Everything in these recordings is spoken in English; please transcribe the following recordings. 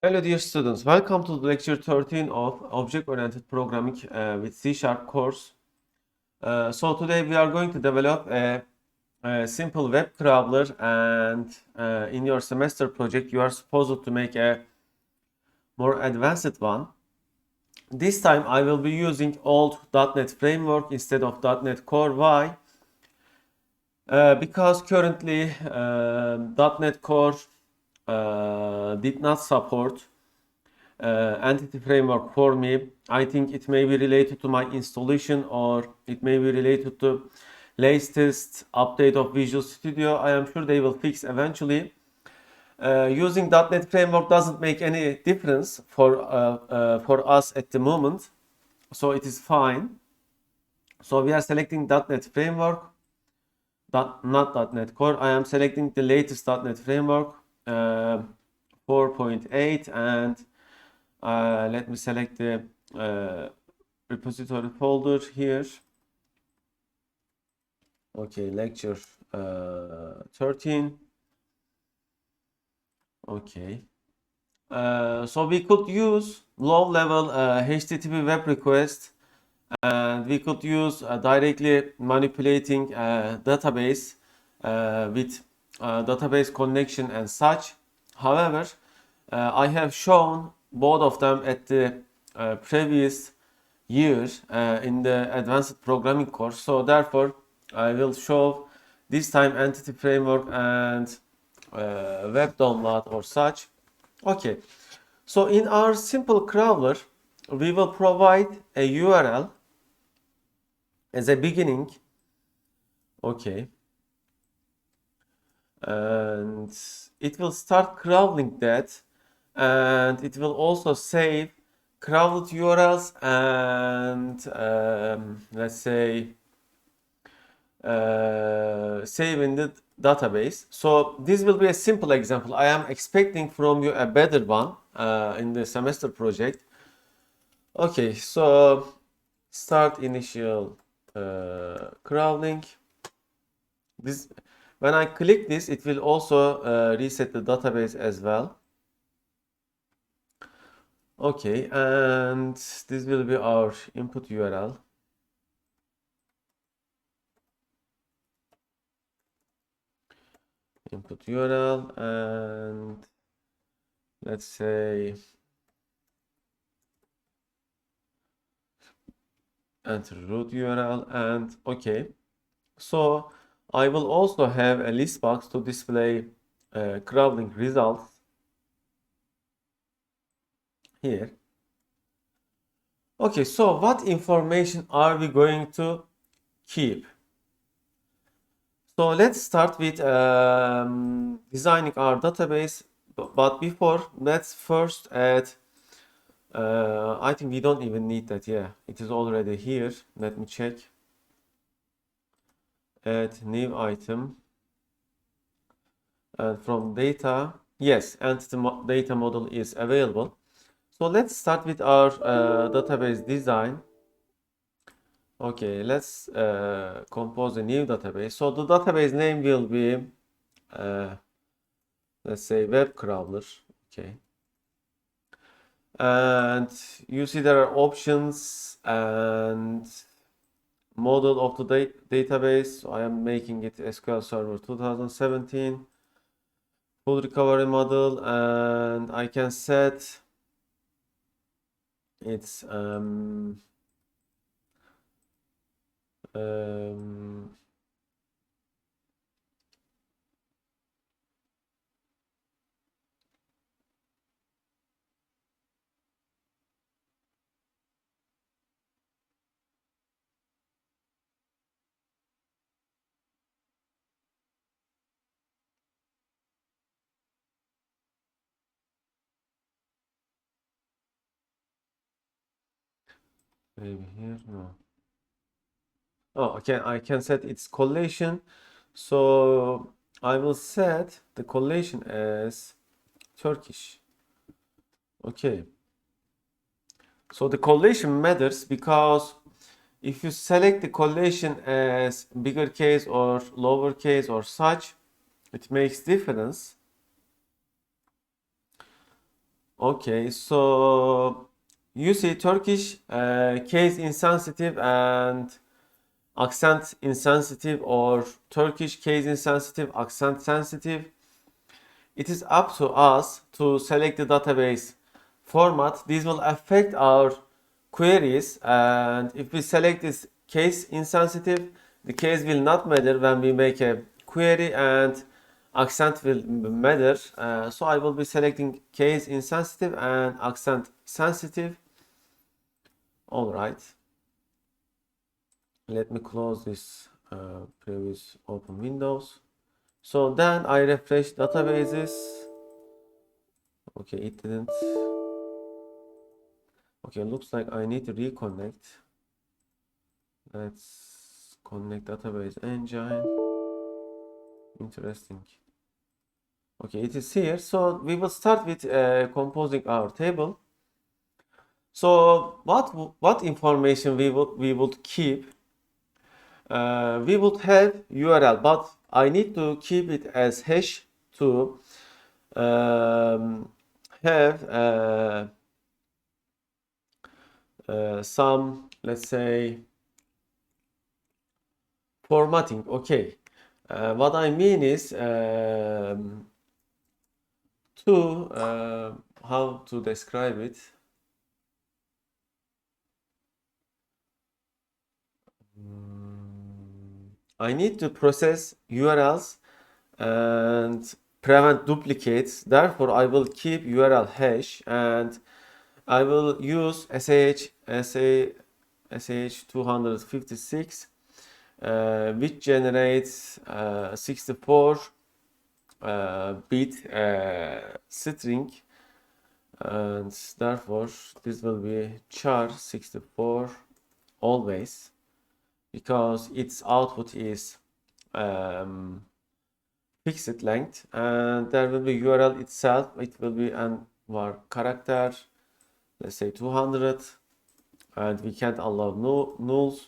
Hello dear students, welcome to lecture 13 of Object-Oriented Programming with C# course. So today we are going to develop a simple web crawler, and in your semester project you are supposed to make a more advanced one. This time I will be using old .NET Framework instead of .NET Core. Why? Because currently .NET Core did not support Entity Framework for me. I think it may be related to my installation, or it may be related to latest update of Visual Studio. I am sure they will fix eventually. Using .NET Framework doesn't make any difference for us at the moment, so it is fine. So we are selecting .NET Framework, not .NET Core. I am selecting the latest .NET Framework 4.8, and let me select the repository folder here. Okay, lecture 13. Okay. So we could use low-level HTTP web request, and we could use directly manipulating database with database connection and such. However, I have shown both of them at the previous year in the advanced programming course, so therefore I will show this time Entity Framework and web download or such. Okay, so in our simple crawler we will provide a URL as a beginning. Okay, and it will start crawling that, and it will also save crawled URLs and let's say save in the database. So this will be a simple example. I am expecting from you a better one in the semester project. Okay, so start initial crawling. This, when I click this, it will also reset the database as well. Okay, and this will be our input URL. Input URL, and let's say enter root URL, and okay. So I will also have a list box to display crawling results here. Okay, so what information are we going to keep? So let's start with designing our database, but before, let's first add, I think we don't even need that. Yeah, it is already here. Let me check. Add new item, and from data, yes, entity data model is available. So let's start with our database design. Okay, let's compose a new database. So the database name will be, let's say, web crawler. Okay. And you see there are options and model of the database. So I am making it SQL Server 2017 full recovery model, and I can set its maybe here, no. Oh, okay, I can set its collation. So I will set the collation as Turkish. Okay. So the collation matters because if you select the collation as bigger case or lower case or such, it makes difference. Okay, so you see Turkish case insensitive and accent insensitive, or Turkish case insensitive, accent sensitive. It is up to us to select the database format. This will affect our queries, and if we select this case insensitive, the case will not matter when we make a query, and accent will matter. So I will be selecting case insensitive and accent sensitive. All right. Let me close this previous open windows. So then I refresh databases. Okay, it didn't. Okay, looks like I need to reconnect. Let's connect database engine. Interesting. Okay, it is here. So we will start with composing our table. So what information we would keep? We would have URL, but I need to keep it as hash to have some, let's say, formatting. Okay, what I mean is to how to describe it. I need to process URLs and prevent duplicates. Therefore, I will keep URL hash, and I will use SH 256, which generates 64 bit string, and therefore this will be char 64 always, because its output is fixed length, and there will be URL itself. It will be an var character, let's say 200, and we can't allow nulls,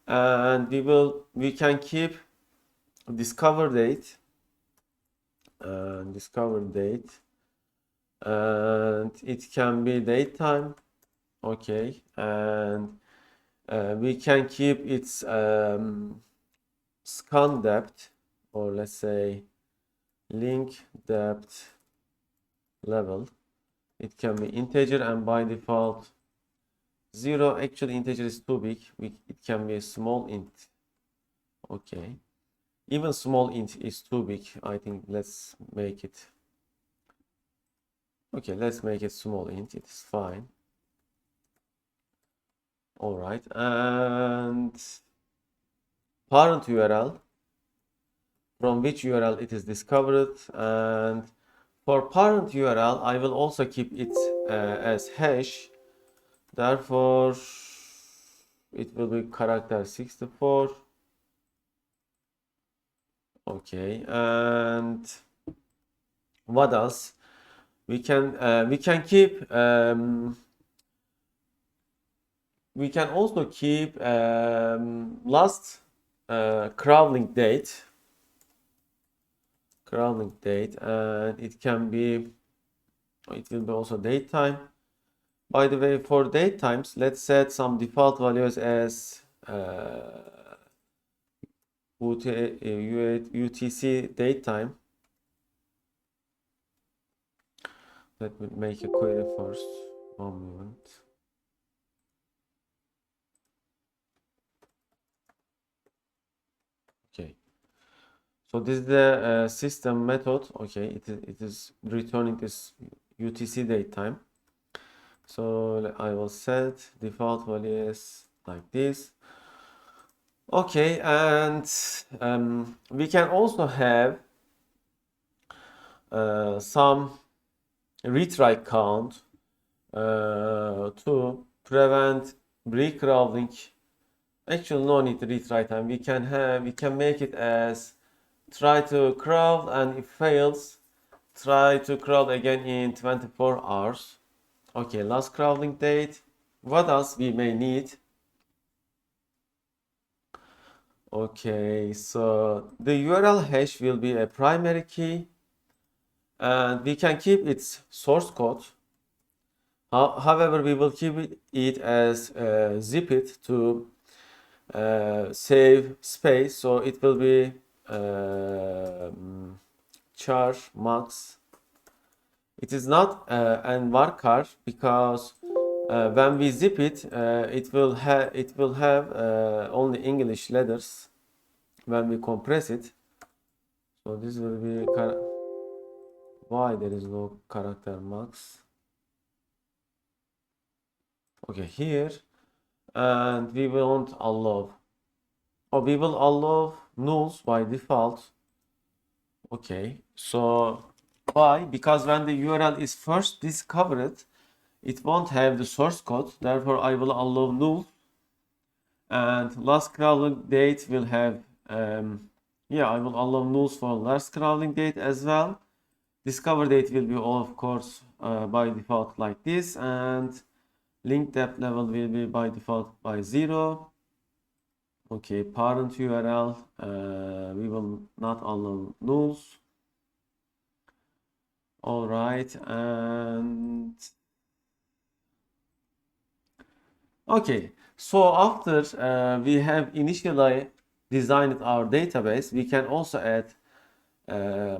and we can keep discover date and it can be date time. Okay, and we can keep its scan depth, or let's say link depth level. It can be integer, and by default 0. Actually integer is too big. It can be a small int. Okay, even small int is too big. I think let's make it, okay, let's make it small int. It is fine. All right, and parent URL, from which URL it is discovered, and for parent URL I will also keep it as hash. Therefore it will be character 64. Okay, and what else? We can keep we can also keep last crawling date, and it will be also date time. By the way, for date times, let's set some default values as UTC date time. Let me make a query first. 1 moment. Okay. So this is the system method. Okay, it is returning this UTC date time. So I will set default values like this. Okay, and we can also have some retry count to prevent recrawling. Actually, no need to retry time. We can make it as try to crawl, and if fails, try to crawl again in 24 hours. Okay, last crawling date. What else we may need? Okay, so the URL hash will be a primary key, and we can keep its source code. However, we will keep it as zip to save space, so it will be char max. It is not an varchar because when we zip it, it will have only English letters when we compress it. So this will be why there is no character max. Okay, here, and we won't allow. Oh, we will allow nulls by default. Okay, so why? Because when the URL is first discovered, it won't have the source code. Therefore, I will allow null. And last crawling date will have, yeah, I will allow nulls for last crawling date as well. Discover date will be, of course, by default like this, and link depth level will be by default by 0. Okay, parent URL, we will not allow nulls. All right, and okay, so after we have initially designed our database, we can also add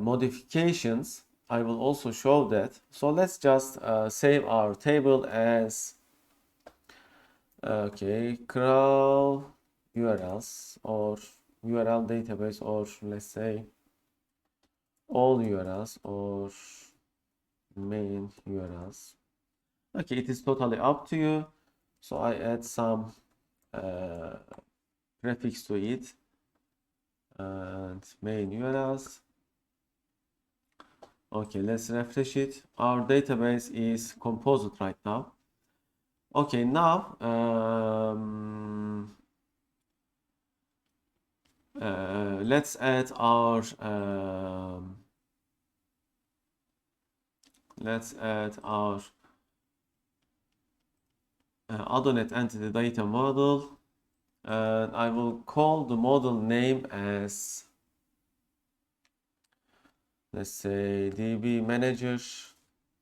modifications. I will also show that. So let's just save our table as okay, crawl URLs or URL database, or let's say all URLs or main URLs. Okay, it is totally up to you. So I add some prefix to it and main URLs. Okay, let's refresh it. Our database is composed right now. Okay, now let's add our Adonet entity data model, and I will call the model name as, let's say, DB manager.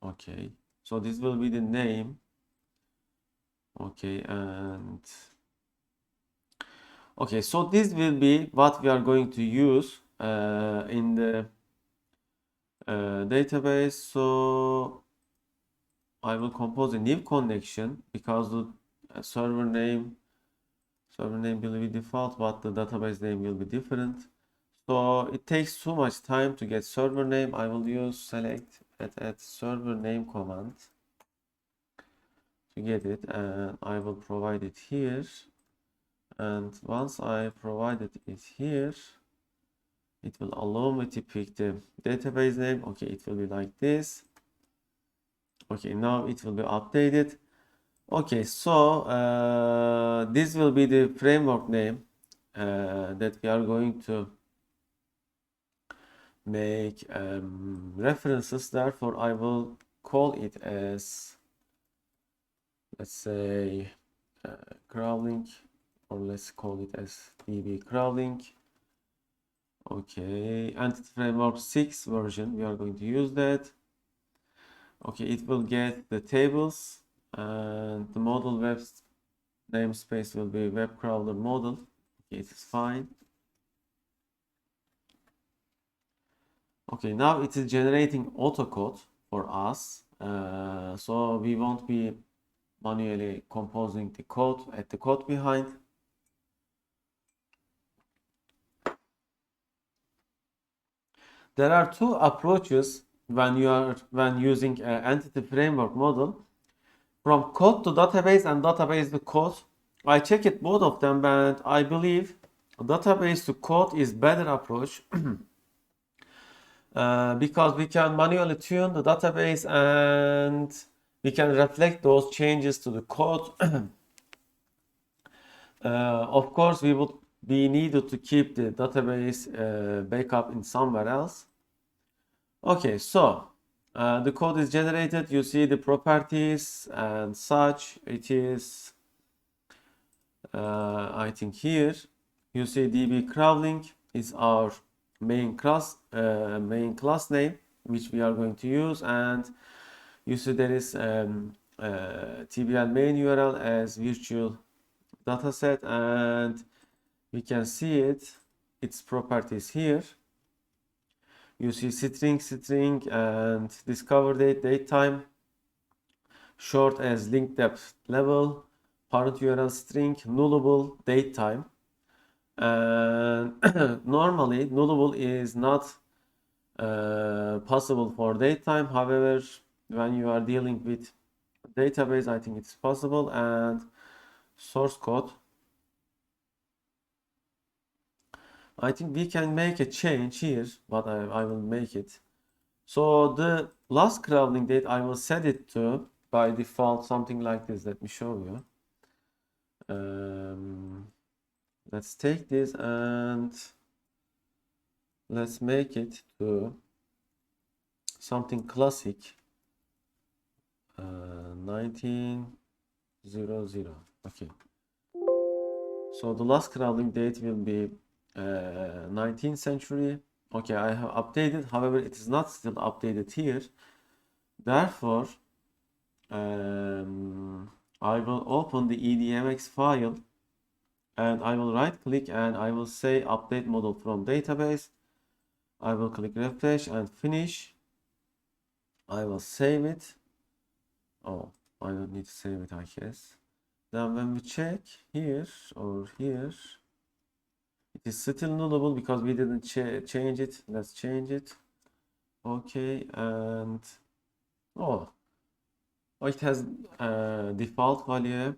Okay, so this will be the name. Okay, and okay, so this will be what we are going to use in the database. So I will compose a new connection because the server name will be default, but the database name will be different. So it takes too much time to get server name. I will use select add server name command to get it, and I will provide it here. And once I provided it here, it will allow me to pick the database name. Okay, it will be like this. Okay, now it will be updated. Okay, so this will be the framework name that we are going to make references. Therefore, I will call it as, let's say, crawling, or let's call it as DB crawling. Okay, Entity Framework 6 version, we are going to use that. Okay, it will get the tables, and the model web namespace will be web crawler model. Okay, it is fine. Okay, now it is generating autocode for us, so we won't be manually composing the code at the code behind. There are two approaches when using an entity framework model, from code to database and database to code. I checked both of them, and I believe database to code is better approach because we can manually tune the database and we can reflect those changes to the code. Of course, we would be needed to keep the database backup in somewhere else. Okay, so the code is generated. You see the properties and such. It is, I think here you see DB crawling is our main class name which we are going to use, and you see there is TBL main URL as virtual dataset, and we can see its properties here. You see string and discover date, date time, short as link depth level, parent URL string, nullable, date time. And normally nullable is not possible for date time. However, when you are dealing with database, I think it's possible. And source code, I think we can make a change here, but I will make it. So the last crawling date, I will set it to by default something like this. Let me show you. Let's take this and let's make it to something classic. 1900. Okay. So the last crawling date will be 19th century. Okay, I have updated. However, it is not still updated here. Therefore, I will open the EDMX file and I will right click and I will say update model from database. I will click refresh and finish. I will save it. Oh, I don't need to save it, I guess. Then when we check here or here, it is still nullable because we didn't change it. Let's change it. Okay, and oh, it has default value.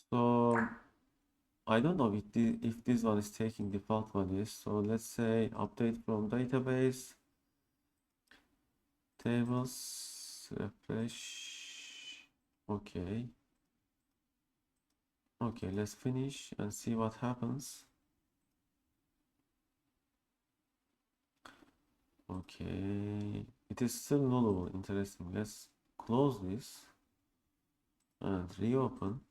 So I don't know if this one is taking default values. So let's say update from database, tables, refresh. Okay. Okay, let's finish and see what happens. Okay, it is still nullable. Interesting. Let's close this and reopen.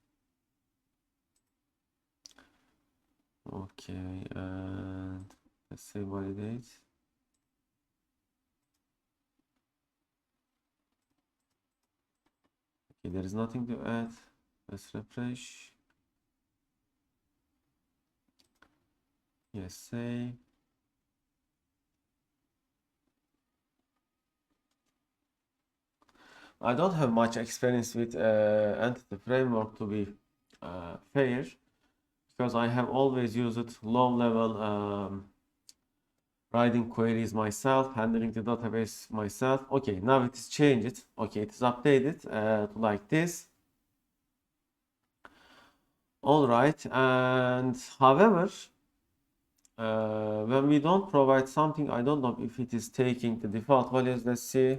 Okay, and let's say validate. Okay, there is nothing to add. Let's refresh. Yes, save. I don't have much experience with Entity Framework, to be fair, because I have always used low-level writing queries myself, handling the database myself. Okay, now it is changed. Okay, it is updated like this. All right, and however, when we don't provide something, I don't know if it is taking the default values. Let's see.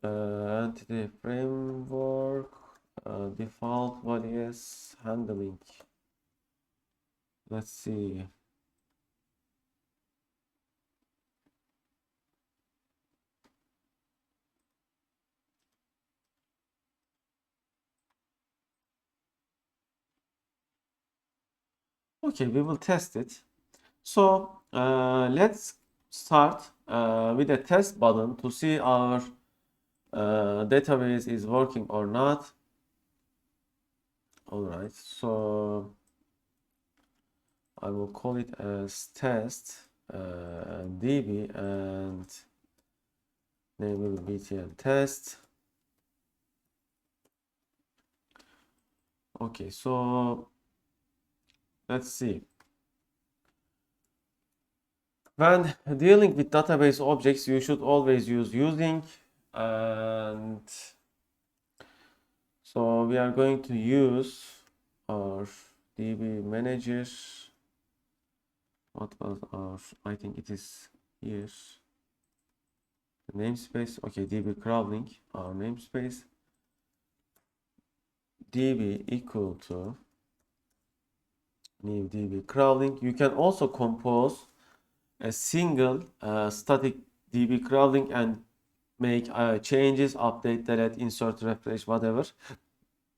Entity framework, default values handling. Let's see. Okay, we will test it. So let's start with a test button to see our database is working or not. All right, so I will call it as test db and name will be btl test. Okay, so let's see. When dealing with database objects, you should always use using, and so we are going to use our DB manager. What was our, I think it is here, the namespace. Okay, DB crawling, our namespace. DB equal to new DB crawling. You can also compose a single static DB crawling and make changes, update, delete, insert, refresh, whatever.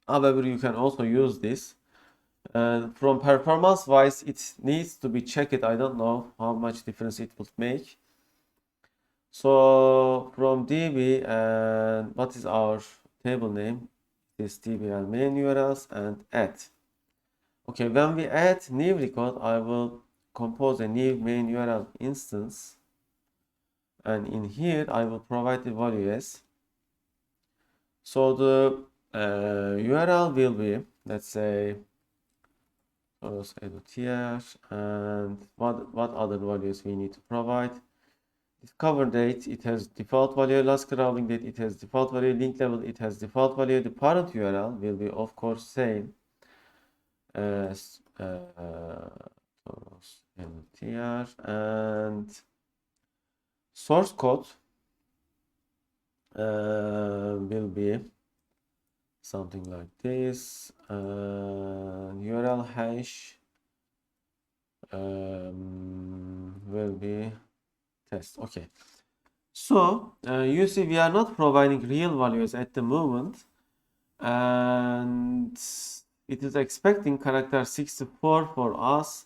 However, you can also use this. From performance wise, it needs to be checked. I don't know how much difference it would make. So from DB, and what is our table name is tbl main URLs and add. Okay, when we add new record, I will compose a new main URL instance, and in here I will provide the value as. So the URL will be, let's say, edu.tr, and what other values we need to provide. Discover date, it has default value. Last crawling date, it has default value. Link level, it has default value. The parent URL will be, of course, same as edu.tr, and source code will be something like this. URL hash will be test. Okay. So you see, we are not providing real values at the moment, and it is expecting character 64 for us.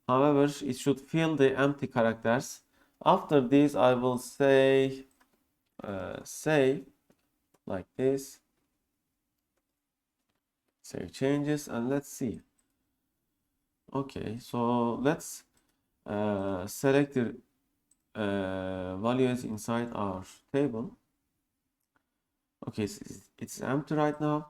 However, it should fill the empty characters. After this, I will say save like this. Save changes, and let's see. Okay, so let's select the values inside our table. Okay, it's empty right now.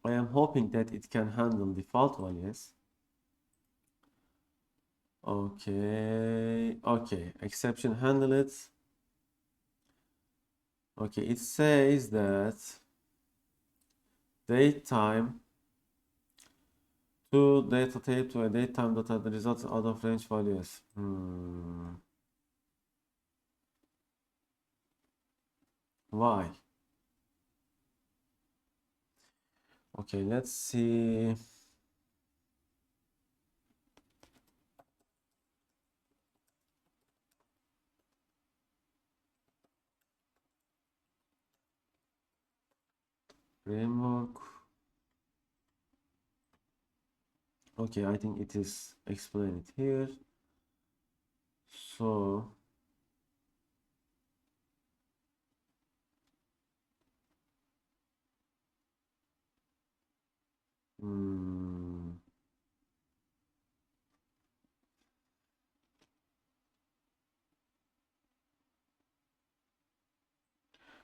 I am hoping that it can handle default values. Okay, exception handle it. Okay, it says that date time to data tape to a date time data, the results out of range values. Why? Okay, let's see. Framework. Okay, I think it is explained here. So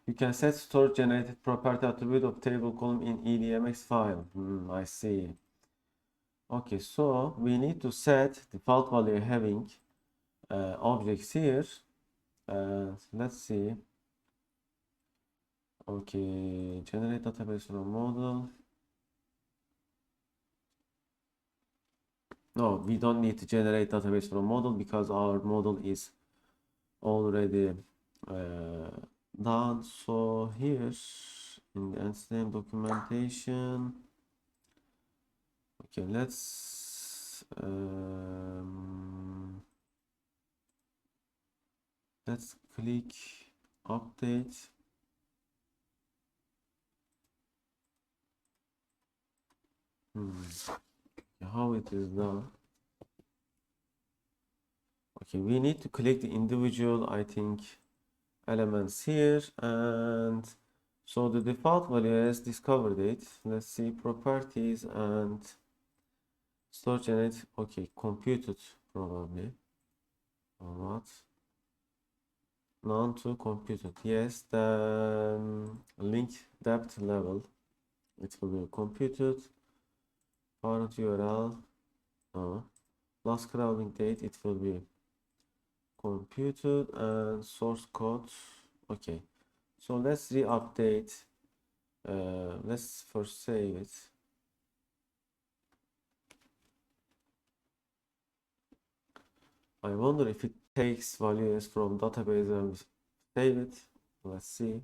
you can set store generated property attribute of table column in EDMX file. I see. Okay, so we need to set default value having objects here. Let's see. Okay, generate database from model. No, we don't need to generate database from model because our model is already done. So here in the NCM documentation, okay, let's click update. How it is done? Okay, we need to click the individual, I think, elements here, and so the default value is discover date. Let's see, properties and store generate. Okay, computed probably, or what? None to computed. Yes, then link depth level, it will be computed. Parent URL, no. Last crawling date, it will be computed, and source code. Okay, so let's re-update. Let's first save it. I wonder if it takes values from database and save it. Let's see.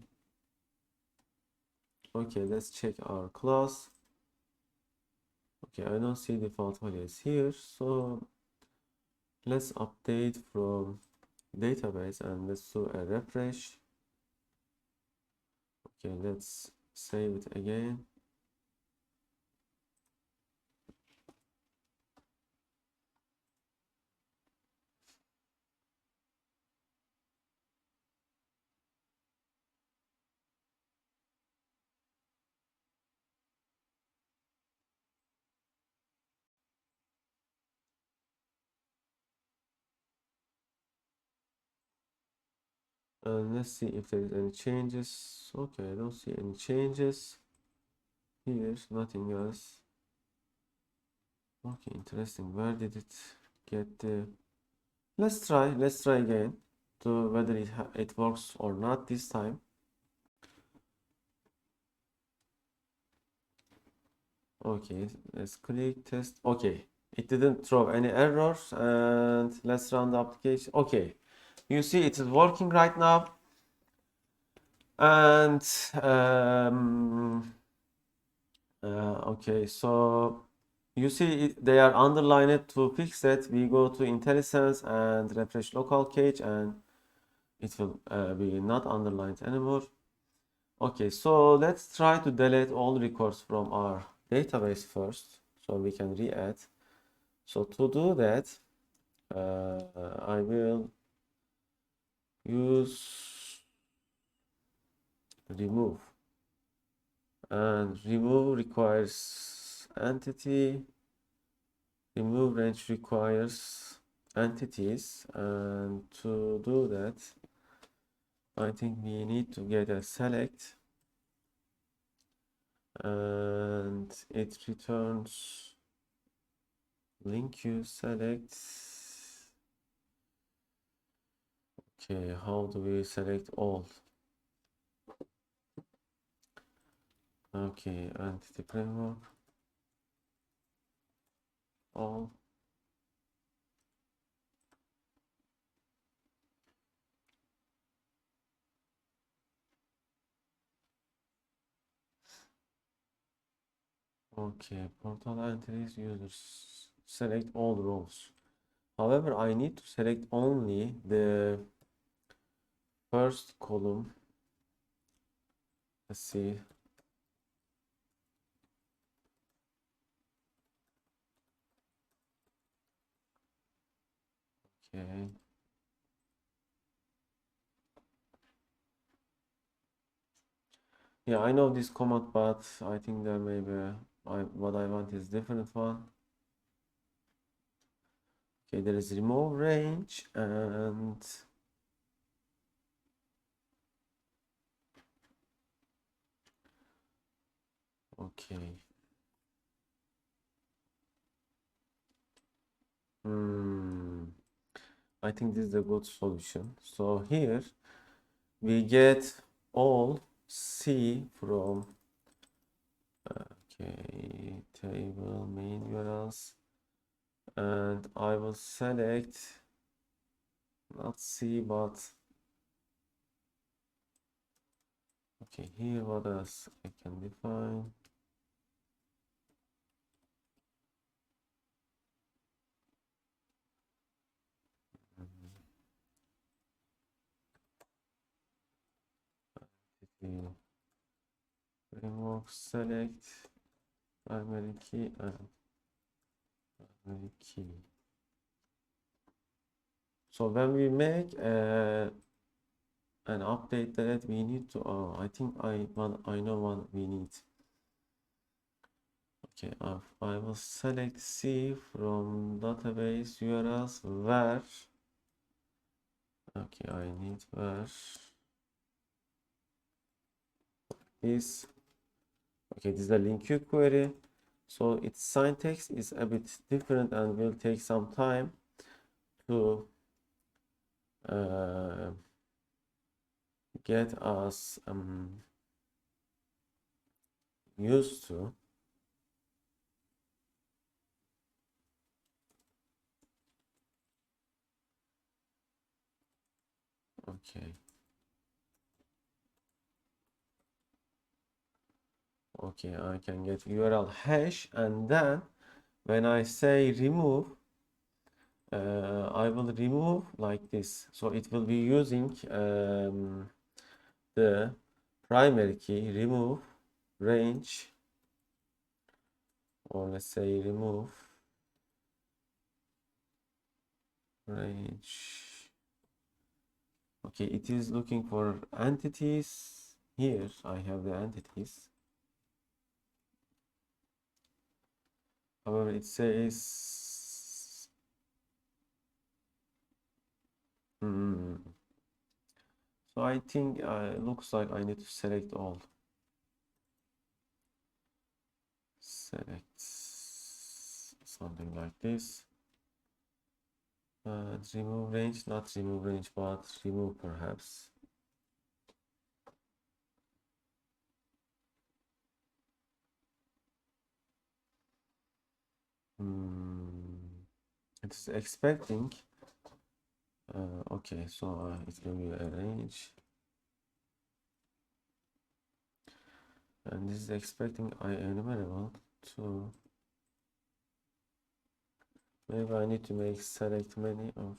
Okay, let's check our class. Okay, I don't see default values here, so let's update from database and let's do a refresh. Okay, let's save it again. And let's see if there is any changes. Okay, I don't see any changes. Here's nothing else. Okay, interesting. Where did it get the... Let's try again to whether it works or not this time. Okay, let's click test. Okay, it didn't throw any errors, and let's run the application. Okay, you see it is working right now. And okay, so you see they are underlined. To fix that, we go to IntelliSense and refresh local cache, and it will be not underlined anymore. Okay, so let's try to delete all records from our database first, so we can re-add. So to do that, I will use remove, and remove requires entity, remove range requires entities, and to do that, I think we need to get a select, and it returns link queue select. Okay, how do we select all? Okay, entity framework, all. Okay, portal entries users select all rows. However, I need to select only the first column. Let's see. Okay. Yeah, I know this command, but I think there may be what I want is different one. Okay, there is remove range and okay. I think this is a good solution. So here we get all C from okay, table main URLs, and I will select not C but okay, here what else I can define. Framework select primary key and primary key. So when we make an update that we need to, I think I know what we need. Okay, I will select C from database URLs where, okay, I need where is, okay, this is a link queue query. So its syntax is a bit different and will take some time to get us used to. Okay. Okay, I can get URL hash, and then when I say remove, I will remove like this. So it will be using the primary key remove range, or let's say remove range. Okay, it is looking for entities. Here I have the entities. However, it says So I think looks like I need to select all. Select something like this. Remove range, not remove range, but remove perhaps. It's expecting. Okay, so it will be arrange, and this is expecting I enumerable to. Maybe I need to make select many of.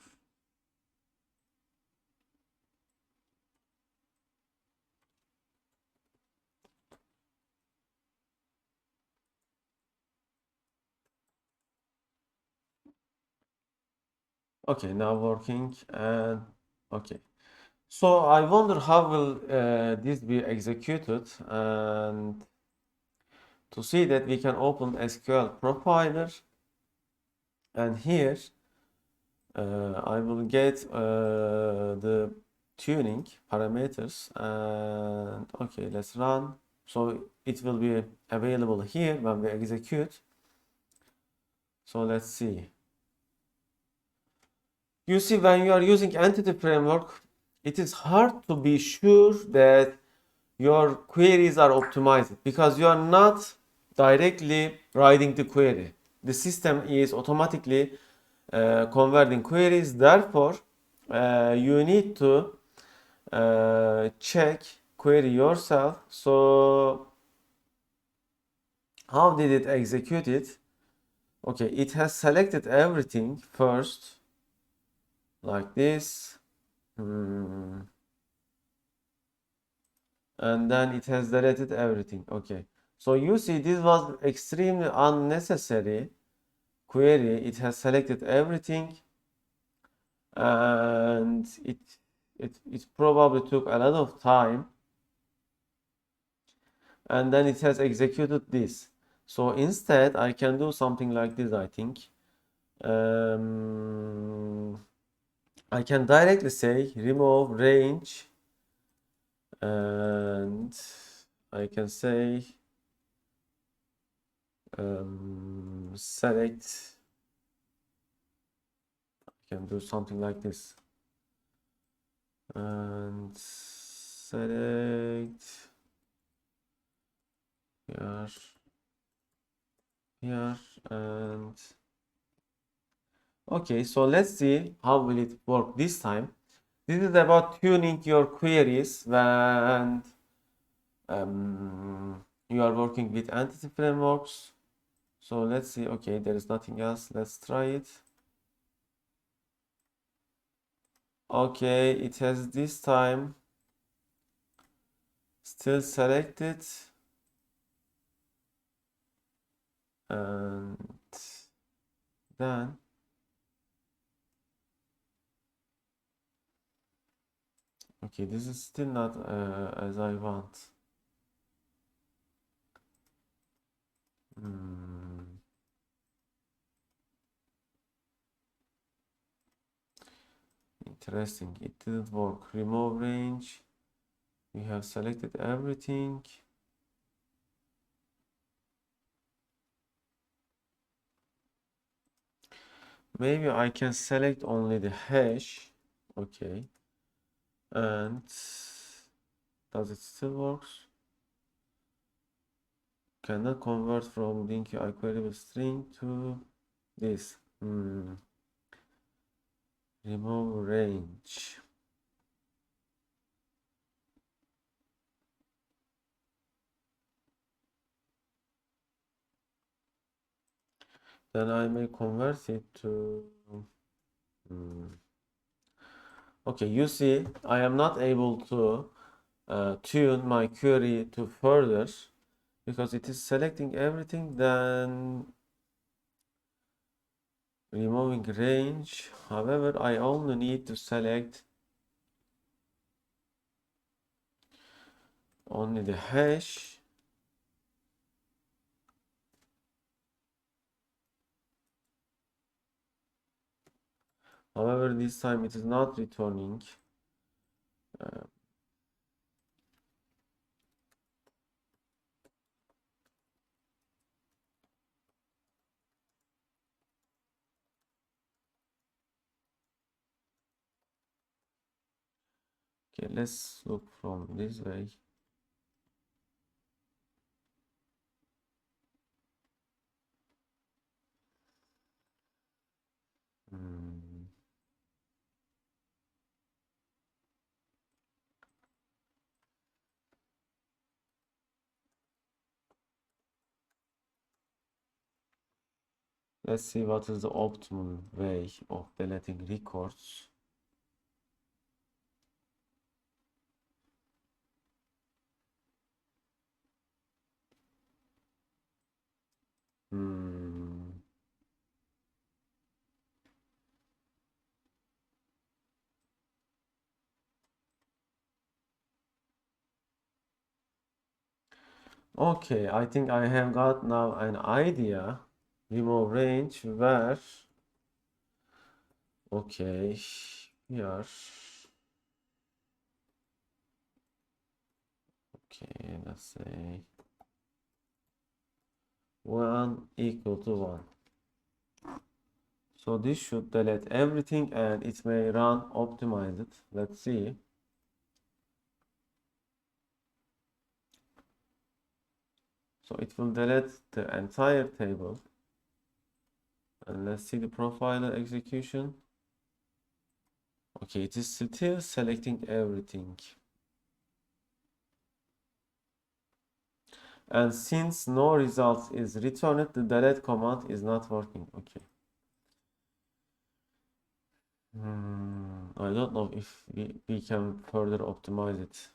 Okay, now working and okay. So I wonder how will this be executed, and to see that we can open SQL Profiler, and here I will get the tuning parameters, and okay, let's run. So it will be available here when we execute. So let's see. You see, when you are using Entity Framework, it is hard to be sure that your queries are optimized because you are not directly writing the query. The system is automatically converting queries. Therefore, you need to check query yourself. So how did it execute it? Okay, it has selected everything first, like this. And then it has deleted everything. Okay, so you see this was extremely unnecessary query. It has selected everything, and it probably took a lot of time, and then it has executed this. So instead I can do something like this, I think. I can directly say remove range, and I can say select. I can do something like this and select here, here, and okay, so let's see how will it work this time. This is about tuning your queries when you are working with entity frameworks. So let's see. Okay, there is nothing else. Let's try it. Okay, it has this time still selected, and then okay, this is still not as I want. Interesting. It didn't work. Remove range. We have selected everything. Maybe I can select only the hash. Okay. And does it still works? Cannot convert from link queryable string to this. Remove range. Then I may convert it to. Okay, you see, I am not able to tune my query to further because it is selecting everything, then removing range. However, I only need to select only the hash. However, this time it is not returning Okay, let's look from this way. Hmm. Let's see what is the optimal way of deleting records. Hmm. Okay, I think I have got now an idea. Remove range where, okay, here, okay, let's say 1 equal to 1. So this should delete everything and it may run optimized. Let's see. So it will delete the entire table. And let's see the profiler execution. Okay, it is still selecting everything. And since no result is returned, the delete command is not working. Okay. I don't know if we can further optimize it.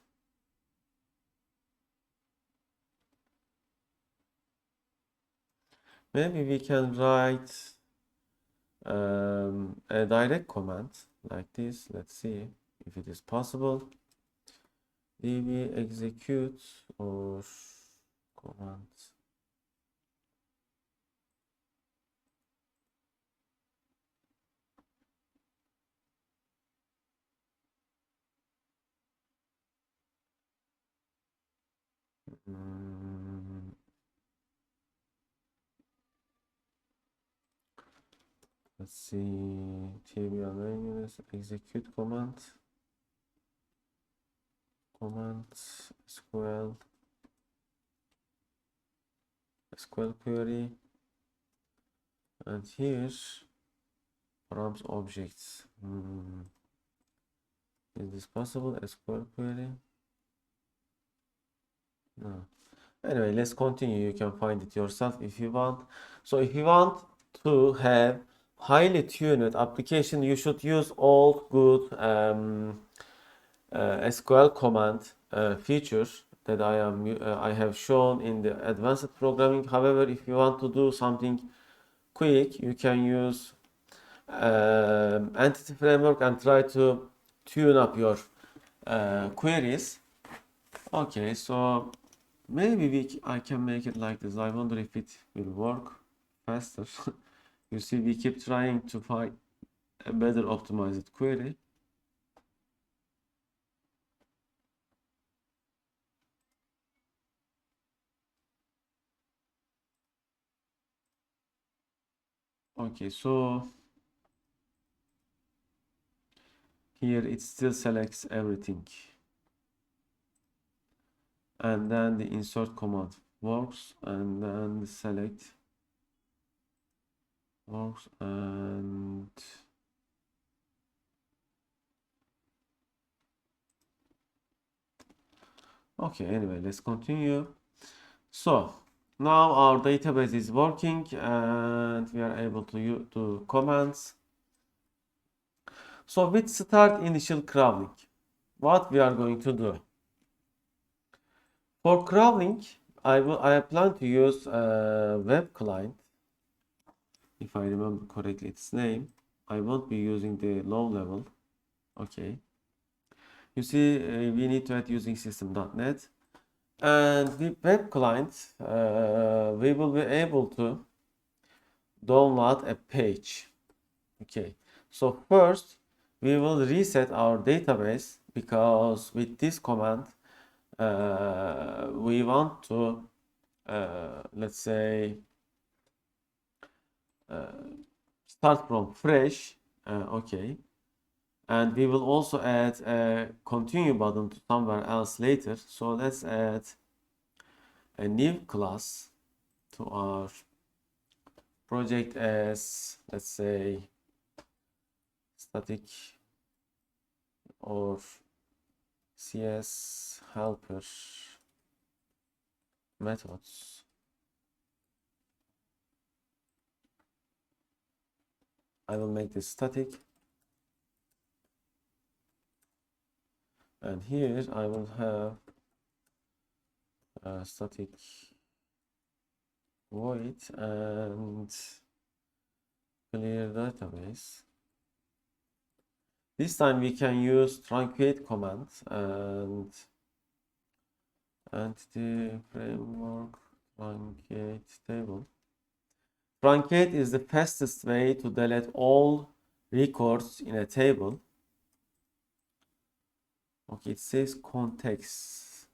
Maybe we can write a direct command like this. Let's see if it is possible. db execute or command. Mm, let's see, tbl menus, execute command, SQL query, and here params objects. Is this possible? SQL query? No. Anyway, let's continue. You can find it yourself if you want. So if you want to have highly tuned application, you should use all good SQL command features that I have shown in the advanced programming. However, if you want to do something quick, you can use Entity Framework and try to tune up your queries. Okay, so maybe I can make it like this. I wonder if it will work faster. You see, we keep trying to find a better optimized query. Okay, so here it still selects everything. And then the insert command works, and then the select works, and okay, anyway, let's continue. So now our database is working and we are able to do commands. So with start initial crawling, what we are going to do? For crawling, I plan to use a web client. If I remember correctly its name. I won't be using the low level. Okay. You see, we need to add using system.net. And the web client, we will be able to download a page. Okay. So first, we will reset our database because with this command, we want to, let's say, start from fresh. Okay. And we will also add a continue button to somewhere else later. So let's add a new class to our project as, let's say, static or CS helper methods. I will make this static, and here I will have a static void and clear database. This time we can use truncate command and entity framework truncate table. Truncate is the fastest way to delete all records in a table. Okay, it says context.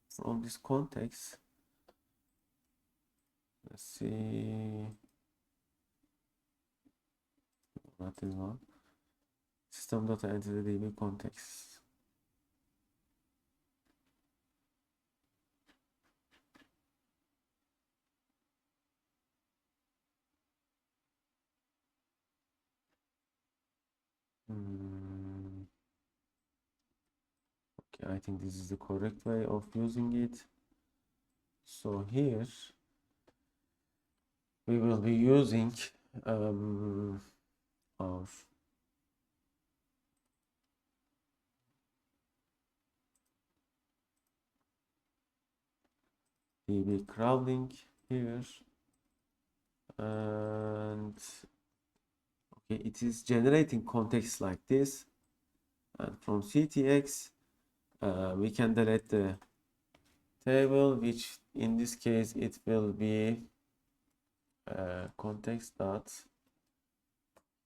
From this context, let's see. What is one? System.entity context. Okay, I think this is the correct way of using it. So here we will be using our DB crawling here, and okay, it is generating context like this, and from CTX we can delete the table, which in this case it will be context dot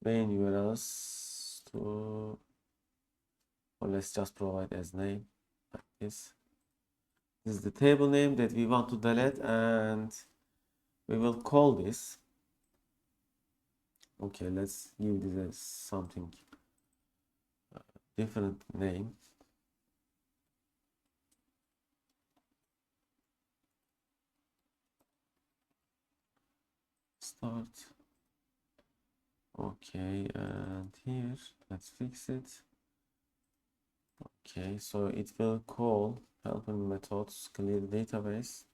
main URLs to, or let's just provide as name like this. This is the table name that we want to delete, and we will call this. Okay, let's give this as something different name. Start. Okay, and here let's fix it. Okay, so it will call helper methods clear database.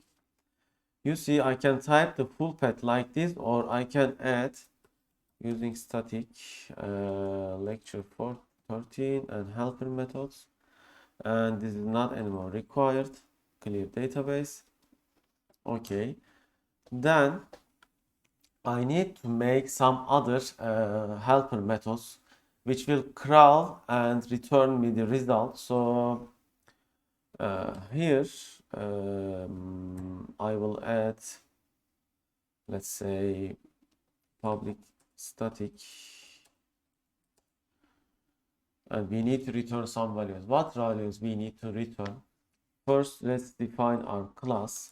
You see, I can type the full path like this, or I can add using static lecture 413 and helper methods, and this is not anymore required, clear database. Okay, then I need to make some other helper methods which will crawl and return me the result. So here I will add, let's say, public static, and we need to return some values. What values we need to return? First, let's define our class.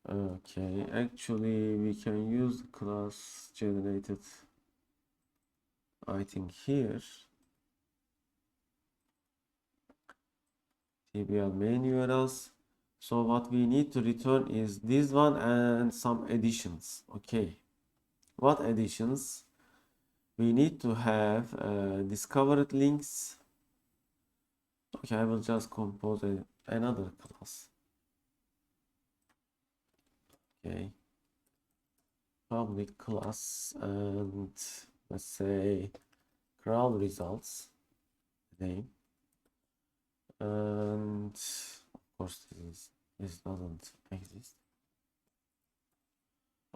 Okay, actually we can use the class generated, I think, here. TBL main URLs. So what we need to return is this one and some additions. Okay, what additions? We need to have discovered links. Okay, I will just compose another class. Okay, public class, and let's say crawl results name, and of course this doesn't exist.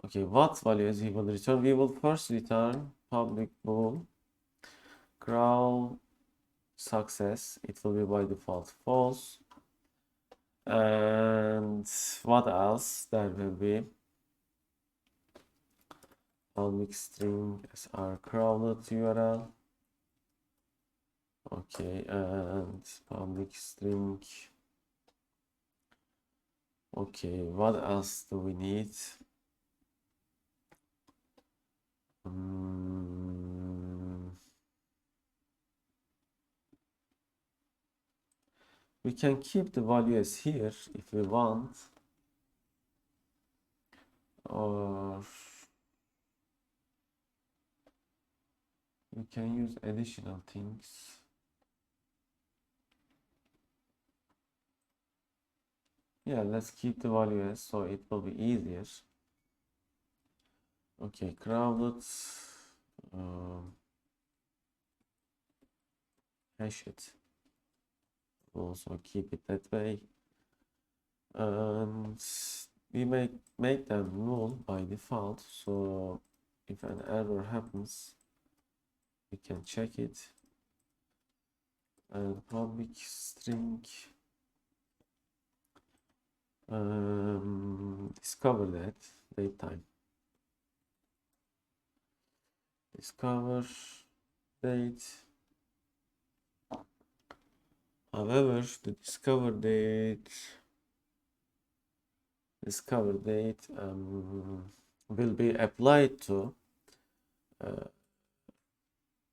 Okay, what values we will return? We will first return public bool crawl success. It will be by default false. And what else? There will be public string as our crawled URL. Okay, and public string. Okay, what else do we need? We can keep the value as here if we want, or we can use additional things. Yeah, let's keep the value as, so it will be easier. Okay, crowded, hash it. Also keep it that way. And we make them null by default, so if an error happens we can check it. And public string discover that date time, discover date. However, the discover date will be applied to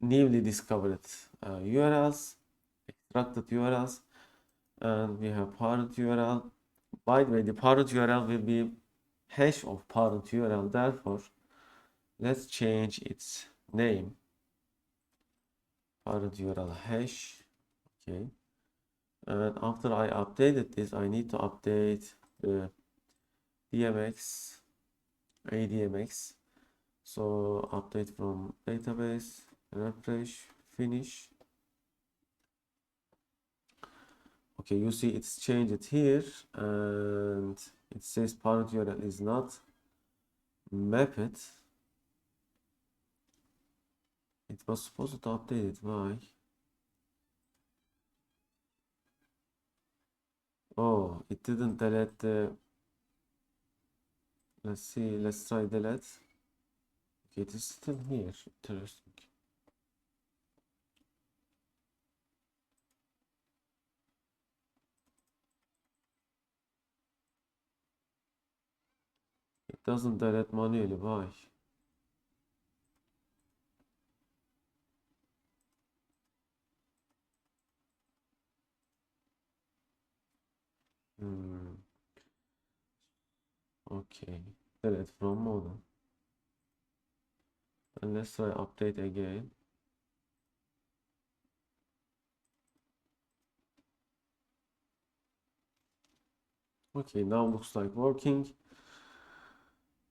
newly discovered URLs, extracted URLs, and we have parent URL. By the way, the parent URL will be hash of parent URL. Therefore, let's change its name. Parent URL hash. Okay. And after I updated this, I need to update the DMX, ADMX. So update from database, refresh, finish. Okay, you see it's changed here, and it says parent URL is not mapped. It was supposed to update it. Why? Oh, it didn't delete the. Let's see. Let's try delete. Okay, it is still here. Interesting. It doesn't delete manually. Why? Okay. Delete from model. And let's try update again. Okay, now looks like working.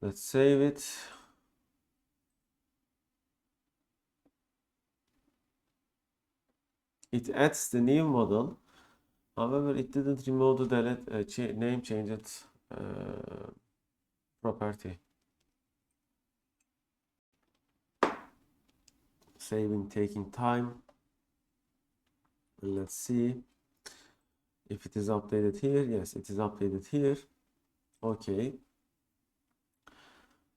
Let's save it. It adds the new model. However, it didn't remove the delete name changed property. Saving taking time. And let's see if it is updated here. Yes, it is updated here. Okay.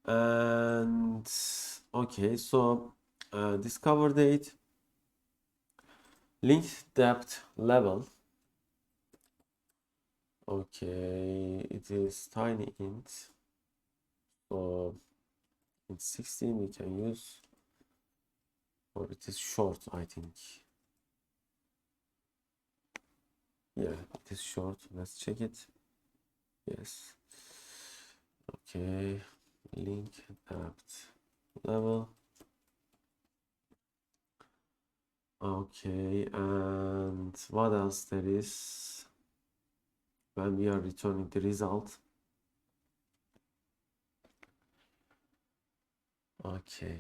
And okay, so discover date, linked depth level. Okay, it is tiny int, so int 16 we can use, or it is short, I think. Yeah, it is short. Let's check it. Yes. Okay, link depth level. Okay, and what else there is when we are returning the result? Okay.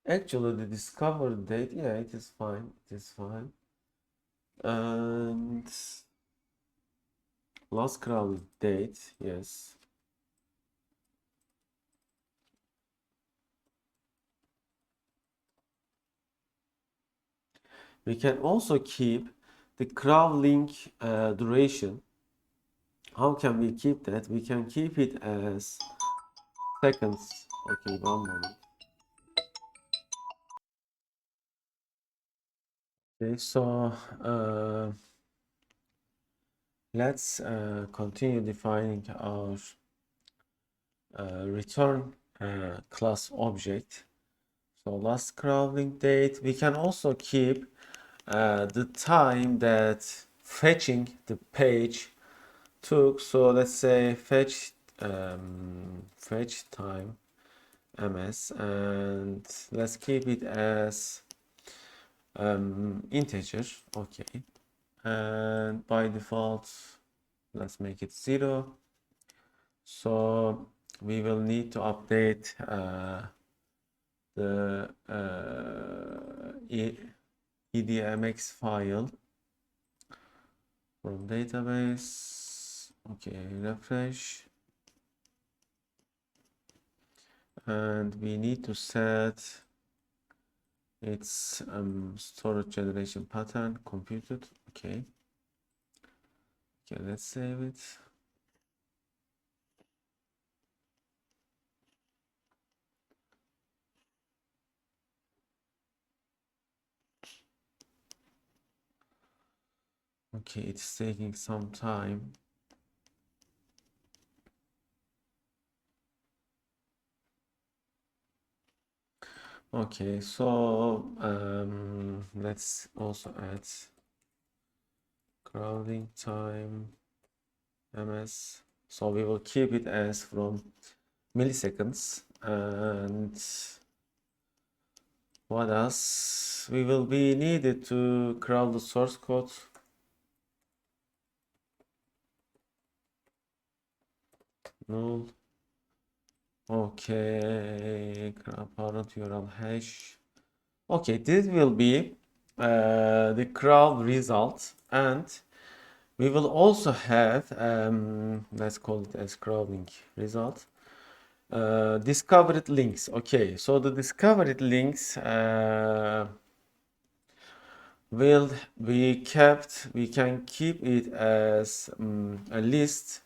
Actually, the discover date, yeah, it is fine. It is fine. And last crowd date, yes. We can also keep the crowd link duration. How can we keep that? We can keep it as seconds. Okay, one moment. Okay, so let's continue defining our return class object. So last crawling date, we can also keep the time that fetching the page took. So let's say fetch time ms, and let's keep it as integer. Okay, and by default let's make it 0. So we will need to update the edmx file from database. Okay, refresh, and we need to set its storage generation pattern computed. Okay, let's save it. Okay, it's taking some time. Okay, so let's also add crawling time ms. So we will keep it as from milliseconds. And what else? We will be needed to crawl the source code. Null. Okay, parent URL hash. Okay, this will be the crawl result, and we will also have let's call it as crawling result, discovered links. Okay, so the discovered links will be kept. We can keep it as a list.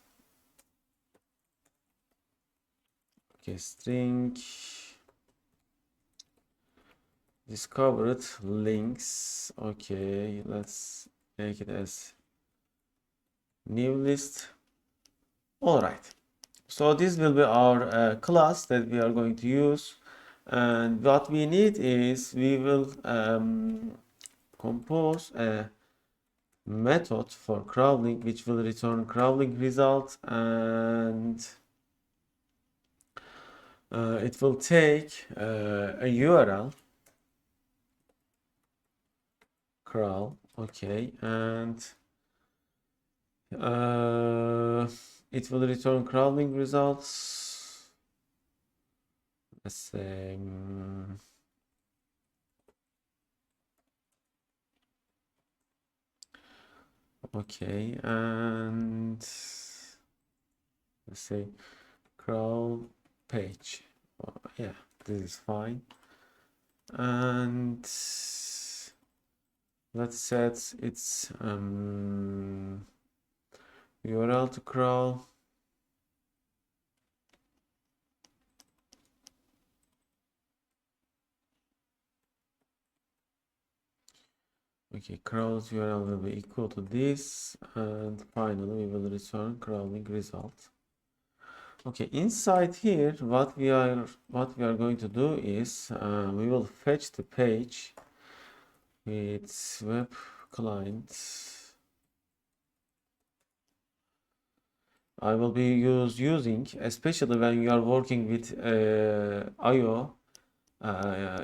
Okay, string discovered links. Okay, let's make it as new list. All right, so this will be our class that we are going to use, and what we need is we will compose a method for crawling which will return crawling result, and it will take a URL crawl. Okay, and it will return crawling results. Let's say okay, and let's say crawl page. Oh, yeah, this is fine. And let's set its URL to crawl. Okay, crawl's URL will be equal to this, and finally we will return crawling result. Okay, inside here, what we are going to do is we will fetch the page with web client. I will be using, especially when you are working with IO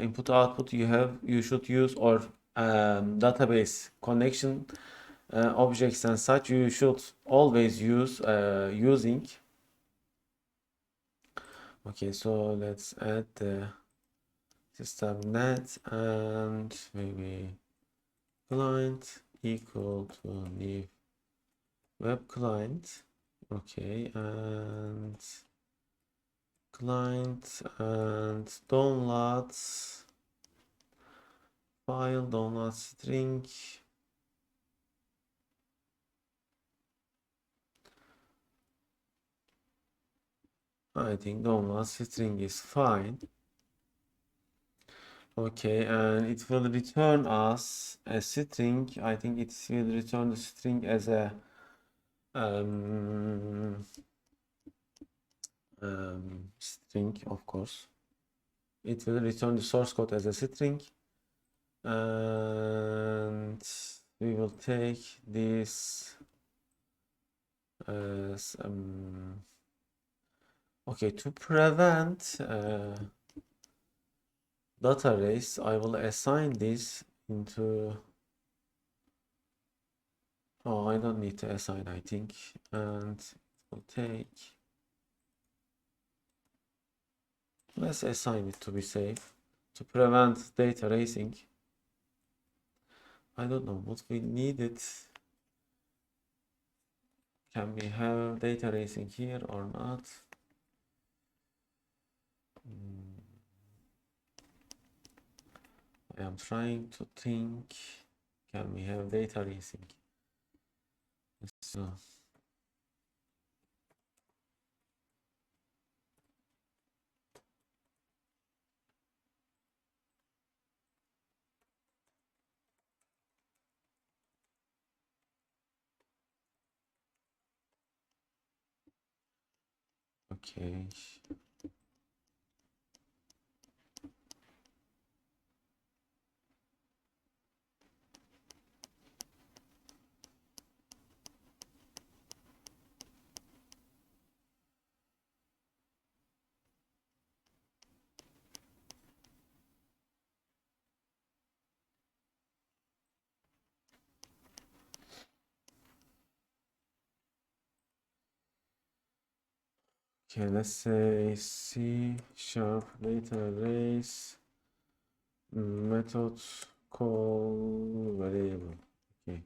input output, you should use, or database connection objects and such, you should always use using. Okay, so let's add the system net, and maybe client equal to new web client. Okay, and client, and download file, download string. I think download string is fine. Okay, and it will return us a string. I think it will return the string as a um, string, of course. It will return the source code as a string, and we will take this as okay, to prevent data race, I will assign this into, oh, I don't need to assign, I think, and it will take, let's assign it to be safe, to prevent data racing. I don't know what we needed. Can we have data racing here or not? I am trying to think, can we have data racing? So, okay. Okay, let's say C# data race method call variable. Okay.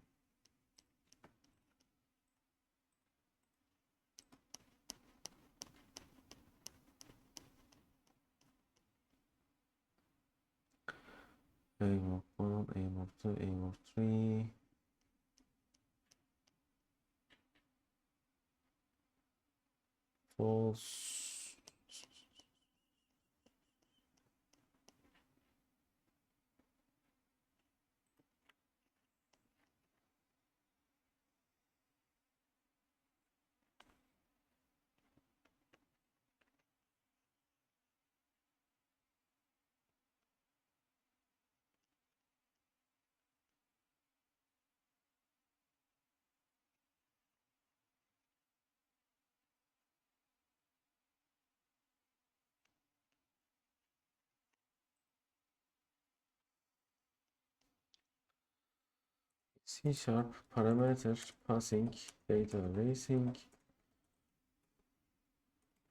Aim of 1, aim of 2, aim of 3. False. C# parameter passing data racing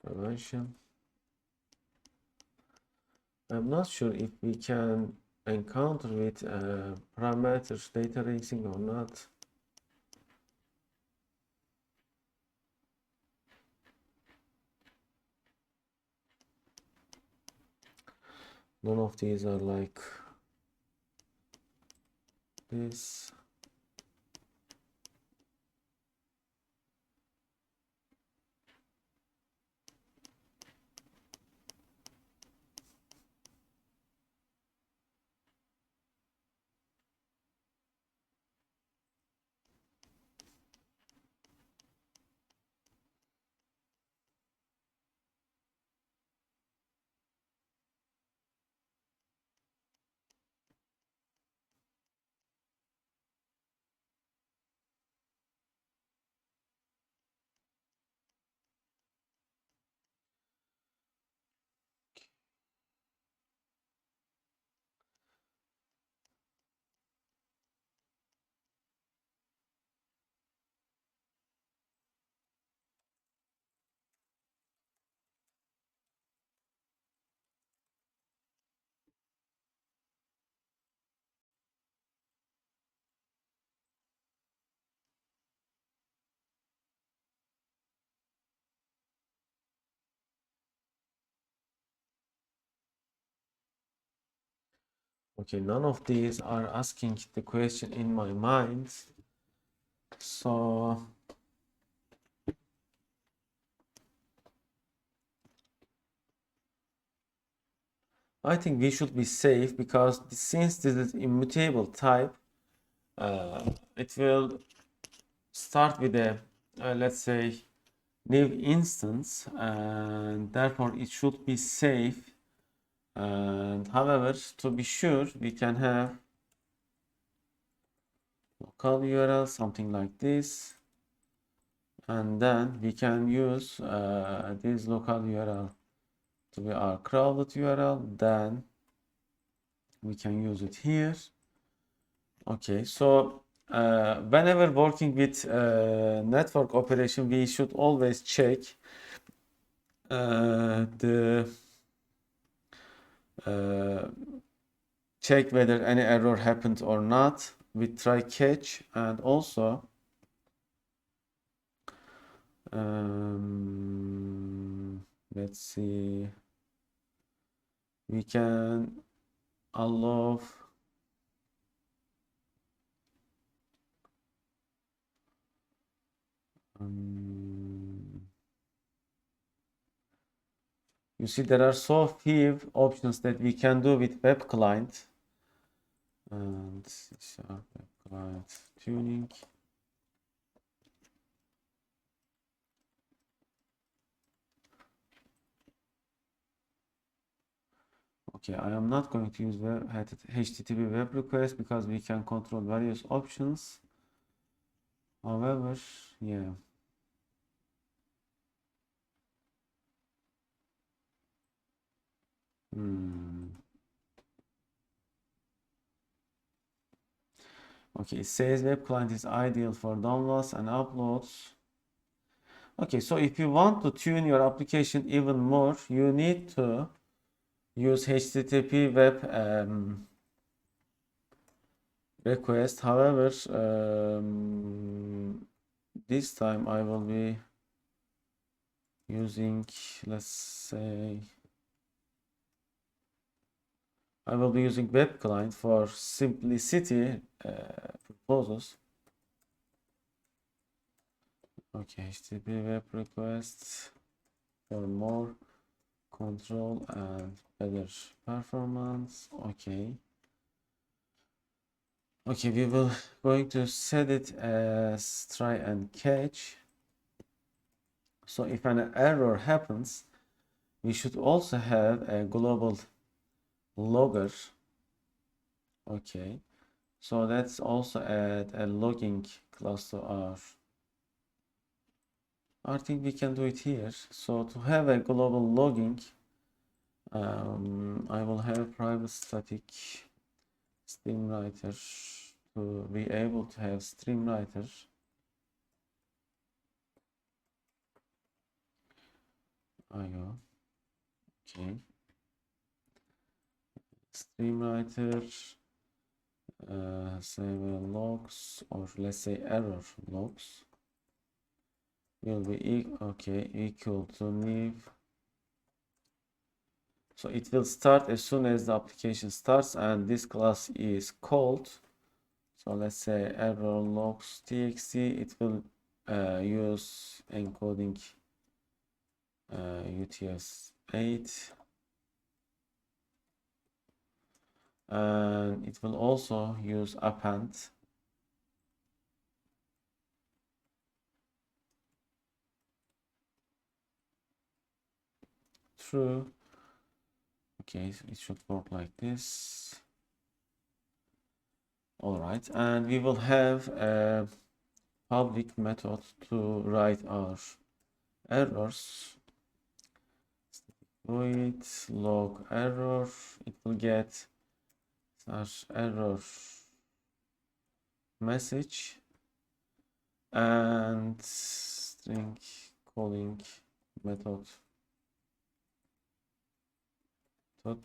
prevention. I'm not sure if we can encounter with parameters data racing or not. None of these are like this. Okay, none of these are asking the question in my mind. So I think we should be safe because since this is immutable type, it will start with a let's say, new instance, and therefore it should be safe. And however, to be sure, we can have local URL, something like this, and then we can use this local URL to be our crowded URL. Then we can use it here. Okay, so whenever working with network operation, we should always check the check whether any error happened or not with try catch, and also let's see, we can allow you see there are so few options that we can do with web client, and web client tuning. Okay, I am not going to use HTTP web request because we can control various options. However, yeah. Okay, it says web client is ideal for downloads and uploads. Okay, so if you want to tune your application even more, you need to use HTTP web request. However, this time I will be using, let's say, I will be using web client for simplicity purposes. Okay, HTTP web request for more control and better performance. Okay. Okay, we will going to set it as try and catch. So if an error happens, we should also have a global logger. Okay, so let's also add a logging class to our. I think we can do it here. So to have a global logging, I will have private static stream writer to be able to have stream writer. IO. Okay. Stream writer, save logs, or let's say error logs, will be okay equal to new. So it will start as soon as the application starts, and this class is called. So let's say error logs txt. It will use encoding UTF-8, and it will also use append. True. Okay, so it should work like this. All right, and we will have a public method to write our errors. Void log error. It will get such error message and string calling method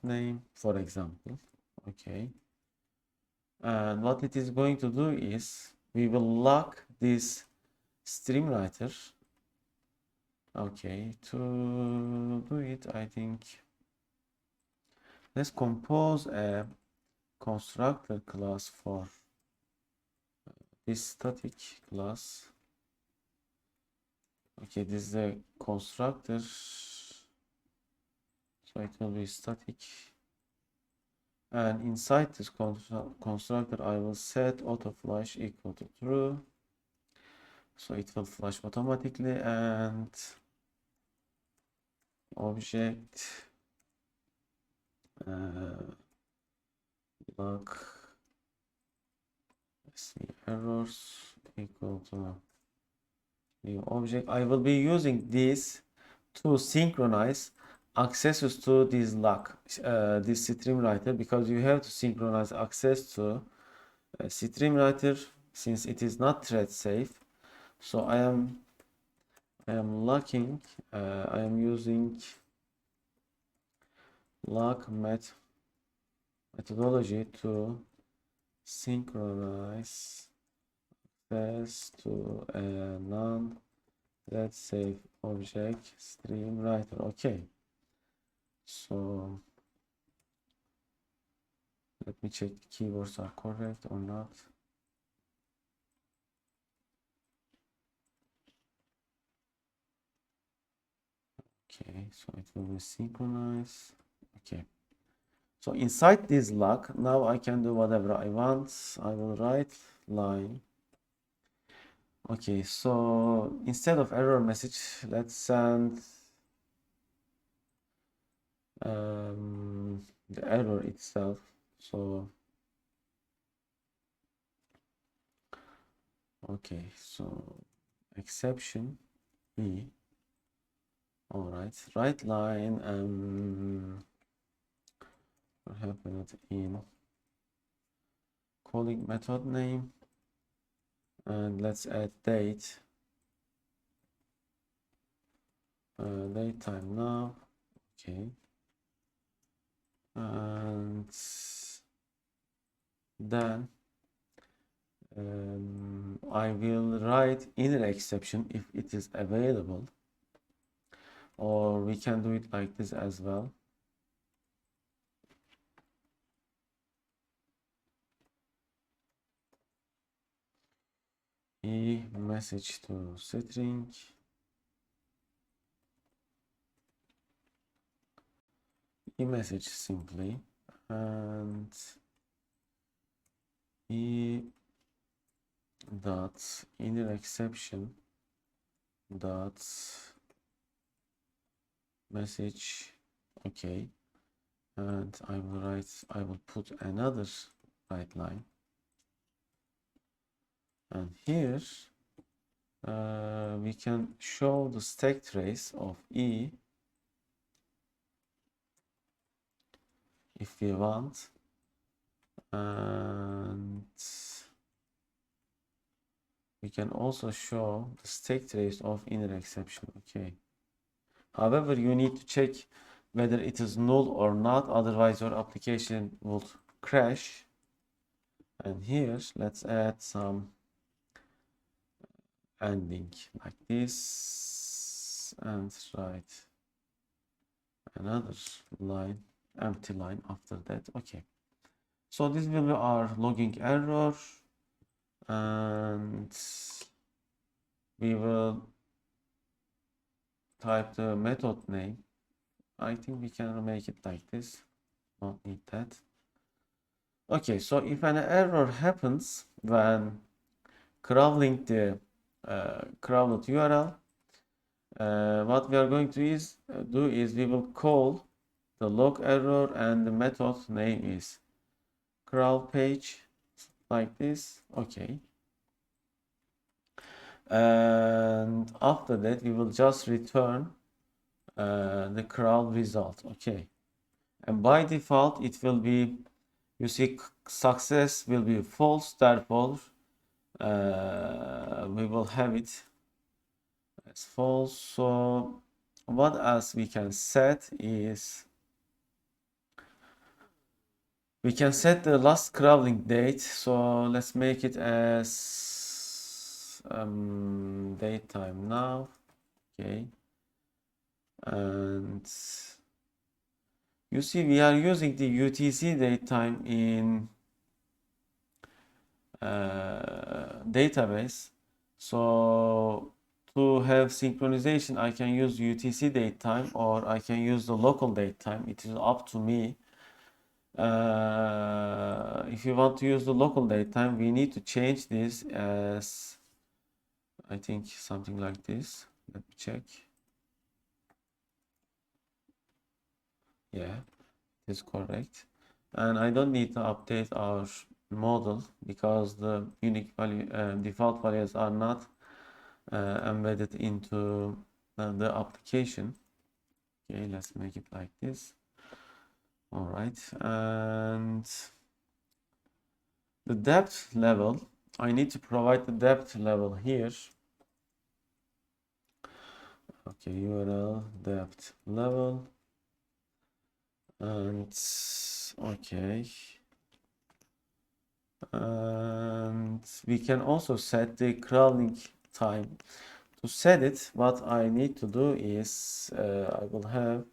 name, for example. Okay, and what it is going to do is we will lock this stream writer. Okay, to do it, I think let's compose a constructor class for this static class. Okay, this is a constructor, so it will be static, and inside this constructor I will set auto flash equal to true, So it will flash automatically, and object log, let's see, errors equal to new object. I will be using this to synchronize accesses to this log, this stream writer, because you have to synchronize access to stream writer since it is not thread safe. So I am locking, I am using lock methodology to synchronize access to a non-thread safe object stream writer. Okay, so let me check the keywords are correct or not. Okay, so it will be synchronized. Okay, so inside this lock, now I can do whatever I want. I will write line. Okay, so instead of error message, let's send the error itself. So okay, so exception E. All right, write line, what happened in calling method name, and let's add date, date time now. Okay, and then I will write inner exception if it is available, or we can do it like this as well. E message to string, E message simply, and E dot inner exception dot message. Okay, and I will put another write line, and here we can show the stack trace of E if we want, and we can also show the stack trace of inner exception. Okay, however, you need to check whether it is null or not, otherwise your application would crash. And here let's add some ending like this, and write another line, empty line after that. Okay, so this will be our logging error, and we will type the method name. I think we can make it like this, don't need that. Okay, so if an error happens when crawling the crawled URL, what we are going to do is we will call the log error, and the method name is crawl page, like this. Okay, and after that we will just return the crawl result. Okay, and by default it will be, you see, success will be false, therefore we will have it as false. So what else we can set is, we can set the last crawling date. So let's make it as date time now. Okay, and you see we are using the UTC date time in database. So to have synchronization, I can use UTC date time, or I can use the local date time. It is up to me. If you want to use the local date time, we need to change this as I think something like this. Let me check. Yeah, it is correct. And I don't need to update our model because the unique value default values are not embedded into the application. Okay, let's make it like this. All right, and the depth level, I need to provide the depth level here. Okay, URL depth level, and okay, and we can also set the crawling time. To set it, what I need to do is I will have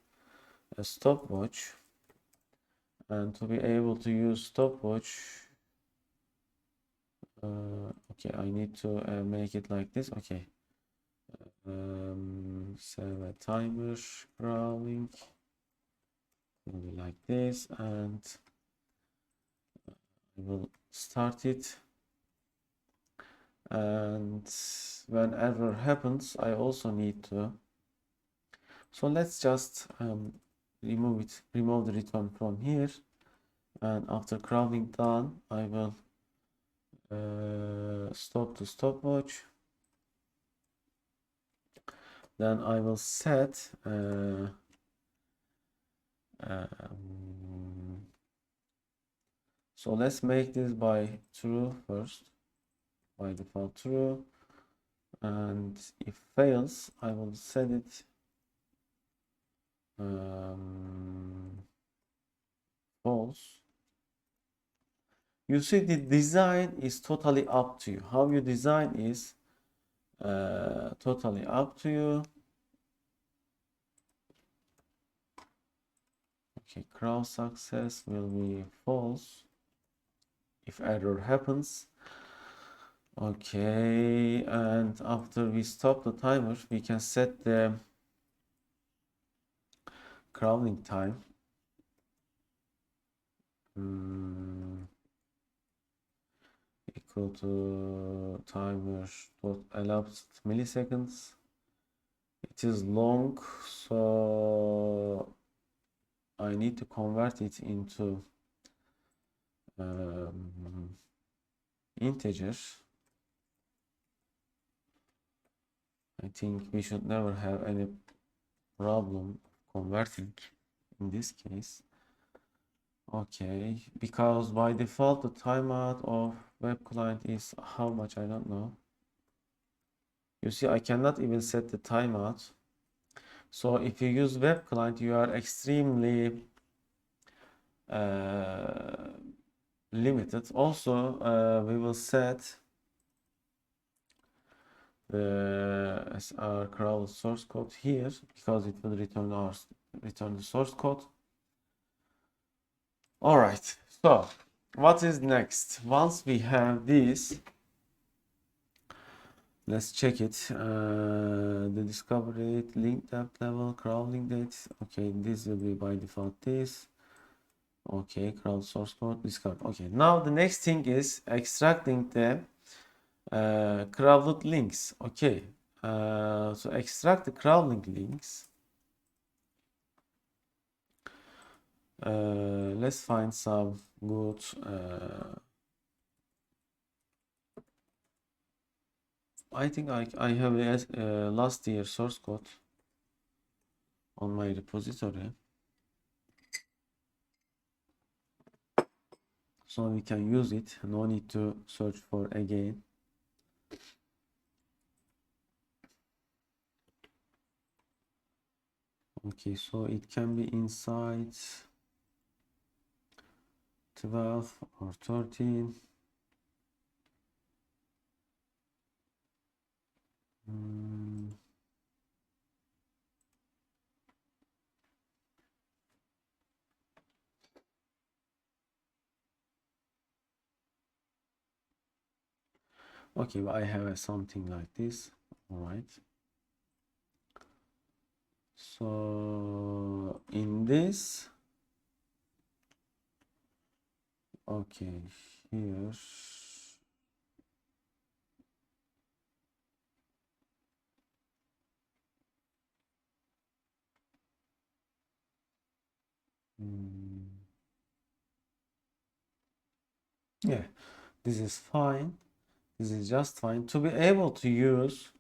a stopwatch, and to be able to use stopwatch, okay, I need to make it like this. Okay, set a timer crawling will be like this, and I will start it, and when error happens I also need to, so let's just remove the return from here, and after crawling done I will stop the stopwatch. Then I will set so let's make this by true first, by default true, and if fails I will set it false. You see, the design is totally up to you. How you design is totally up to you. Okay, crawl success will be false if error happens. Okay, and after we stop the timer, we can set the crawling time. Equal to timer elapsed milliseconds. It is long, so I need to convert it into integer. I think we should never have any problem converting in this case. Okay, because by default the timeout of web client is how much, I don't know. You see, I cannot even set the timeout. So if you use web client, you are extremely limited. Also, we will set our crawl source code here because it will return the source code. All right, so what is next? Once we have this, let's check it. The discovery rate, link depth level, crawling date. Okay, this will be by default this. Okay, crawl source code, discover. Okay, now the next thing is extracting the crawled links. Okay, so extract the crawling links. Let's find some good I think I have last year source code on my repository, so we can use it, no need to search for again. Okay, so it can be inside 12 or 13. Okay, I have something like this. All right, so in this, okay, here Yeah, this is fine. This is just fine. To be able to use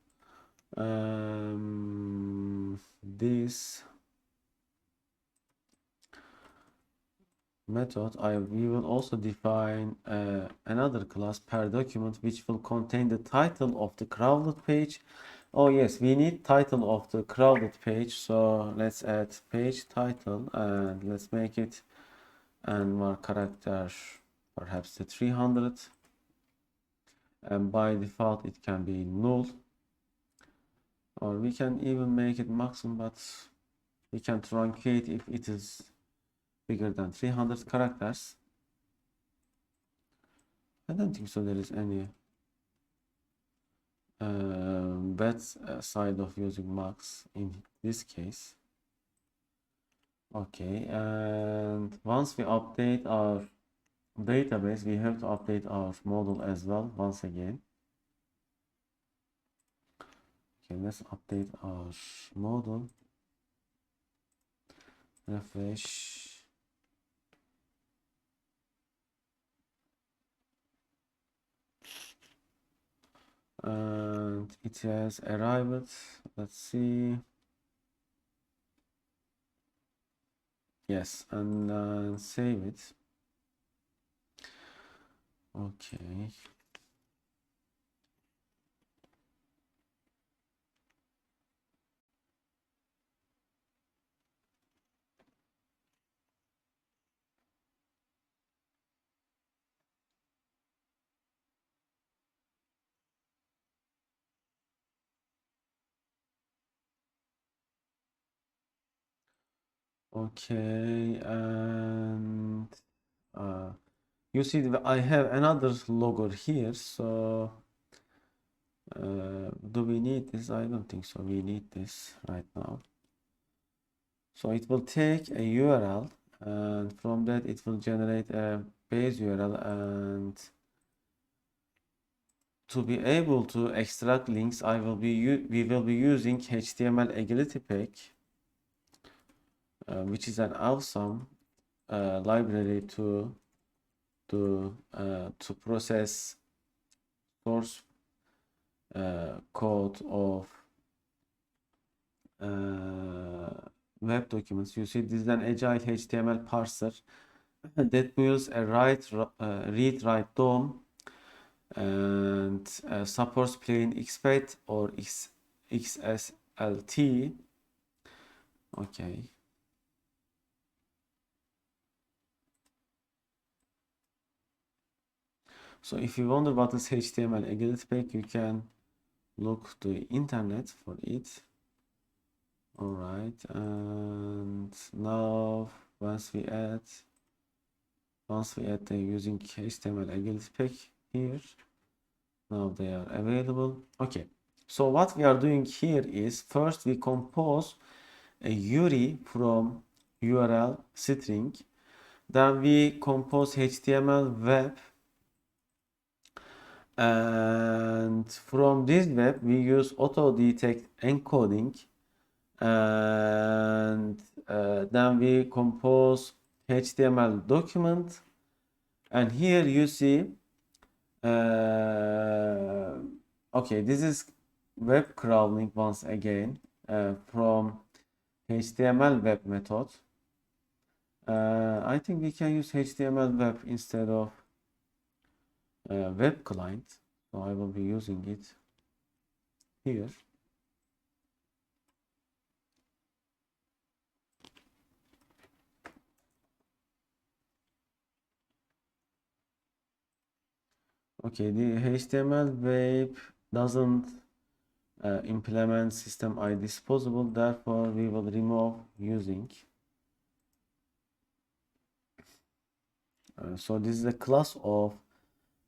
this method, we will also define another class per document which will contain the title of the crawled page. Oh yes, we need title of the crawled page, so let's add page title and let's make it and character perhaps the 300, and by default it can be null, or we can even make it maximum, but we can truncate if it is bigger than 300 characters. I don't think so there is any bad side of using max in this case. Okay, and once we update our database, we have to update our model as well once again. Okay, let's update our model. Refresh. And it has arrived. Let's see. Yes, and save it. Okay. Okay, and you see I have another logo here, so do we need this? I don't think so. We need this right now. So it will take a URL, and from that it will generate a base URL, and to be able to extract links, we will be using HTML Agility Pack, which is an awesome library to process source code of web documents. You see, this is an agile HTML parser that builds a read write DOM and supports plain XPath or XSLT. Okay. So if you wonder what is HTML Agility Pack, you can look to the internet for it. All right, and now once we add the using HTML Agility Pack here, now they are available. Okay, so what we are doing here is first we compose a URI from URL string, then we compose HTML web, and from this web we use auto detect encoding, and then we compose HTML document, and here you see okay, this is web crawling once again from HTML web method. I think we can use HTML web instead of web client, so I will be using it here. Okay, the HTML web doesn't implement system ID disposable, therefore we will remove using. So this is a class of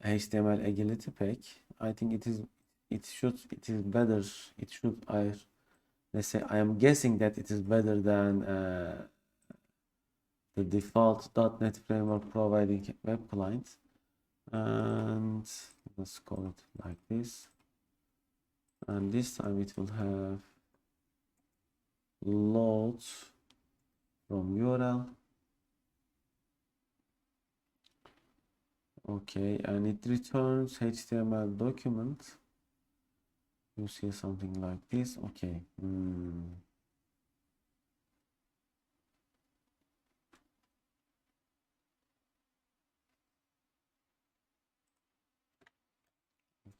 HTML Agility Pack. I think it is better. It should let's say I am guessing that it is better than the default .NET framework providing web client. And let's call it like this, and this time it will have load from URL, Okay, and it returns HTML document. You see something like this. Okay.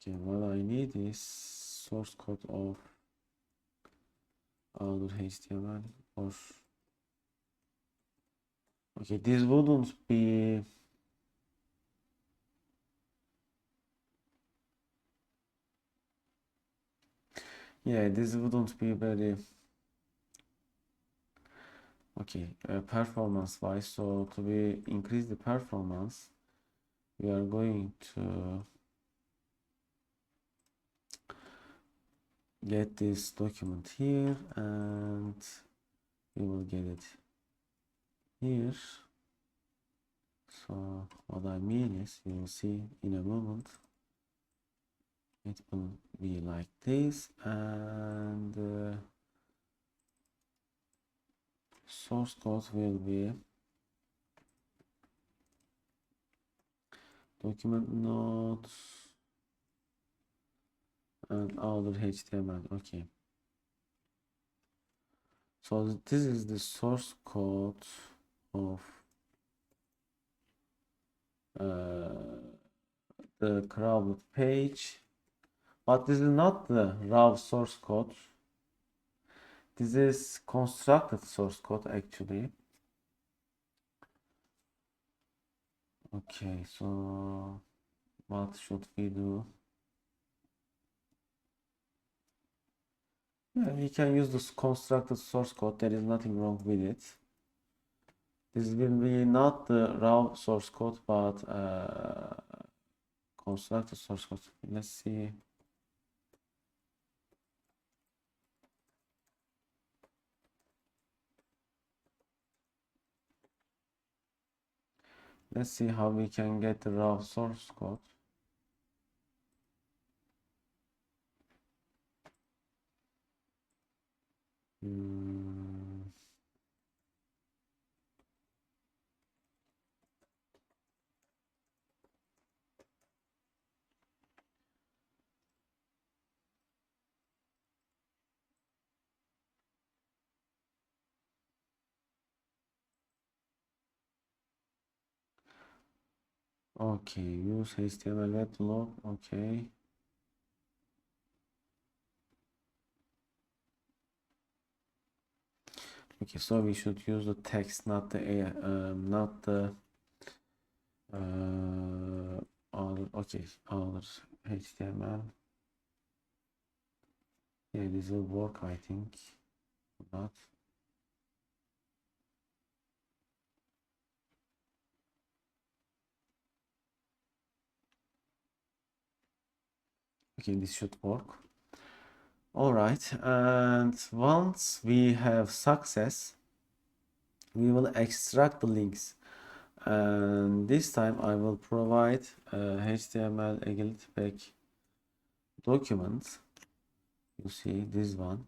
Okay, what I need is source code of other HTML or okay, this wouldn't be this wouldn't be very okay performance wise. So to be increase the performance, we are going to get this document here and we will get it here. So what I mean is, you will see in a moment, it will be like this, and source code will be document nodes and other HTML. Okay, so this is the source code of the crawled page, but this is not the raw source code. This is constructed source code actually. Okay, so what should we do? Yeah, we can use this constructed source code. There is nothing wrong with it. This will be not the raw source code, but constructed source code. Let's see. Let's see how we can get the raw source code. Okay, use HTML web log. Okay. Okay, so we should use the text, not the other. Okay, other HTML. Yeah, this will work, I think. Not. Okay, this should work. All right, and once we have success, we will extract the links. And this time I will provide HTML EGLTPACK document. You see this one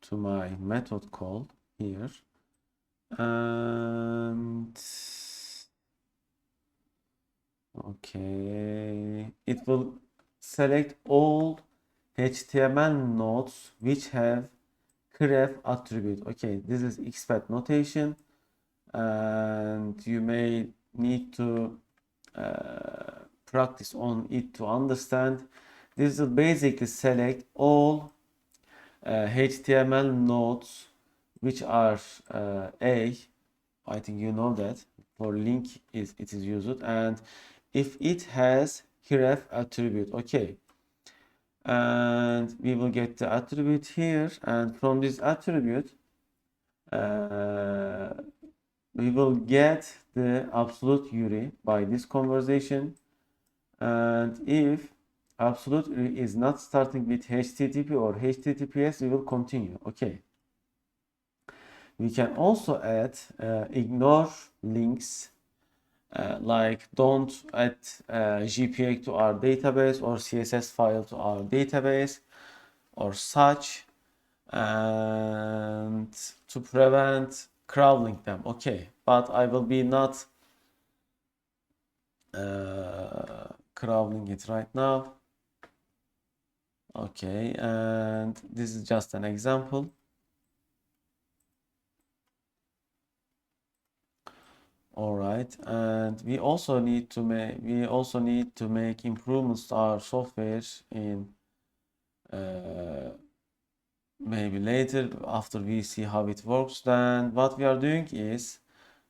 to my method call here, and okay, it will select all HTML nodes which have href attribute. Okay, this is expat notation, and you may need to practice on it to understand. This will basically select all HTML nodes which are I think you know that for link it is used, and if it has href attribute. Okay, and we will get the attribute here, and from this attribute we will get the absolute URI by this conversation, and if absolute URI is not starting with HTTP or HTTPS, we will continue. Okay, we can also add ignore links, like don't add JPEG to our database or CSS file to our database or such, and to prevent crawling them. Okay, but I will be not crawling it right now. Okay, and this is just an example. All right, and we also need to make improvements to our software in maybe later after we see how it works. Then what we are doing is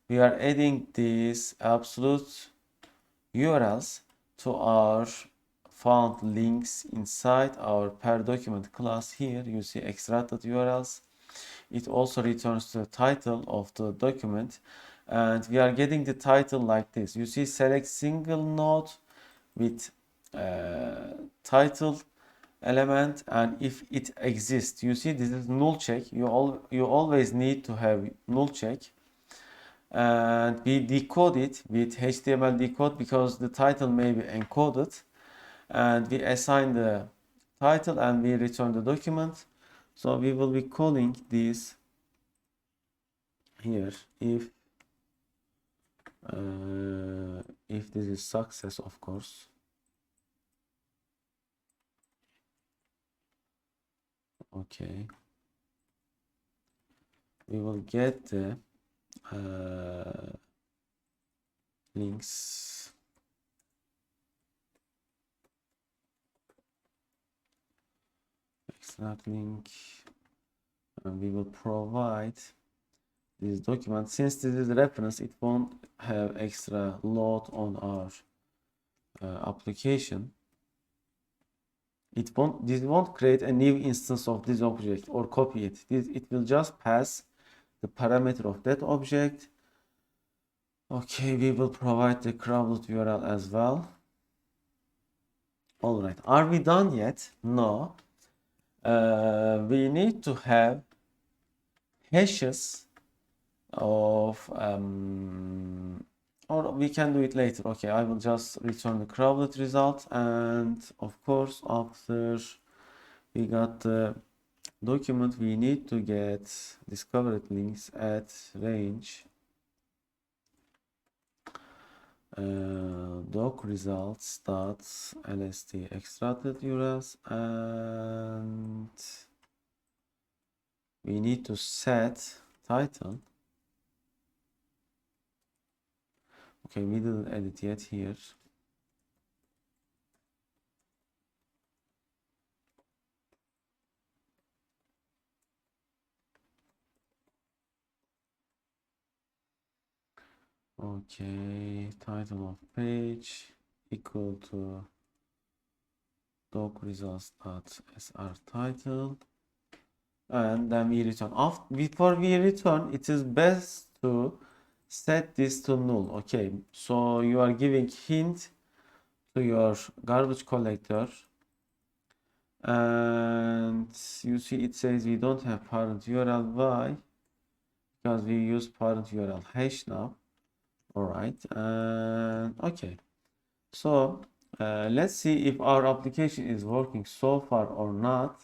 we are adding these absolute URLs to our found links inside our per document class. Here you see extracted URLs. It also returns the title of the document, and we are getting the title like this. You see select single node with title element, and if it exists, you see this is null check. You always need to have null check, and we decode it with HTML decode because the title may be encoded, and we assign the title and we return the document. So we will be calling this here if this is success, of course. Okay, we will get the links. Extract link, and we will provide this document. Since this is reference, it won't have extra load on our application. This won't create a new instance of this object or copy it. It will just pass the parameter of that object. Okay, we will provide the crawled URL as well. All right, are we done yet? No. We need to have hashes of or we can do it later. Okay, I will just return the crawled result, and of course after we got the document, we need to get discovered links at range doc results dot lst extracted URLs, and we need to set title. Okay, we didn't edit yet here. Okay, title of page equal to doc results dot sr title, and then we return. Before we return, it is best to set this to null. Okay, so you are giving hint to your garbage collector, and you see it says we don't have parent URL. Why? Because we use parent URL hash now. All right, okay, so let's see if our application is working so far or not.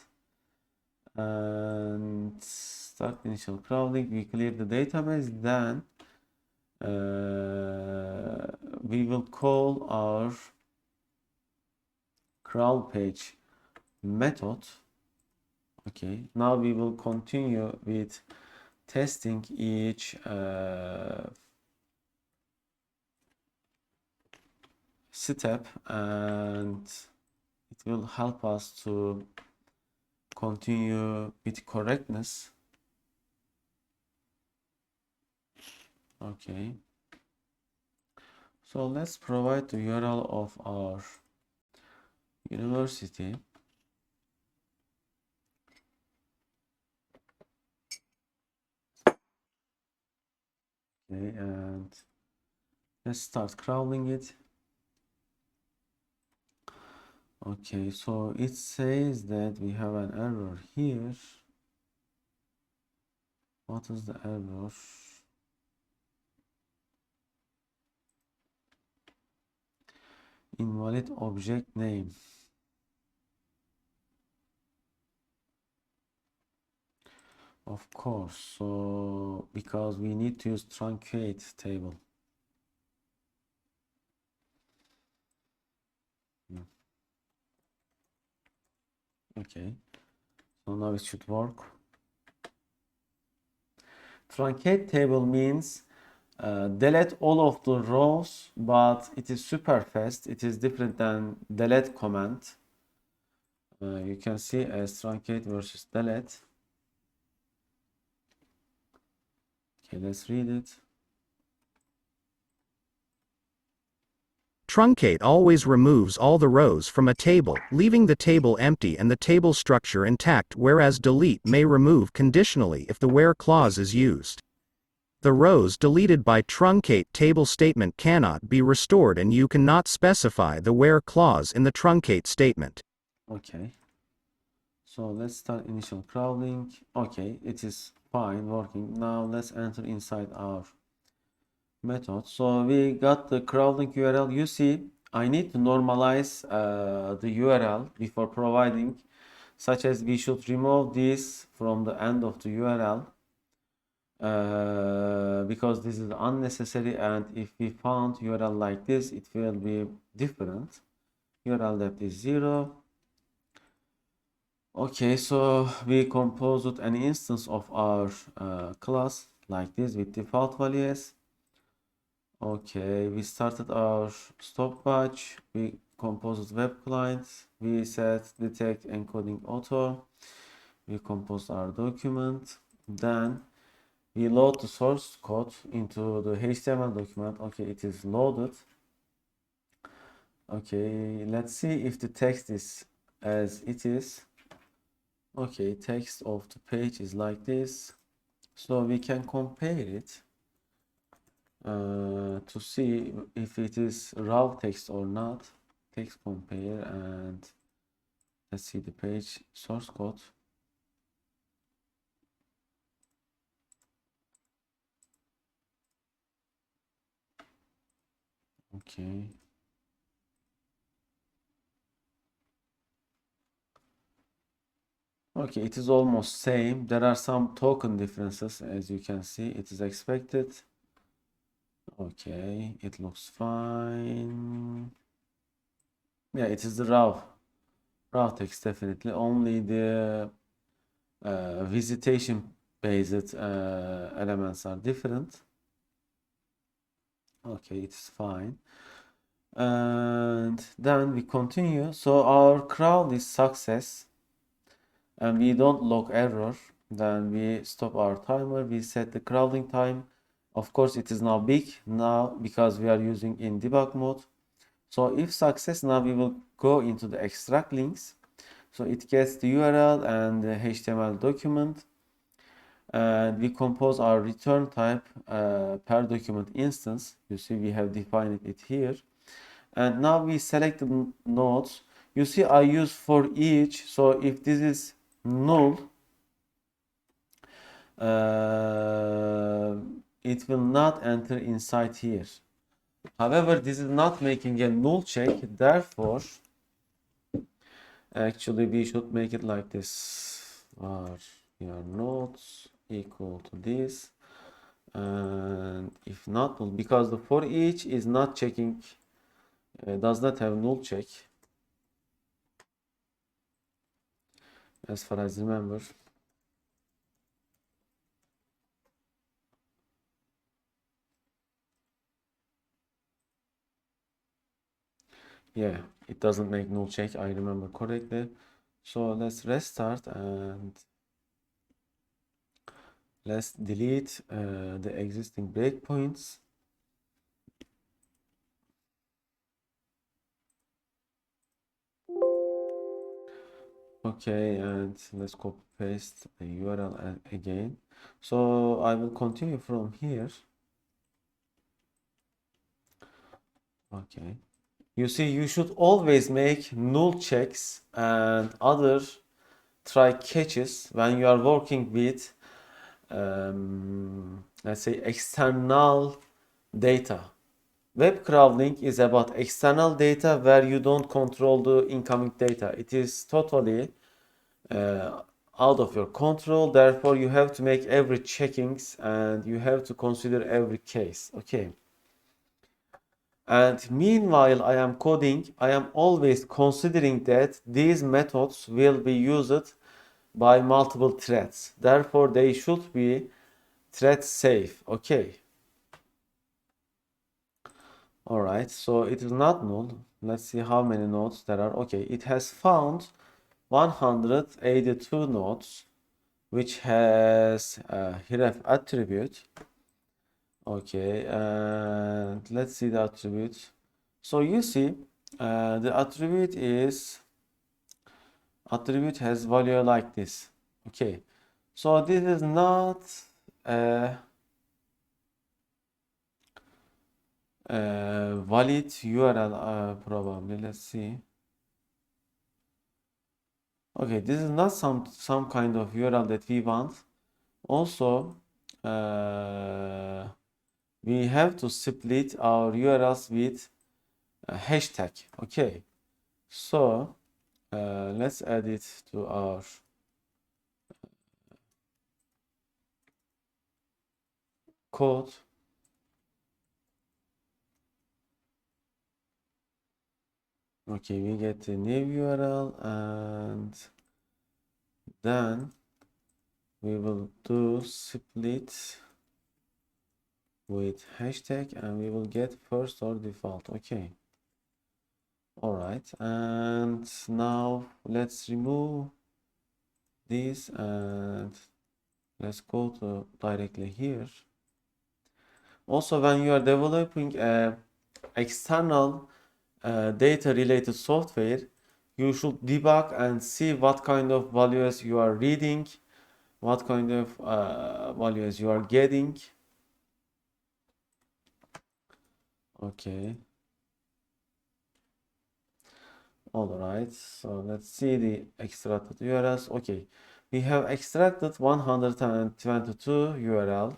And start initial crawling. We clear the database, then we will call our crawl page method. Okay, now we will continue with testing each step, and it will help us to continue with correctness. Okay, so let's provide the URL of our university. Okay, and let's start crawling it. Okay, so it says that we have an error here. What is the error? Invalid object name. Of course. So because we need to use truncate table. Okay. So now it should work. Truncate table means delete all of the rows, but it is super fast. It is different than delete command. You can see as truncate versus delete. Okay, let's read it. Truncate always removes all the rows from a table, leaving the table empty and the table structure intact, whereas delete may remove conditionally if the where clause is used. The rows deleted by truncate table statement cannot be restored, and you cannot specify the where clause in the truncate statement. Okay. So let's start initial crawling. Okay, it is fine working. Now let's enter inside our method. So we got the crawling URL. You see, I need to normalize the URL before providing, such as we should remove this from the end of the URL because this is unnecessary, and if we found URL like this, it will be different. URL depth is 0. Okay, so we composed an instance of our class like this with default values. Okay, we started our stopwatch. We composed web client. We set detect encoding auto. We composed our document. Then we load the source code into the HTML document. Okay, it is loaded. Okay, let's see if the text is as it is. Okay, text of the page is like this. So we can compare it to see if it is raw text or not. Text compare, and let's see the page source code. Okay. Okay, it is almost same. There are some token differences, as you can see. It is expected. Okay, it looks fine. Yeah, it is the raw text definitely. Only the visitation based elements are different. Okay, it's fine. And then we continue. So our crawl is success, and we don't log error. Then we stop our timer. We set the crawling time. Of course, it is now big now because we are using in debug mode. So if success, now we will go into the extract links. So it gets the URL and the HTML document, and we compose our return type per document instance. You see, we have defined it here. And now we select the nodes. You see, I use for each. So if this is null, it will not enter inside here. However, this is not making a null check. Therefore, actually, we should make it like this. Var your nodes equal to this. And if not null, because the for each is not checking, does not have null check, as far as I remember. Yeah, it doesn't make null check, I remember correctly. So let's restart and let's delete the existing breakpoints. Okay, and let's copy paste the URL again. So I will continue from here. Okay. You see, you should always make null checks and other try catches when you are working with, let's say, external data. Web crawling is about external data where you don't control the incoming data. It is totally out of your control. Therefore, you have to make every checkings and you have to consider every case. Okay. And meanwhile, I am coding, I am always considering that these methods will be used by multiple threads. Therefore, they should be thread safe. Okay. All right. So it is not null. Let's see how many nodes there are. Okay. It has found 182 nodes, which has a href attribute. Okay, and let's see the attribute. So you see, the attribute has value like this. Okay, so this is not a, a valid URL probably. Let's see. Okay, this is not some kind of URL that we want. Also, we have to split our URLs with a hashtag. Okay, so let's add it to our code. Okay, we get the new URL and then we will do split with hashtag and we will get first or default. Okay. All right. And now let's remove this and let's go to directly here. Also, when you are developing a external data related software, you should debug and see what kind of values you are reading, what kind of values you are getting. Okay. All right. So let's see the extracted URLs. Okay. We have extracted 122 URL.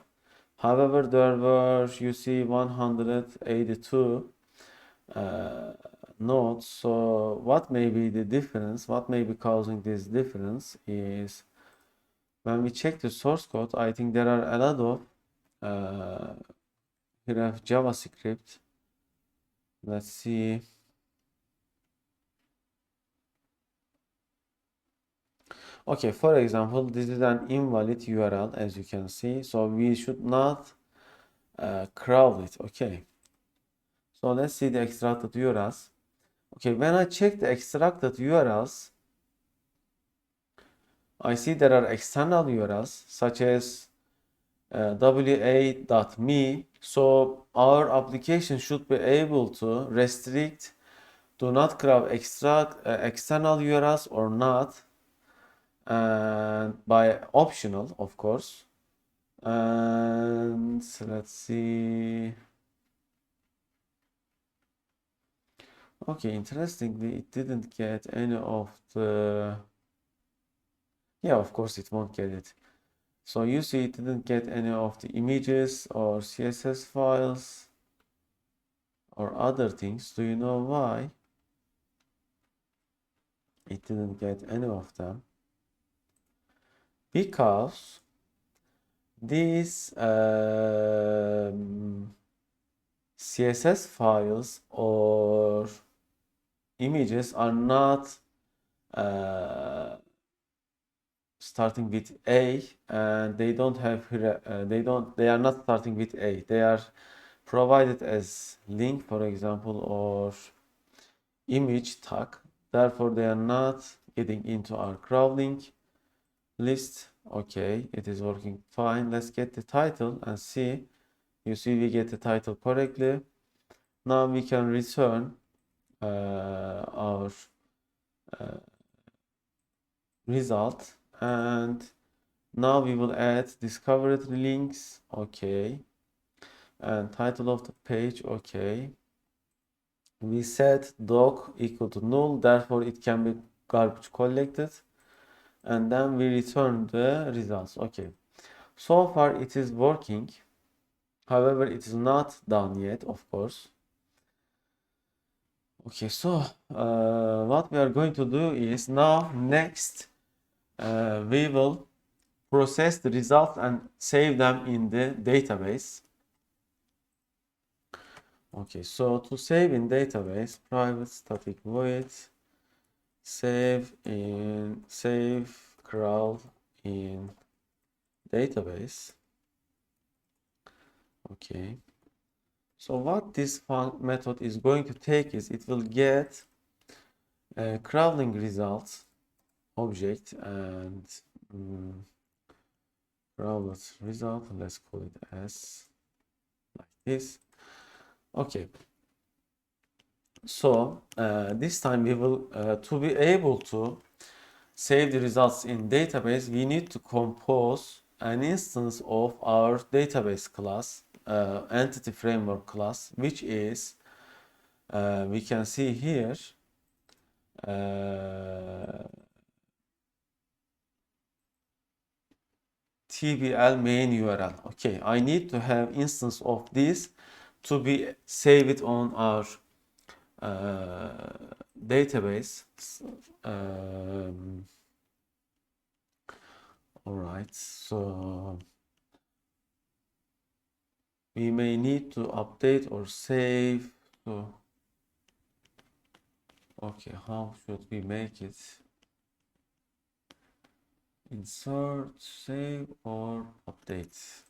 However, there were, you see, 182 nodes. So what may be the difference? What may be causing this difference is when we check the source code, I think there are a lot of href JavaScript. Let's see. Okay, for example, this is an invalid URL as you can see. So we should not crawl it. Okay. So let's see the extracted URLs. Okay, when I check the extracted URLs, I see there are external URLs such as wa.me. So our application should be able to restrict, do not grab external URLs or not, and by optional, of course. And let's see. Okay, interestingly, it didn't get any of the. Yeah, of course, it won't get it. So you see, it didn't get any of the images or CSS files or other things. Do you know why? It didn't get any of them. Because these CSS files or images are not starting with A, and they don't have they are not starting with A. They are provided as link, for example, or image tag. Therefore, they are not getting into our crawling list. Okay, it is working fine. Let's get the title and see. You see, we get the title correctly. Now we can return our result, and now we will add discovered links. Okay, and title of the page. Okay, we set doc equal to null, therefore it can be garbage collected, and then we return the results. Okay, so far it is working. However, it is not done yet, of course. Okay, so what we are going to do is now next we will process the results and save them in the database. Okay, so to save in database, private static void save crawl in database. Okay, so what this method is going to take is it will get a crawling results object and crawled result, let's call it as like this. Okay, so this time we will to be able to save the results in database, we need to compose an instance of our database class, entity framework class, which is we can see here tbl main URL. Okay, I need to have instance of this to be save it on our database. All right, so we may need to update or save. So, okay, how should we make it? Insert, save, or update.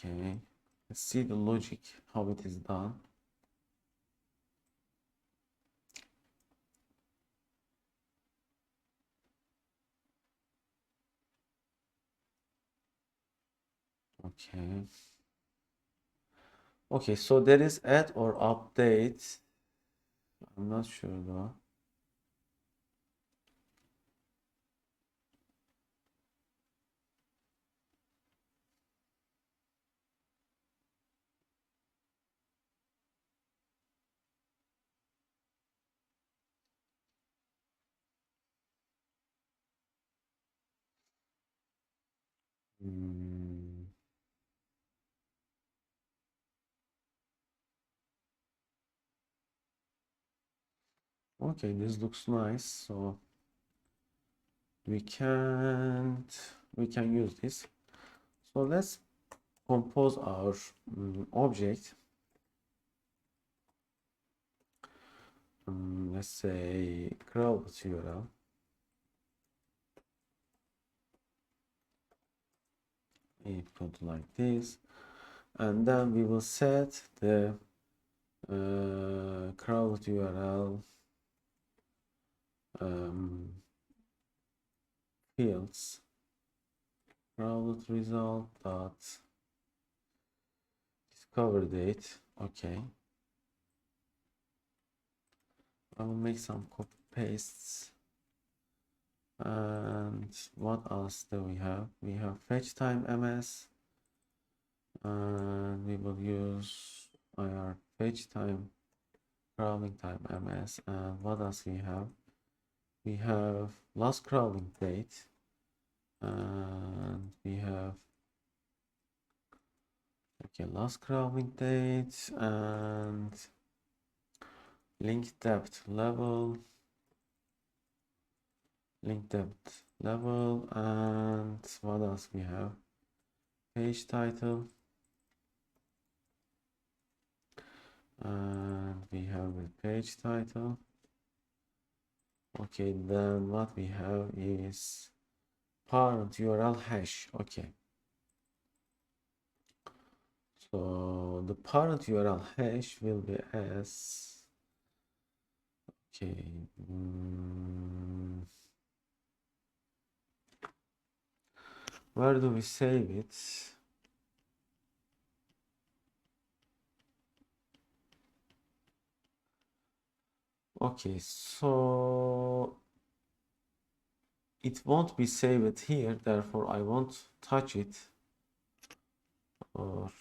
Okay, let's see the logic, how it is done. Okay. Okay, so there is add or update. I'm not sure though. Hmm. Okay, this looks nice. So we can use this. So let's compose our object. Let's say crowd URL. Equal to like this, and then we will set the crowd URL fields. Crowd result dot discover date. Okay, I will make some copy pastes. And what else do we have? We have fetch time ms, and we will use ir fetch time crawling time ms. And what else we have? We have last crawling date, and we have last crawling date and link depth level, and what else we have? Page title, and we have the page title. Okay, then what we have is parent URL hash. Okay, so the parent URL hash will be as where do we save it? Okay, so it won't be saved here, therefore I won't touch it. Or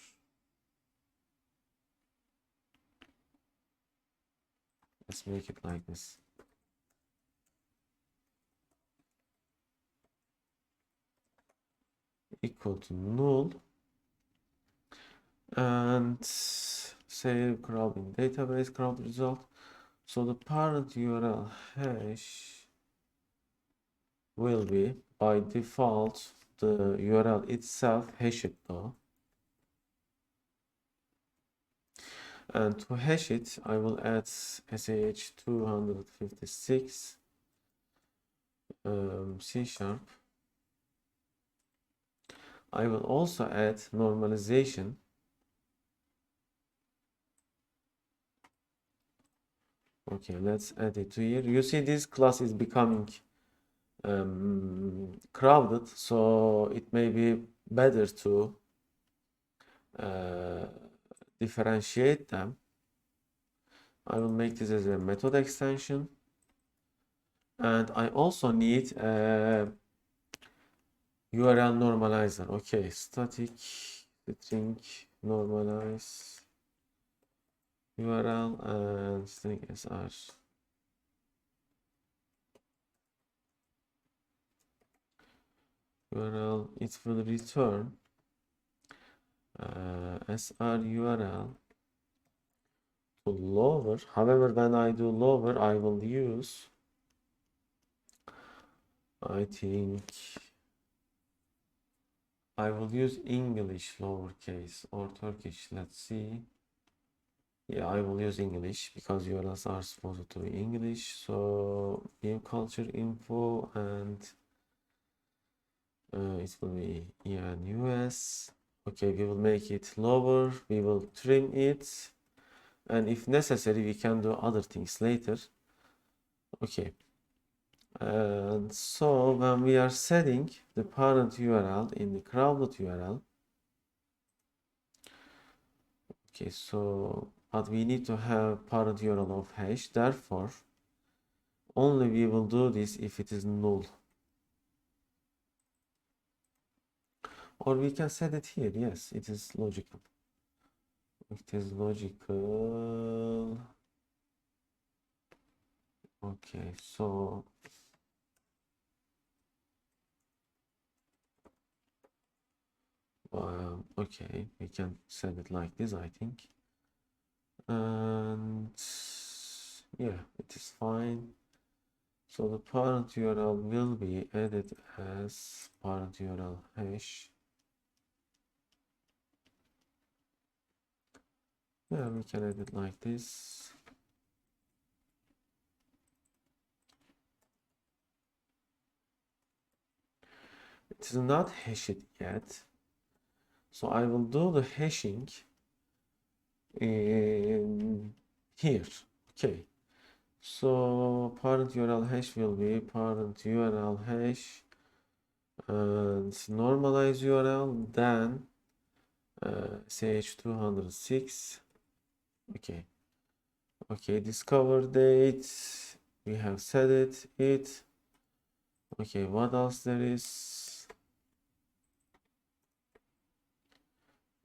let's make it like this. Equal to null. and save crawling database crawl result. So the parent URL hash will be by default the URL itself hashed though. And to hash it, I will add SAH 256 C#. I will also add normalization. Okay, let's add it to here. You see this class is becoming crowded, so it may be better to differentiate them. I will make this as a method extension, and I also need a URL normalizer. Okay, static string normalize URL and string sr. URL, it will return sr URL to lower. However, when I do lower, I will use, I think I will use English lowercase or Turkish. Let's see. Yeah, I will use English because URLs are supposed to be English. So new culture info, and it will be ENUS. Okay, we will make it lower. We will trim it, and if necessary, we can do other things later. Okay. And so when we are setting the parent URL in the crowded URL, okay, so but we need to have parent URL of hash. Therefore, only we will do this if it is null. Or we can set it here. Yes, it is logical. It is logical. Okay, so okay, we can set it like this, I think. And yeah, it is fine. So the parent URL will be added as parent URL hash. Yeah, we can add it like this. It is not hashed yet. So I will do the hashing in here. Okay. So parent URL hash will be parent URL hash and normalize URL, then ch206. Okay. Okay, discover date. We have set it. Okay, what else there is?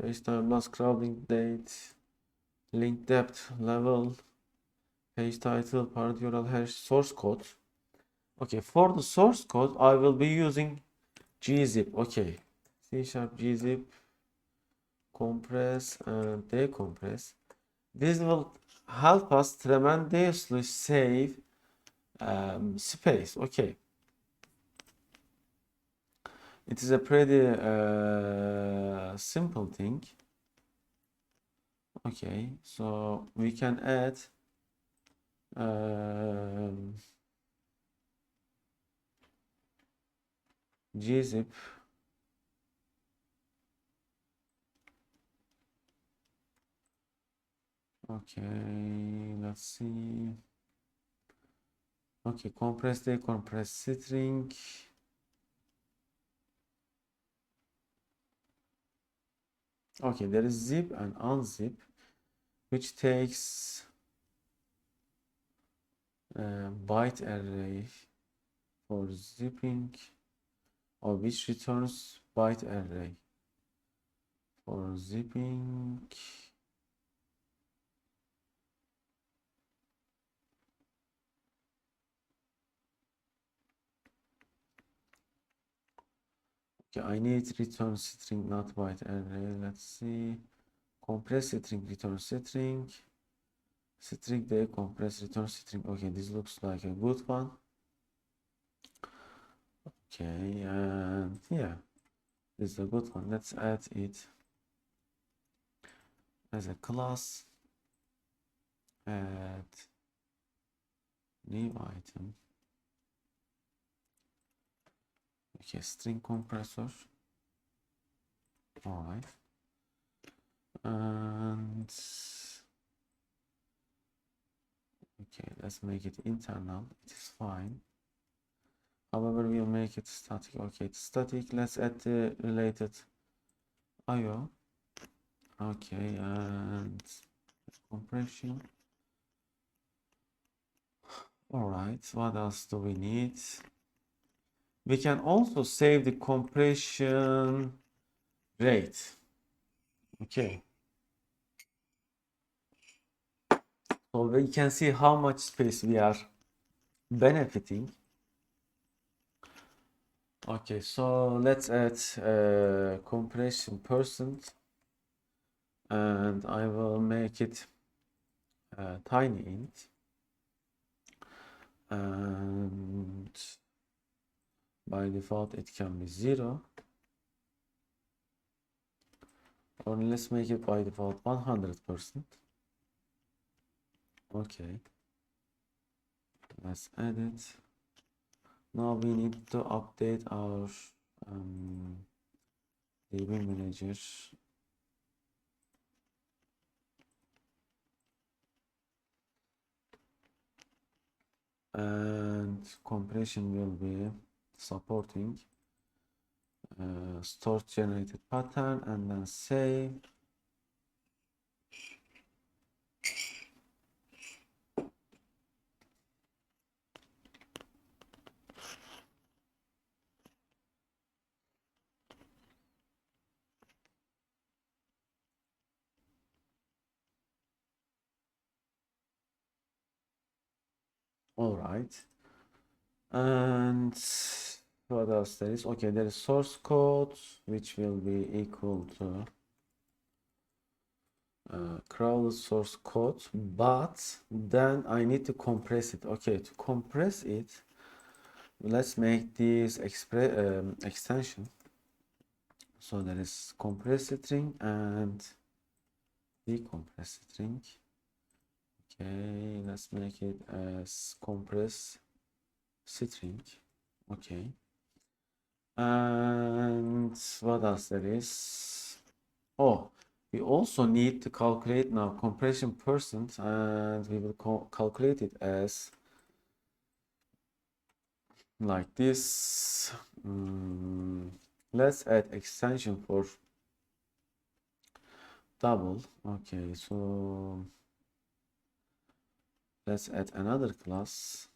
Page time loss crawling date, link depth level, page title, parent URL hash, source code. Okay, for the source code, I will be using gzip. Okay, C# gzip, compress and decompress. This will help us tremendously save space. Okay, it is a pretty simple thing. Okay, so we can add gzip. Okay, let's see. Okay, compress decompress string. Okay, there is zip and unzip, which takes byte array for zipping, or which returns byte array for zipping. Okay, I need return string, not byte array. Let's see. compress string, return string, string de compress, return string. Okay, this looks like a good one. Okay, and yeah, this is a good one. Let's add it as a class. Add new item. Okay, string compressor. All right. And okay, let's make it internal. It is fine. However, we'll make it static. Okay, it's static. Let's add the related IO. Okay, and compression. All right, what else do we need? We can also save the compression rate. Okay. So we can see how much space we are benefiting. Okay, so let's add compression percent, and I will make it tiny int, and by default it can be 0, or let's make it by default 100%. Okay, let's add it. Now we need to update our DB manager. And compression will be supporting stored generated pattern, and then save. All right. And what else there is? Okay, there is source code, which will be equal to crawler source code, but then I need to compress it. Okay, to compress it, let's make this extension. So there is compress string and decompress string. Okay, let's make it as compress string. Okay. And what else there is? Oh, we also need to calculate now compression percent, and we will calculate it as like this. Let's add extension for double. Okay, so let's add another class,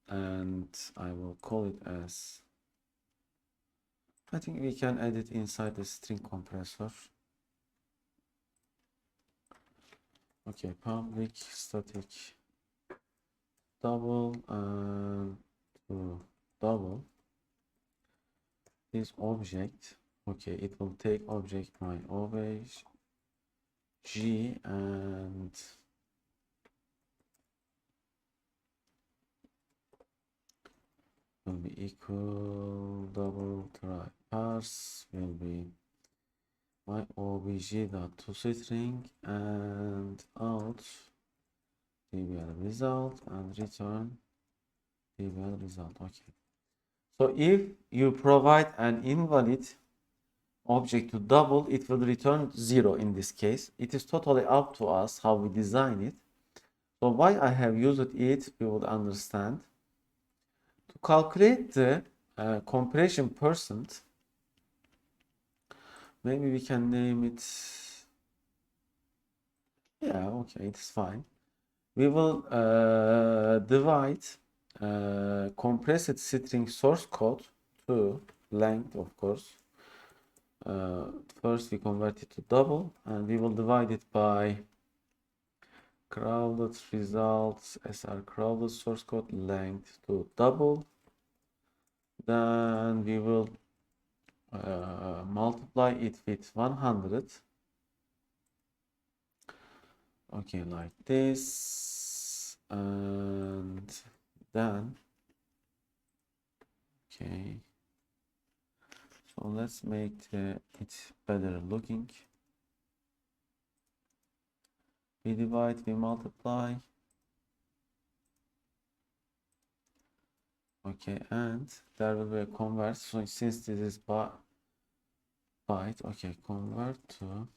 and I will call it as, I think we can add it inside the string compressor. Okay, public static double and to double this object. Okay, it will take object my obj g and will be equal double try parse will be my obj dot to string and out dbl result and return dbl result. Okay, so if you provide an invalid object to double, it will return 0 in this case. It is totally up to us how we design it. So why I have used it, we will understand. To calculate the compression percent, maybe we can name it, yeah, okay, it's fine. We will divide compressed string source code to length, of course. First we convert it to double, and we will divide it by crowded results sr crowded source code length to double. Then we will multiply it with 100, Okay, like this, and then, okay, so let's make it better looking. We divide, we multiply. Okay, and there will be a convert. So since this is byte, okay, convert to,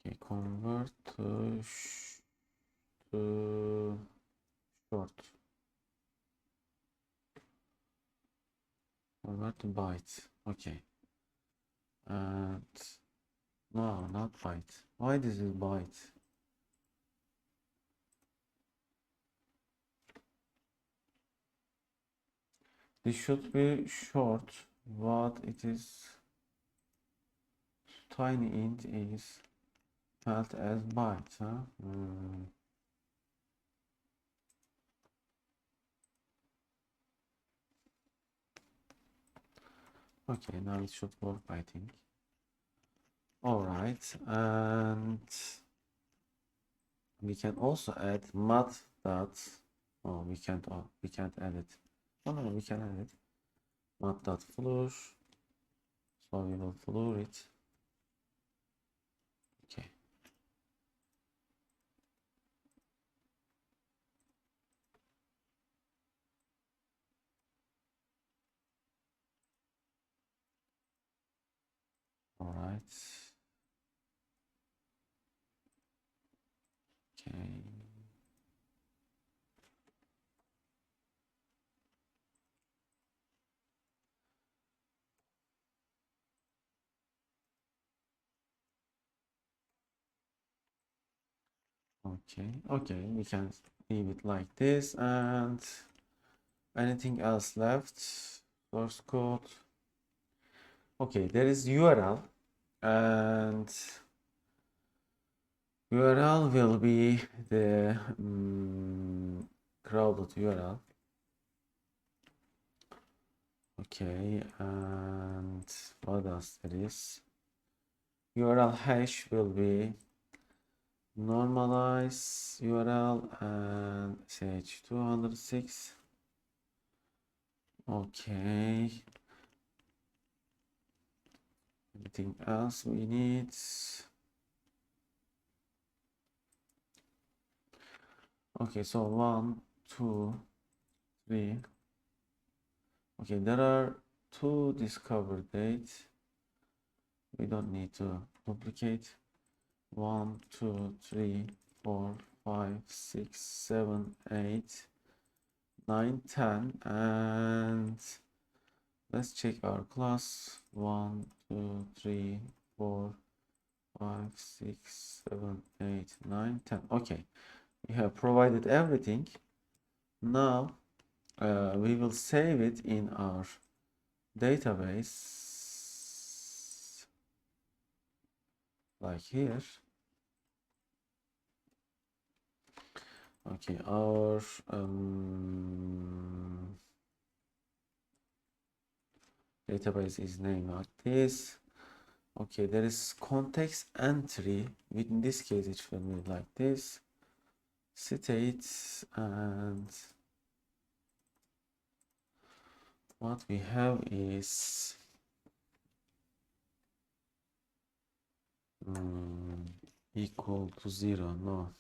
okay, convert to short, convert to byte. Okay, and no, not byte. Why this is byte? This should be short. What it is? Tiny int is held as byte, huh? Okay, now it should work, I think. All right, and we can also add math dot. Oh, we can't. Oh, we can't add it. Oh no, we can add it. Math dot floor. So we will floor it. Okay. All right. Okay. Okay, we can leave it like this. And anything else left? Source code. Okay, there is URL, and URL will be the crowded URL. Okay, and what else there is? URL hash will be normalize URL and sh206. Okay. Anything else we need? Okay, so 1, 2, 3. Okay, there are 2 discover dates. We don't need to duplicate. 1, 2, 3, 4, 5, 6, 7, 8, 9, 10, and let's check our class. 1, 2, 3, 4, 5, 6, 7, 8, 9, 10. Okay, we have provided everything. Now we will save it in our database, like here. Okay, our database is named like this. Okay, there is context entry. In this case, it will be like this. State, and what we have is equal to 0. No.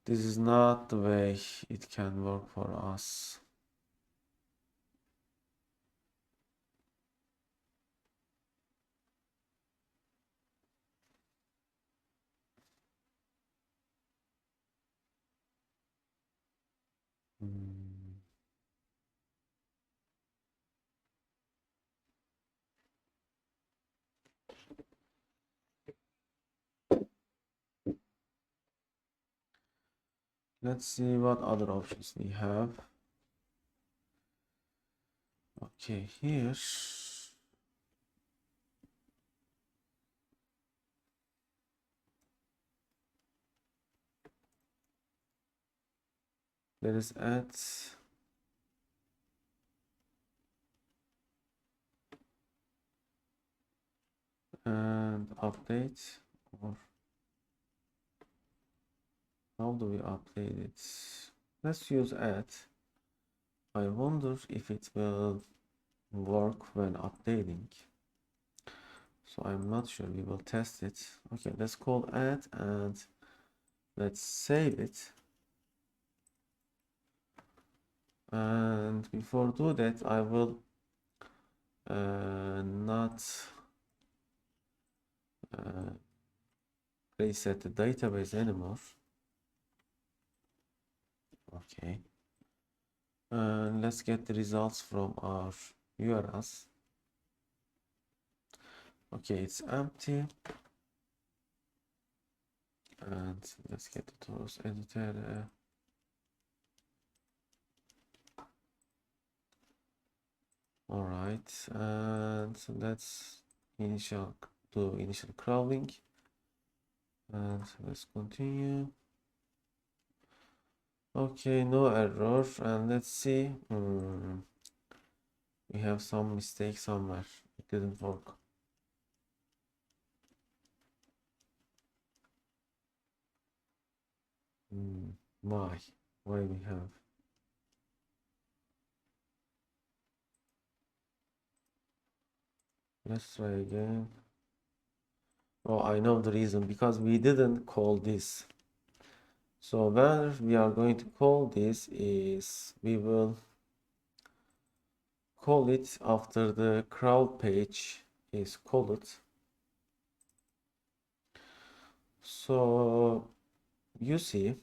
This is not the way it can work for us. Let's see what other options we have. Okay, here. Let us add and update, or how do we update it? Let's use add. I wonder if it will work when updating. So I'm not sure, we will test it. Okay, let's call add and let's save it. And before do that, I will not reset the database anymore. Okay. And let's get the results from our URLs. Okay, it's empty. And let's get the tools editor. All right, and so let's do initial crawling, and let's continue. Okay, no error, and let's see. We have some mistake somewhere. It didn't work. Why? Why we have? Let's try again. Oh, I know the reason, because we didn't call this. So where we are going to call this is, we will call it after the crawl page is called. So you see,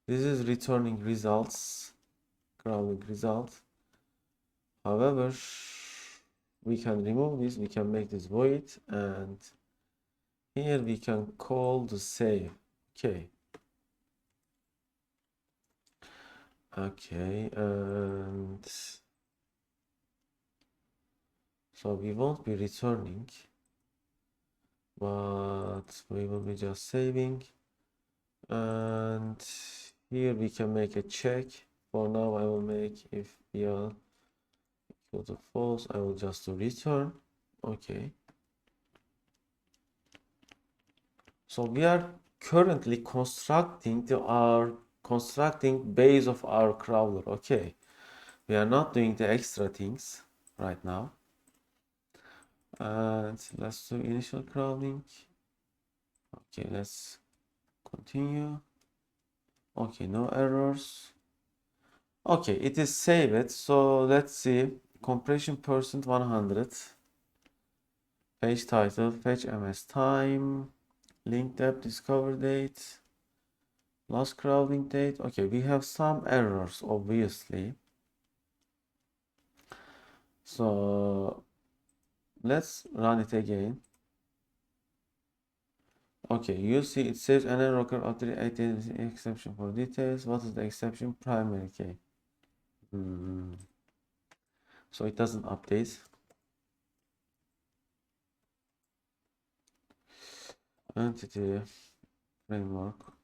this is returning results, crawling result. However, we can remove this, we can make this void, and here we can call the save. Okay, and so we won't be returning, but we will be just saving. And here we can make a check. For now, I will make if bl equal to false, I will just do return. Okay. So we are currently constructing base of our crawler. Okay. We are not doing the extra things right now. And let's do initial crawling. Okay, let's continue. Okay, no errors. Okay, it is saved. So let's see. Compression percent 100. Page title, fetch ms time, link depth, discover date, last crawling date. Okay, we have some errors, obviously. So let's run it again. Okay, you see it says an error occurred after the exception for details. What is the exception? Primary key. So it doesn't update. Entity framework.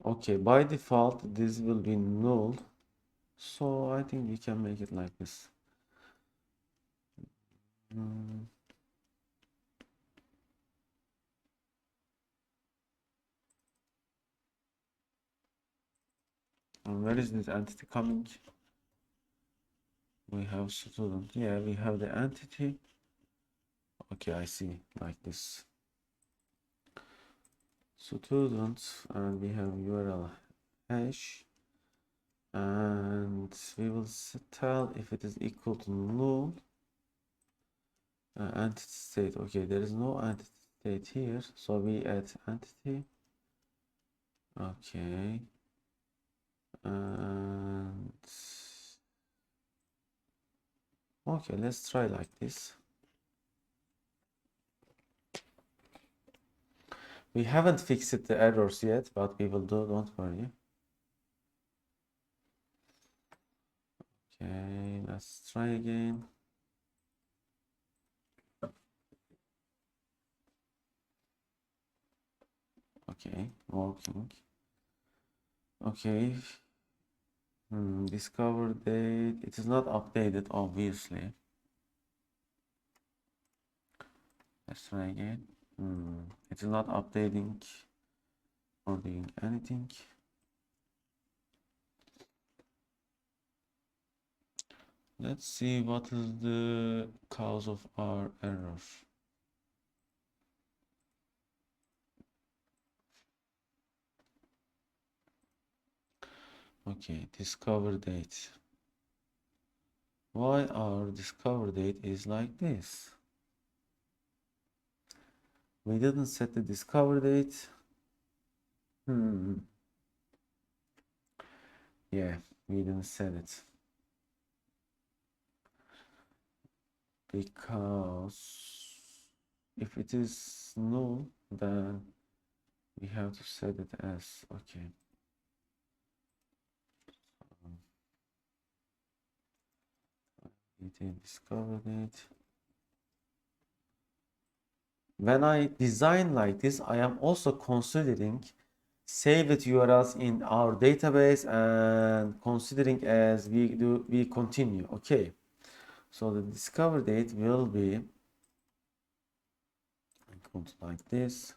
Okay, by default this will be null, so I think we can make it like this. Where is this entity coming? We have student. Yeah, we have the entity. Okay, I see, like this. Students, and we have URL hash, and we will tell if it is equal to null. Entity state. Okay, there is no entity state here, so we add entity. Okay, and okay, let's try like this. We haven't fixed the errors yet, but we will do, don't worry. Okay, let's try again. Okay, working. Okay. Discover date. It is not updated, obviously. Let's try again. It is not updating or doing anything. Let's see what is the cause of our error. Okay, discover date. Why our discover date is like this? We didn't set the discover date. Yeah, we didn't set it. Because if it is null, then we have to set it as, okay. Discover date. When I design like this, I am also considering saved URLs in our database and considering as we continue. Okay, so the discover date will be like this.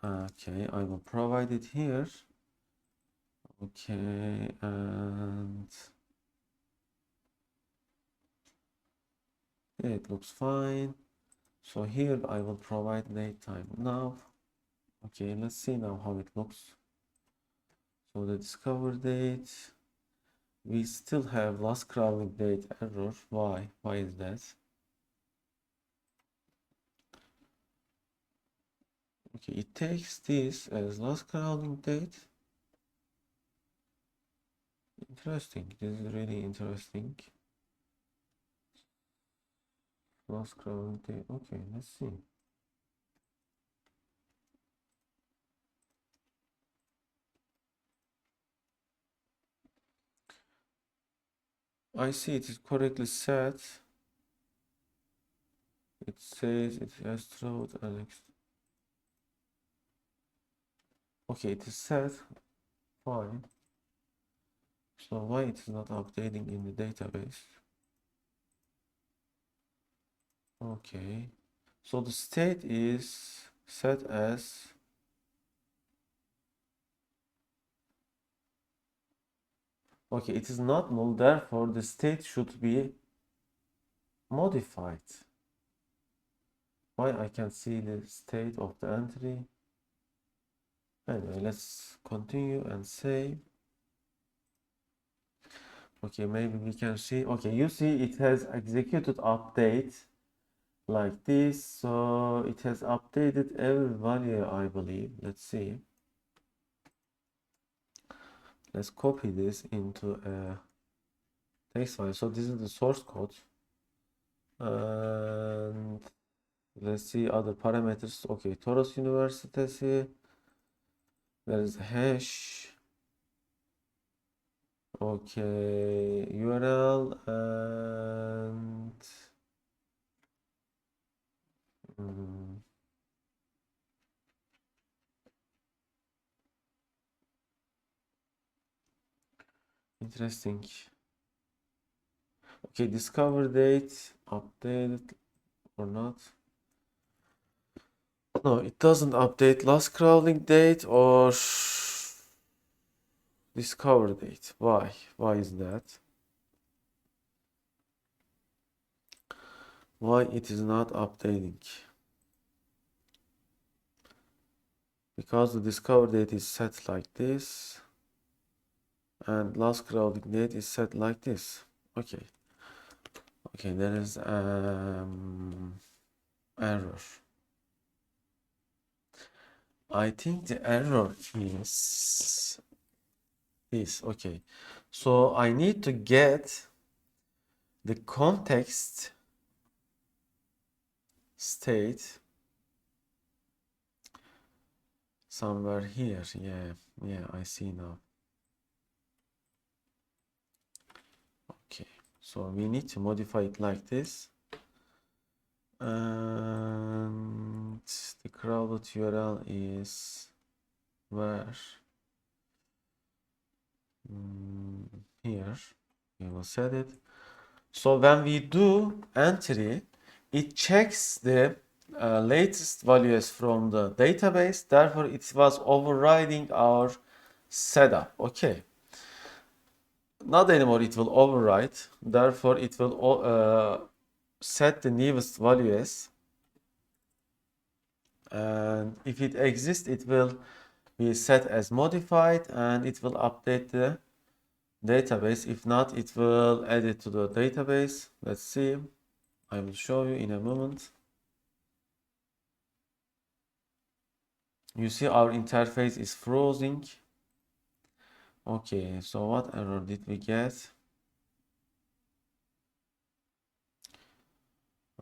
Okay, I will provide it here. Okay, and yeah, it looks fine. So here I will provide date time now. Okay, let's see now how it looks. So the discover date, we still have last crawling date error. Why? Why is that? Okay, it takes this as last crawling date. Interesting. This is really interesting. Last crawling date. Okay, let's see. I see it is correctly set. It says it has throat Alex. Okay, it is set. Fine. So why it is not updating in the database? Okay. So the state is set as okay, it is not null, therefore the state should be modified. Why I can see the state of the entry. Anyway, let's continue and save. Okay, maybe we can see. Okay, you see it has executed update like this. So it has updated every value, I believe. Let's see. Let's copy this into a text file. So this is the source code. And let's see other parameters. Okay, Toros University. There is hash. Okay, URL and interesting. Okay, discover date updated or not? No, it doesn't update last crawling date or discover date. Why? Why is that? Why it is not updating? Because the discover date is set like this, and last crawling date is set like this. Okay. Okay, there is error. I think the error is this. Okay. So I need to get the context state somewhere here. Yeah, I see now. Okay, so we need to modify it like this. And the crowded URL is where? Here. We will set it. So when we do entry, it checks the latest values from the database. Therefore, it was overriding our setup. Okay. Not anymore it will override. Therefore, it will set the newest values. And if it exists, it will be set as modified and it will update the database. If not, it will add it to the database. Let's see. I will show you in a moment. You see our interface is frozen. Okay, so what error did we get?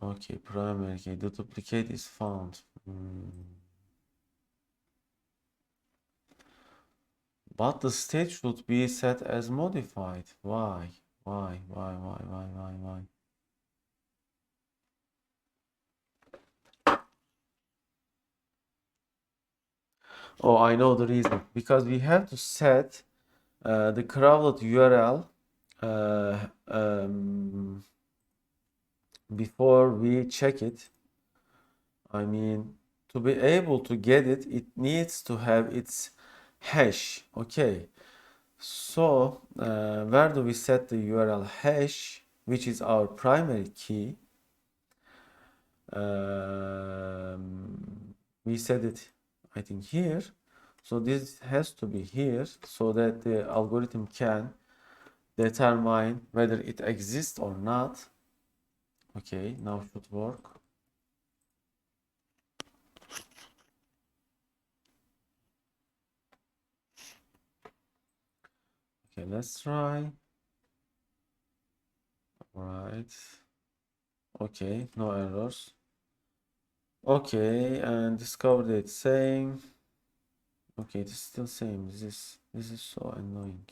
Okay, primary key, the duplicate is found. But the state should be set as modified. Why? Why? Oh, I know the reason. Because we have to set the crowded URL before we check it. I mean, to be able to get it, it needs to have its hash. Okay. So, where do we set the URL hash, which is our primary key? We set it, I think, here. So this has to be here so that the algorithm can determine whether it exists or not. Okay, now it should work. Okay, let's try. Right. Okay, no errors. Okay, and discovered it saying. Okay, it is still same. This is so annoying.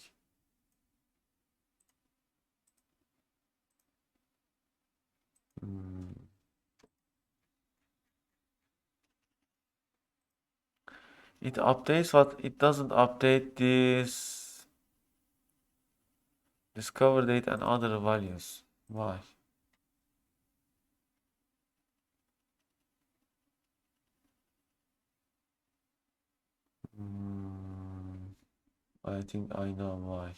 It updates, but it doesn't update this discover date and other values. Why? I think I know why.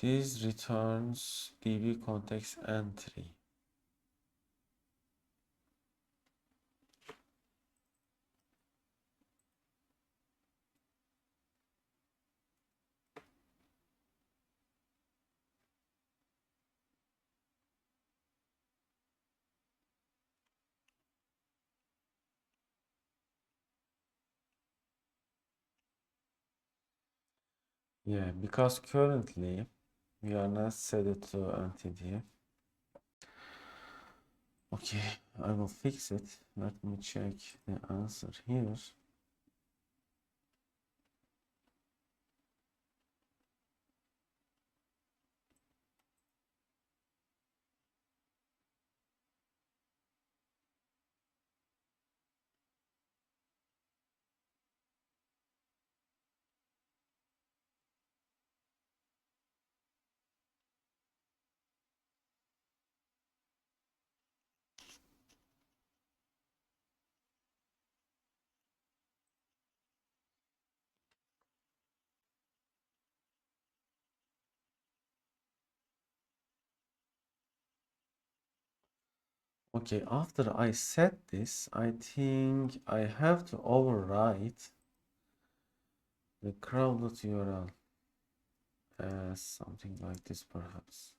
This returns DB context entry. Yeah, because currently we are not set it to entity. Okay, I will fix it. Let me check the answer here. Okay, after I set this, I think I have to overwrite the crowdlet URL as something like this, perhaps.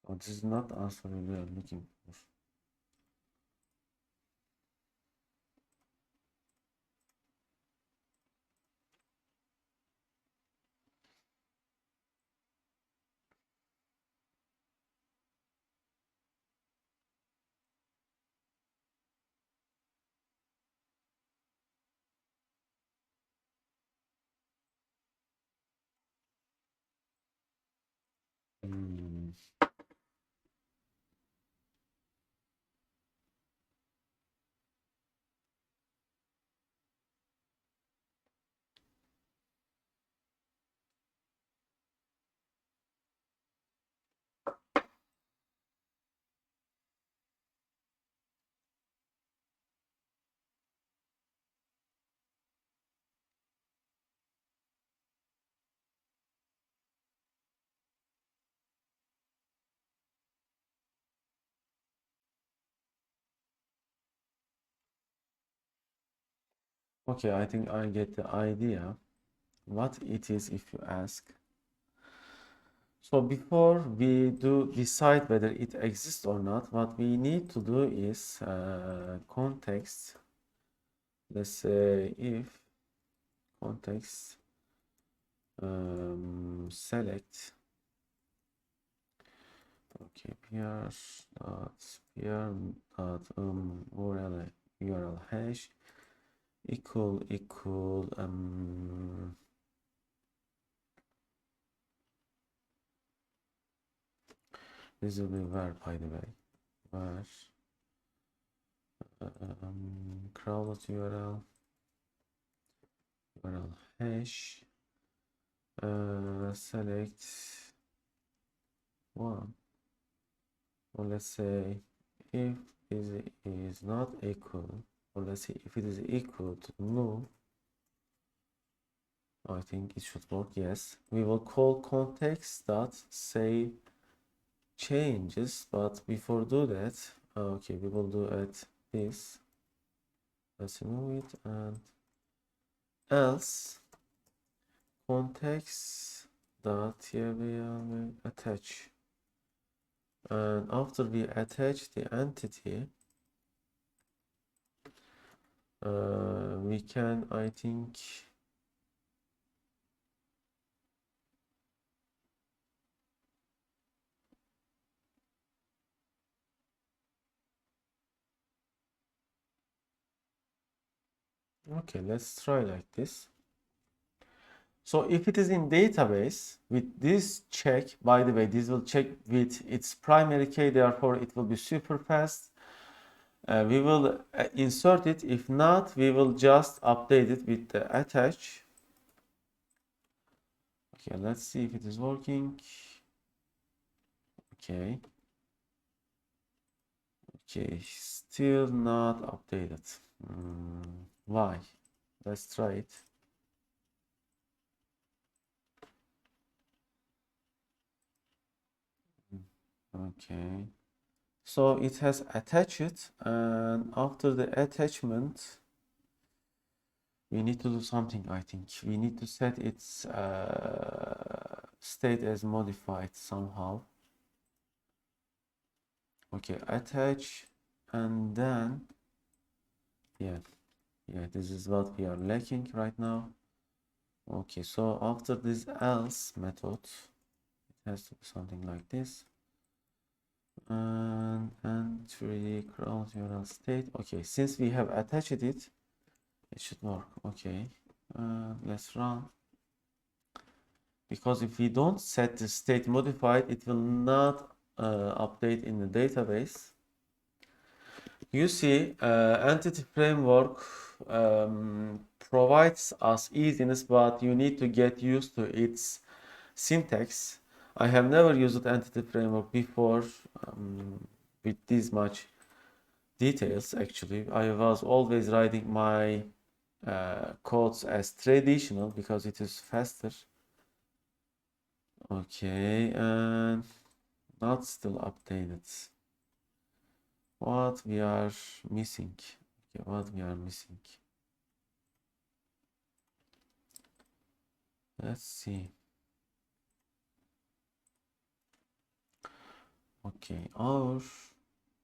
Oh, this is not answer we are looking for. Hmm. Okay, I think I get the idea what it is if you ask. So before we do decide whether it exists or not, what we need to do is context. Let's say if context select. Okay, URL hash equal this will be var, by the way, var crowdlet URL hash select one, or let's say if this is not equal, or let's say if it is equal to null. I think it should work. Yes, we will call context dot say changes, but before do that, okay, we will do at this. Let's remove it, and else context dot here we will attach, and after we attach the entity, we can, I think, okay, let's try like this. So if it is in database with this check, by the way, this will check with its primary key, therefore it will be super fast. We will insert it. If not, we will just update it with the attach. Okay, let's see if it is working. Okay. Okay, still not updated. Why? Let's try it. Okay. So it has attached, and after the attachment, we need to do something, I think. We need to set its state as modified somehow. Okay, attach, and then, yeah, this is what we are lacking right now. Okay, so after this else method, it has to be something like this. And entry crowd URL state. Okay, since we have attached it, it should work. Okay, let's run. Because if we don't set the state modified, it will not update in the database. You see, Entity Framework provides us easiness, but you need to get used to its syntax. I have never used Entity Framework before with this much details. Actually, I was always writing my codes as traditional because it is faster. Okay, and not still updated. What we are missing? Okay, what we are missing? Let's see. Okay, our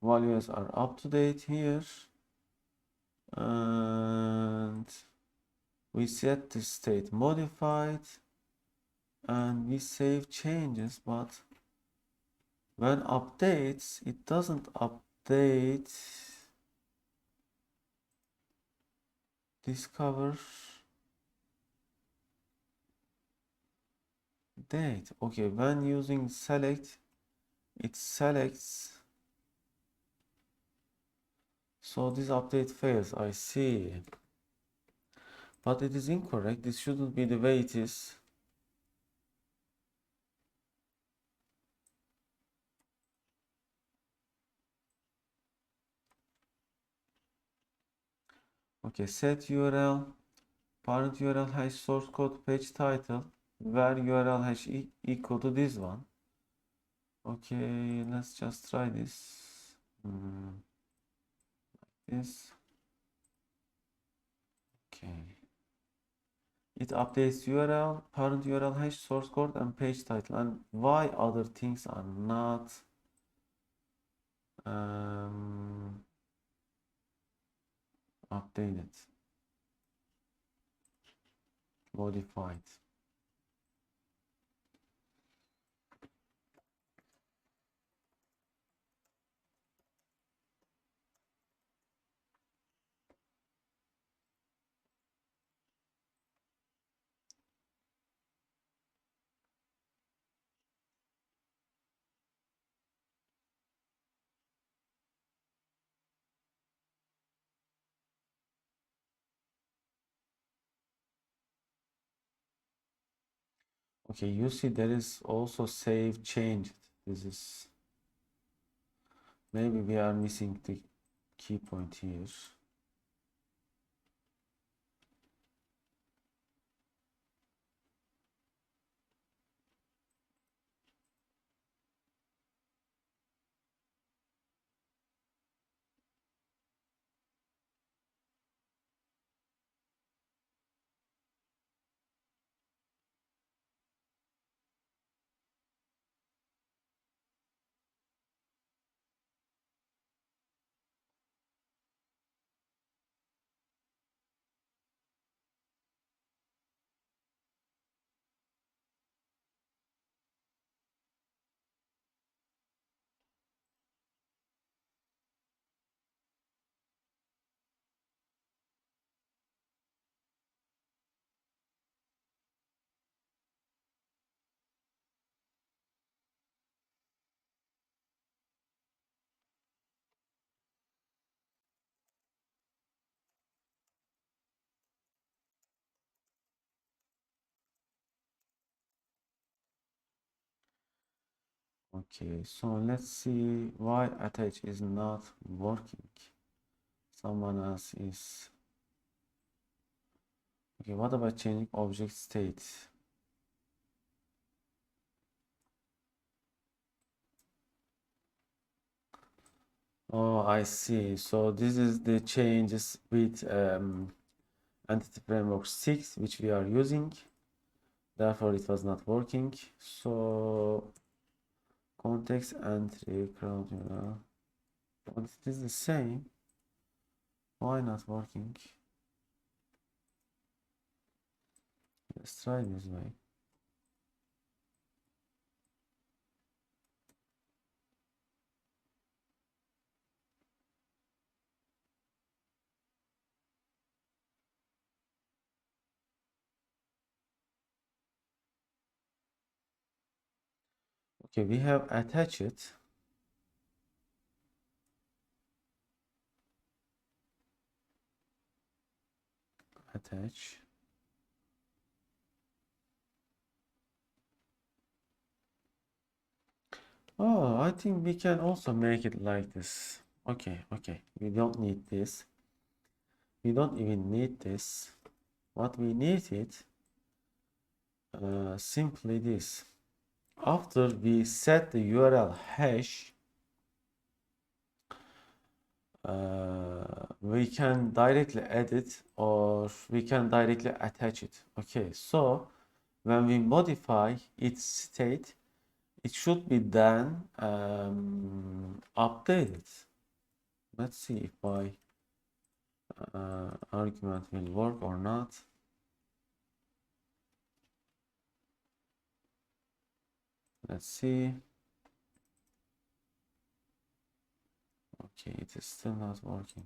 values are up to date here, and we set the state modified, and we save changes, but when updates, it doesn't update discover date. Okay, when using select, it selects. So this update fails, I see. But it is incorrect. This shouldn't be the way it is. Okay, set URL, parent URL hash source code page title, where URL hash equal to this one. Okay, let's just try this. This. Okay. It updates URL, parent URL hash, source code, and page title. And why other things are not updated, modified? Okay, you see there is also save changed. This is maybe we are missing the key point here. Okay, so let's see why attach is not working. Someone else is. Okay, what about changing object state? Oh, I see. So this is the changes with Entity Framework 6, which we are using. Therefore, it was not working. So context entry, crowd, but it is the same. Why not working? Let's try this way. Okay, we have attached it. attach. Oh, I think we can also make it like this. Okay, we don't need this. We don't even need this. What we need it simply this. After we set the URL hash, we can directly edit or we can directly attach it. Okay, so when we modify its state, it should be then updated. Let's see if my argument will work or not. Let's see. Okay, it is still not working.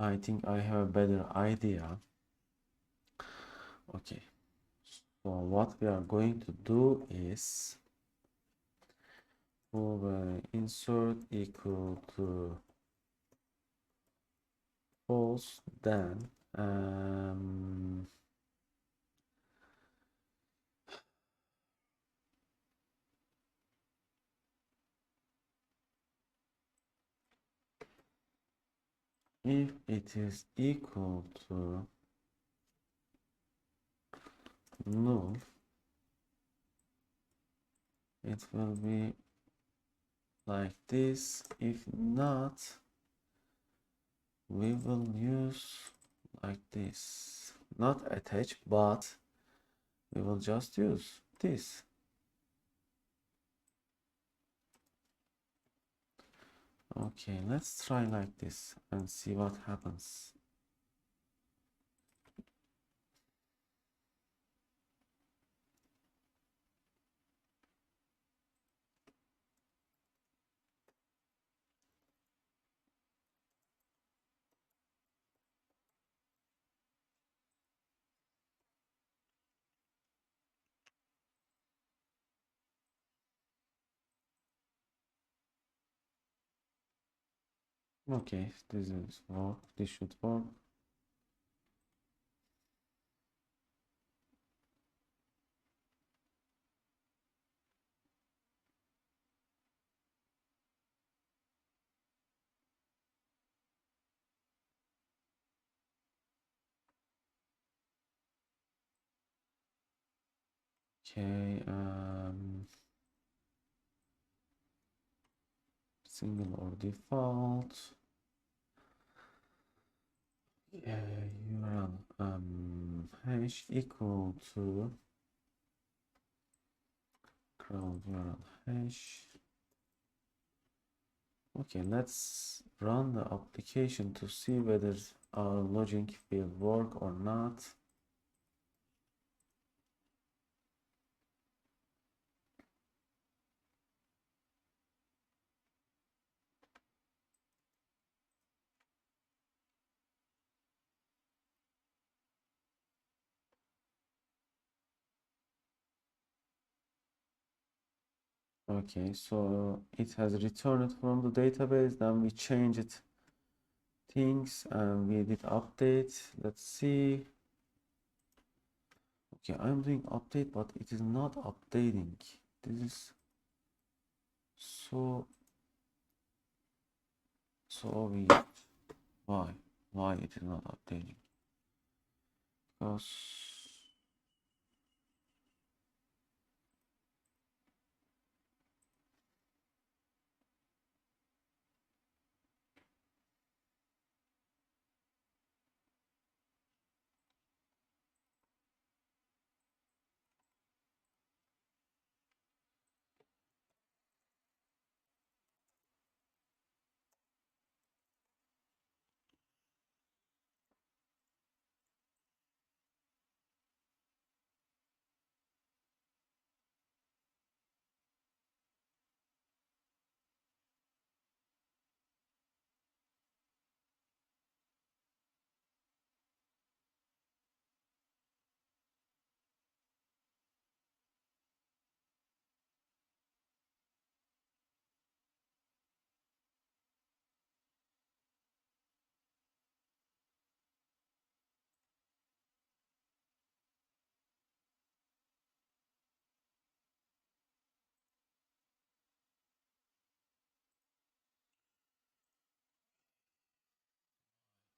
I think I have a better idea. Okay, so what we are going to do is insert equal to false, then if it is equal to null, it will be like this. If not, we will use like this. Not attach, but we will just use this. Okay, let's try like this and see what happens. Okay, this is work. This should work. Okay, single or default. URL hash equal to curl URL hash. Okay, let's run the application to see whether our logic will work or not. Okay, so it has returned from the database, then we changed things and we did update. Let's see. Okay, I'm doing update, but it is not updating. This is So we why it is not updating? Because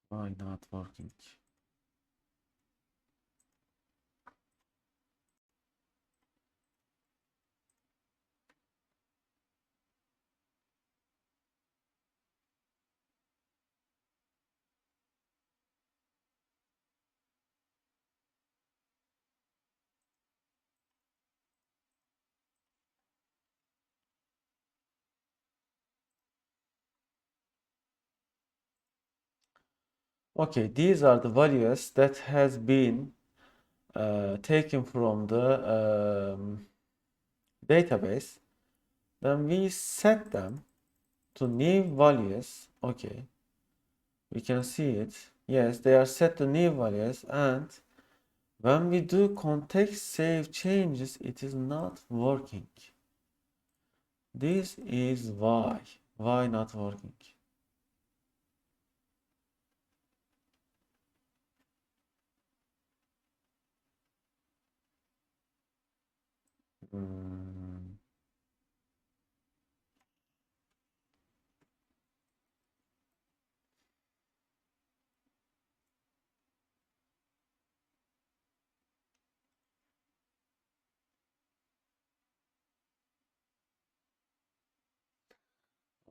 why not working? Okay, these are the values that has been taken from the database. Then we set them to new values. Okay, we can see it. Yes, they are set to new values, and when we do context save changes, it is not working. This is why. Why not working? Hmm.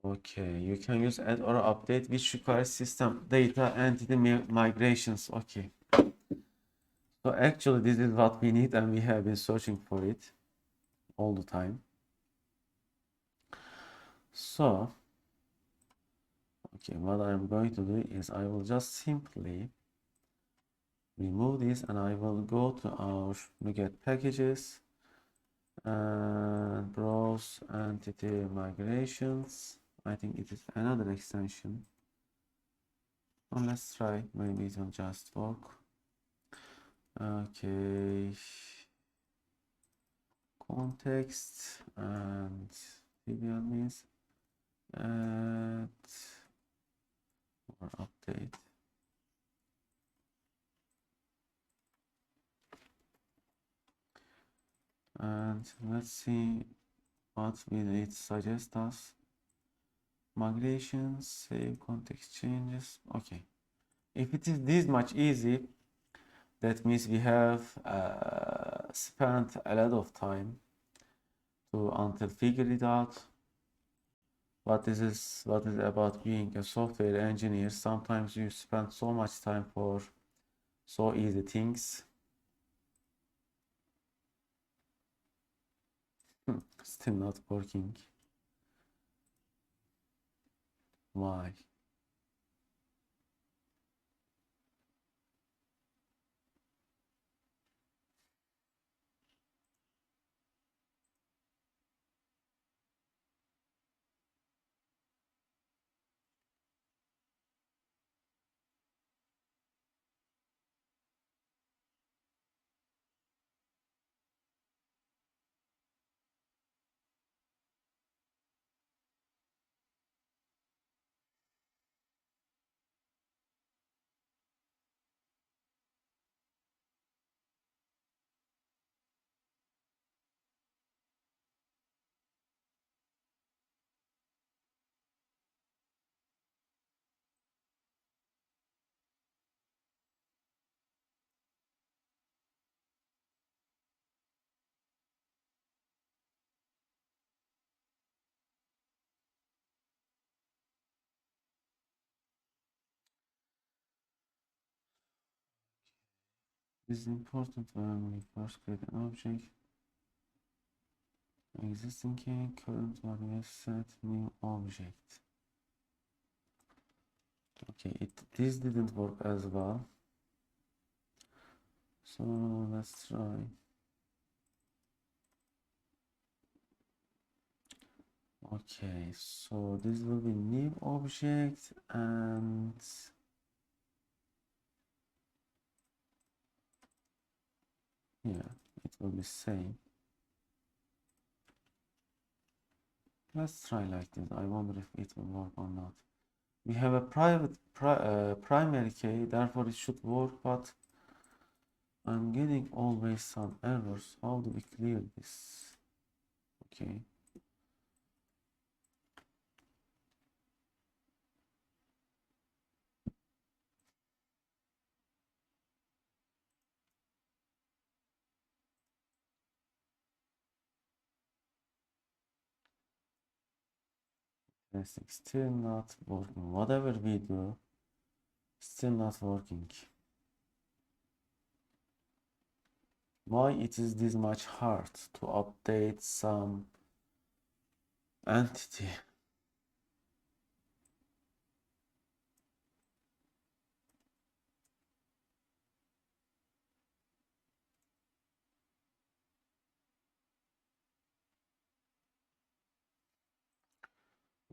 Okay, you can use add or update which requires system data entity migrations. Okay. So actually this is what we need and we have been searching for it all the time. So, okay, what I'm going to do is I will just simply remove this and I will go to our NuGet packages and browse entity migrations. I think it is another extension. Well, let's try, maybe it will just work. Okay, context and TBL means add or update. And let's see what will it suggest us. Migrations, save context changes. Okay, if it is this much easy, that means we have spent a lot of time to until figure it out. What is about being a software engineer. Sometimes you spend so much time for so easy things. Still not working. Why? is important when we first create an object. Existing key, current value, set new object. Okay, this didn't work as well. So let's try. Okay, so this will be new object and yeah, it will be same. Let's try like this. I wonder if it will work or not. We have a primary key, therefore it should work, but I'm getting always some errors. How do we clear this? Okay. Testing still not working. Whatever we do, still not working. Why it is this much hard to update some entity?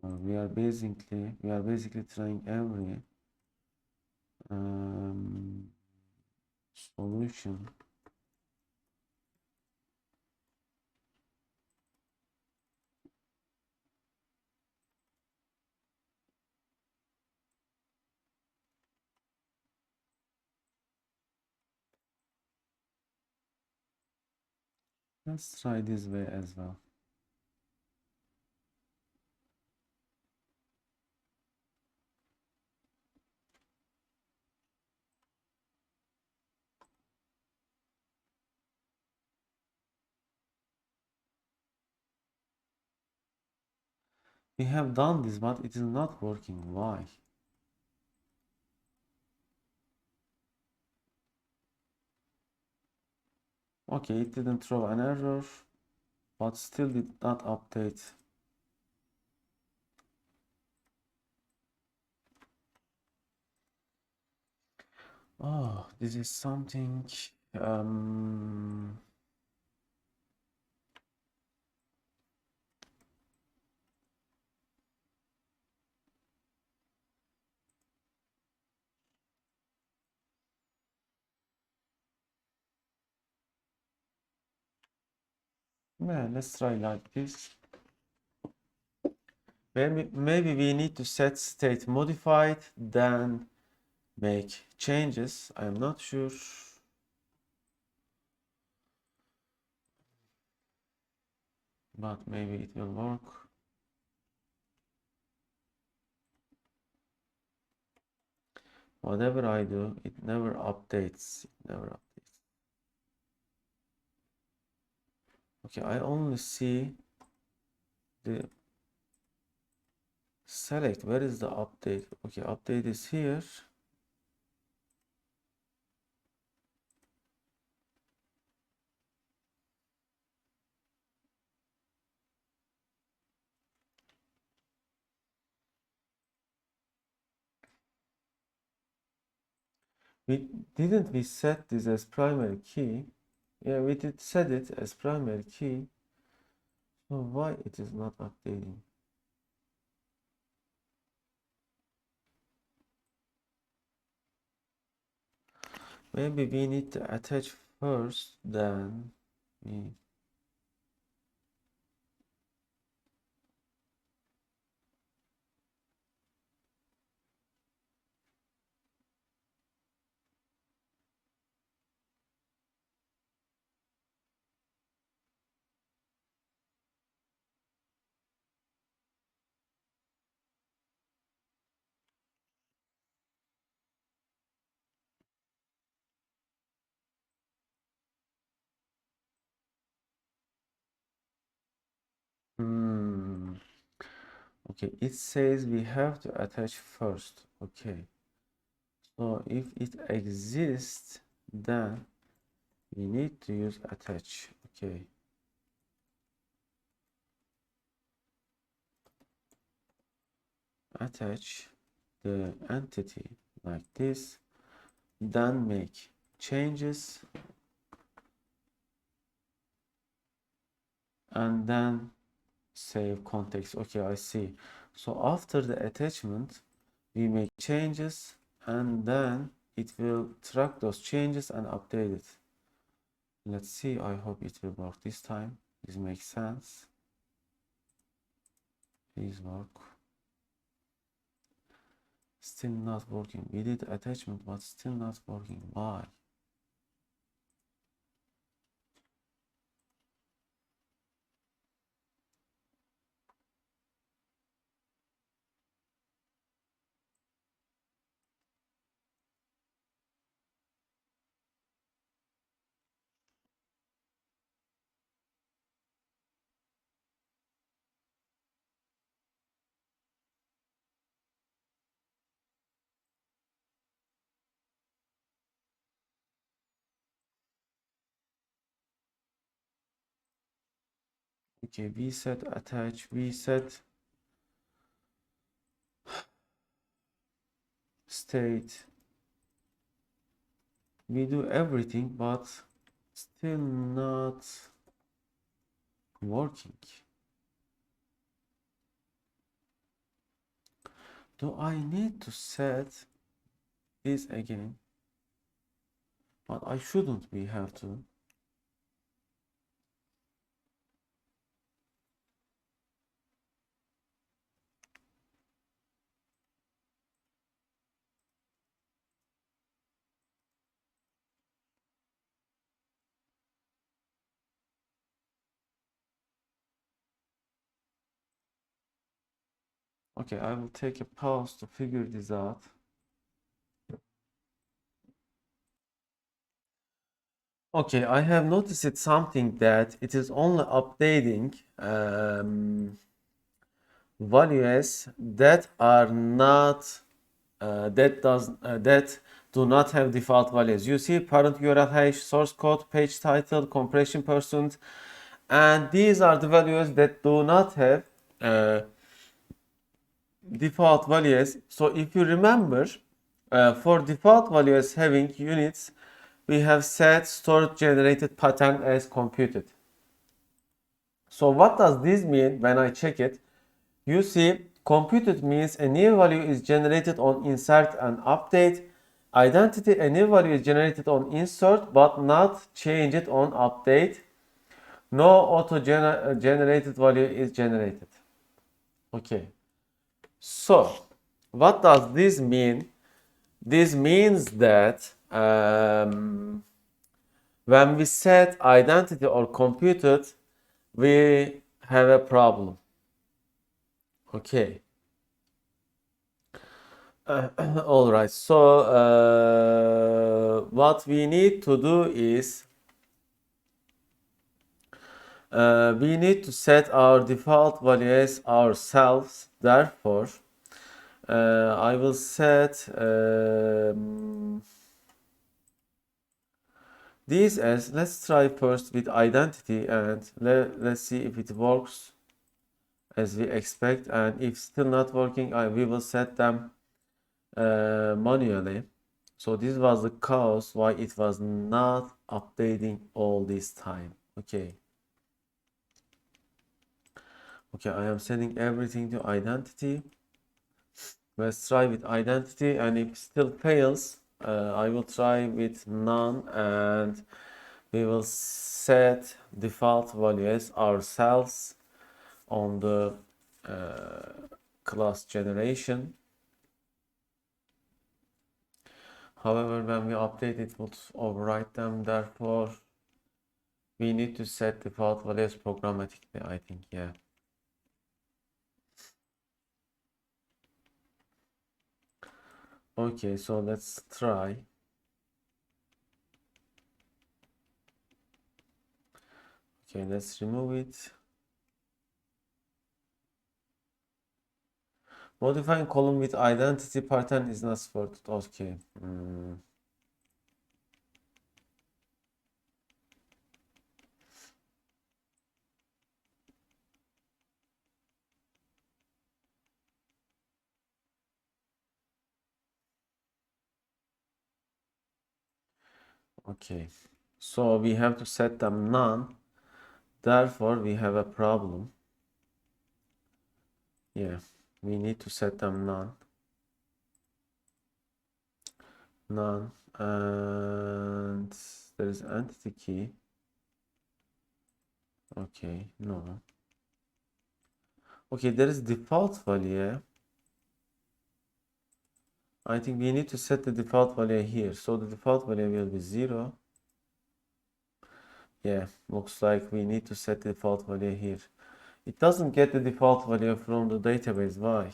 We are basically trying every solution. Let's try this way as well. We have done this, but it is not working. Why? Okay, it didn't throw an error, but still did not update. Oh, this is something. Yeah, let's try like this. Maybe we need to set state modified, then make changes. I'm not sure. But maybe it will work. Whatever I do, it never updates. It never updates. Okay, I only see the select. Where is the update? Okay, update is here. We set this as primary key? Yeah, we did set it as primary key. So why it is not updating? Maybe we need to attach first, then we okay, it says we have to attach first. Okay. So if it exists, then We need to use attach. Okay. Attach the entity like this, then make changes, and then save context. Okay, I see. So after the attachment, we make changes, and then it will track those changes and update it. Let's see. I hope it will work this time. This makes sense. Please work. Still not working. We did attachment, but still not working. Why? Okay, we set attach, we set state. We do everything, but still not working. Do I need to set this again? But I shouldn't, we have to. Okay, I will take a pause to figure this out. Okay, I have noticed something that it is only updating values that are not that do not have default values. You see parent URL hash, source code, page title, compression percent, and these are the values that do not have default values. So if you remember, for default values having units, we have set storage generated pattern as computed. So what does this mean when I check it? You see, computed means a new value is generated on insert and update. Identity, a new value is generated on insert but not changed on update. No auto generated value is generated. Okay. So, what does this mean? This means that when we set identity or computed, we have a problem. Okay. All right. So what we need to do is we need to set our default values ourselves. Therefore, I will set these as, let's try first with identity, and let's see if it works as we expect, and if still not working, we will set them manually. So this was the cause why it was not updating all this time. Okay. Okay, I am setting everything to identity. Let's try with identity, and if still fails, I will try with none, and we will set default values ourselves on the class generation. However, when we update it would overwrite them, therefore we need to set default values programmatically, I think, yeah. Okay, so let's try. Okay, let's remove it. Modifying column with identity pattern is not supported. Okay. Okay, so we have to set them none. Therefore, we have a problem. Yeah, we need to set them none. None. And there is entity key. Okay, no. Okay, there is default value. I think we need to set the default value here. So the default value will be 0. Yeah, looks like we need to set the default value here. It doesn't get the default value from the database. Why?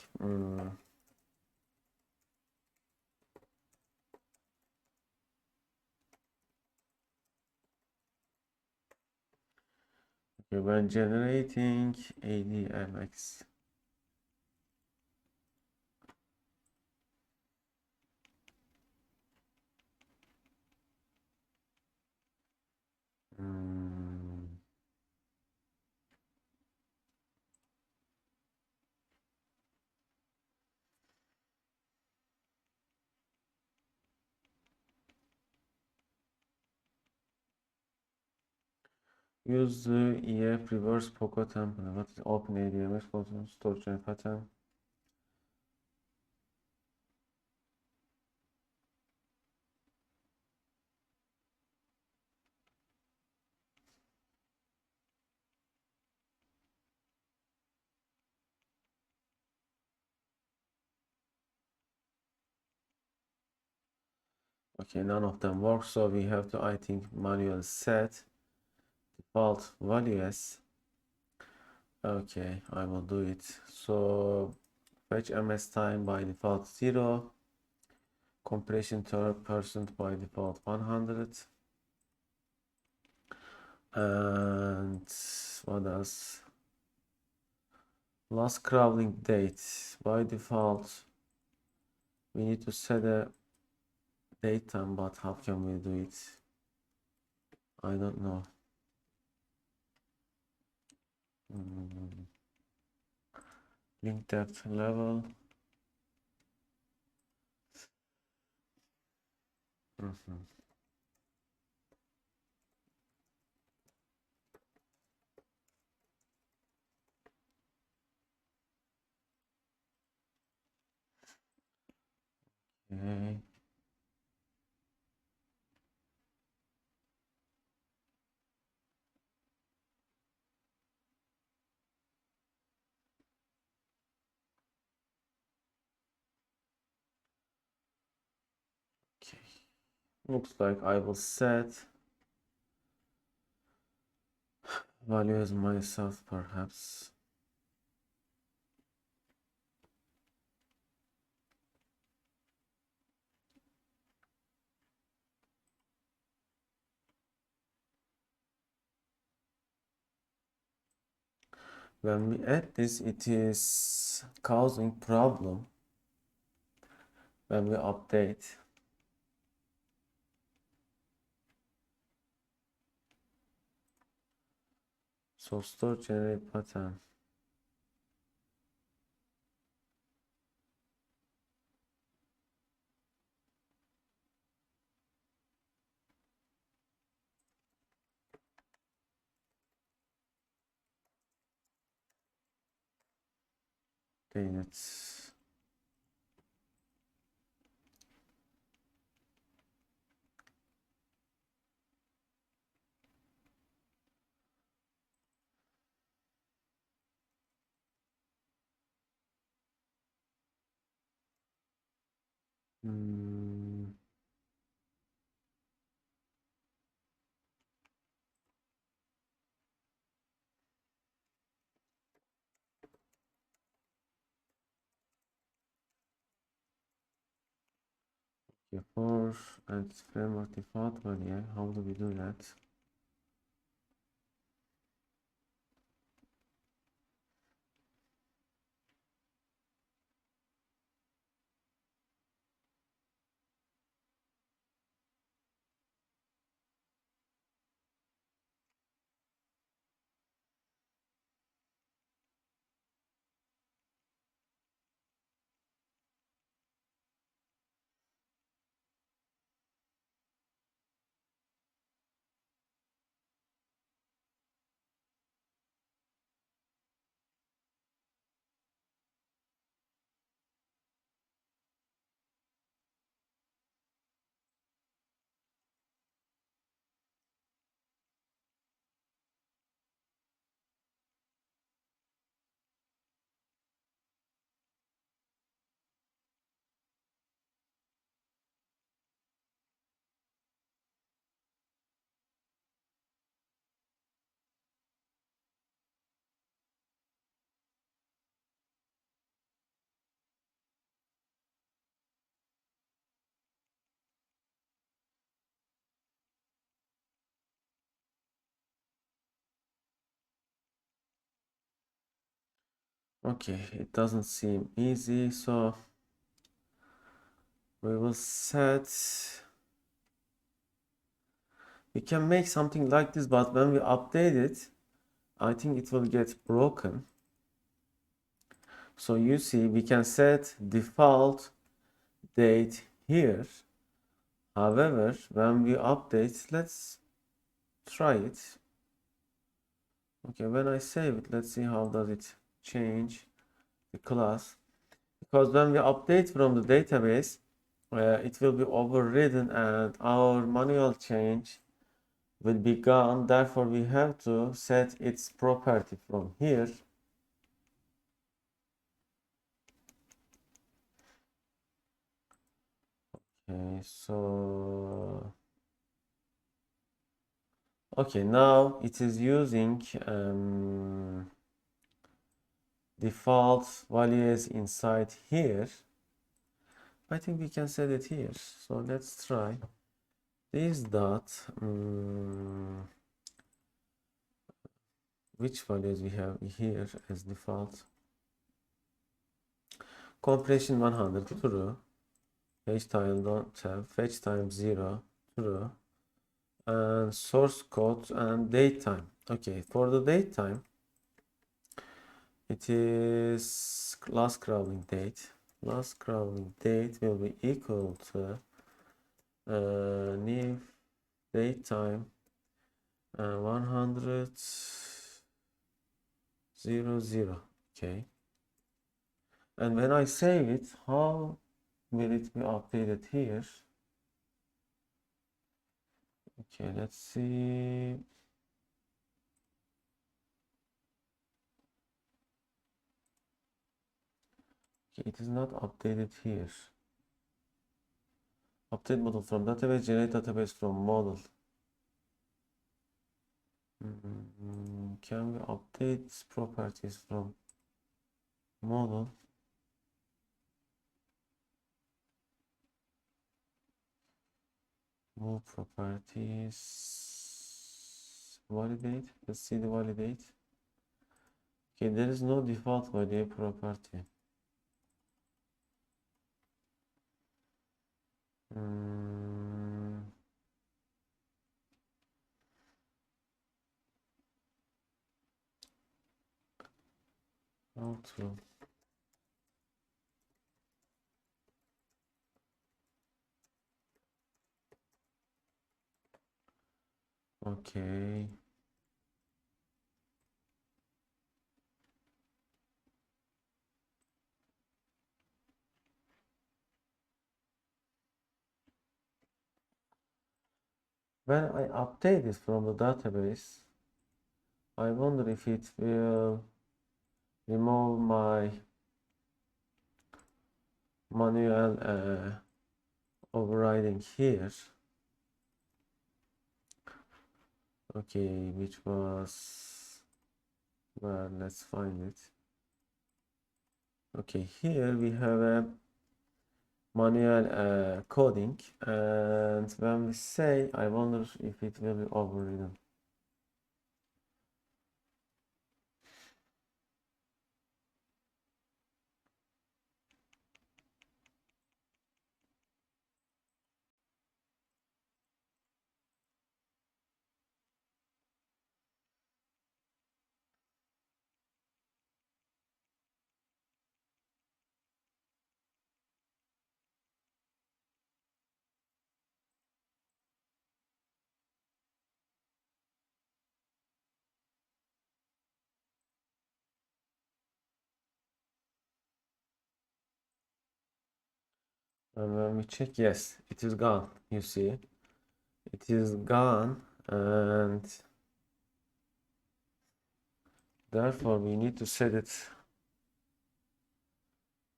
Okay, when generating ADMX. Use the EF reverse Poco template. What is open ADMX button storage and pattern? Okay, none of them work, so we have to, I think, manual set default values. Okay, I will do it. So fetch MS time by default 0, compression percent by default 100, and what else? Last crawling date by default. We need to set a date time, but how can we do it? I don't know. Link depth level. Okay. Okay. Looks like I will set value as myself, perhaps. When we add this, it is causing problem when we update. So store generate pattern. Dang it. For and framework default value. How do we do that? Okay, it doesn't seem easy, so we will set. We can make something like this, but when we update it, I think it will get broken. So you see, we can set default date here. However, when we update, let's try it. Okay, when I save it, let's see how does it change the class. Because when we update from the database, it will be overridden and our manual change will be gone. Therefore, we have to set its property from here. Okay, so okay, now it is using default values inside here. I think we can set it here. So let's try this dot. Which values we have here as default? Compression 100 true. Fetch time don't have. Fetch time 0 true. And source code and date time. Okay, for the date time, it is last crawling date. Last crawling date will be equal to new date time 100 00. Okay. And when I save it, how will it be updated here? Okay, let's see. Okay, it is not updated here. Update model from database, generate database from model. Can we update properties from model? Move properties. Validate. Let's see the validate. Okay, there is no default value property. How to? Okay. When I update this from the database, I wonder if it will remove my manual overriding here. Okay, which was, well, let's find it. Okay, here we have a manual coding, and when we say, I wonder if it will be overridden. And when we check, yes, it is gone. You see, it is gone, and therefore we need to set it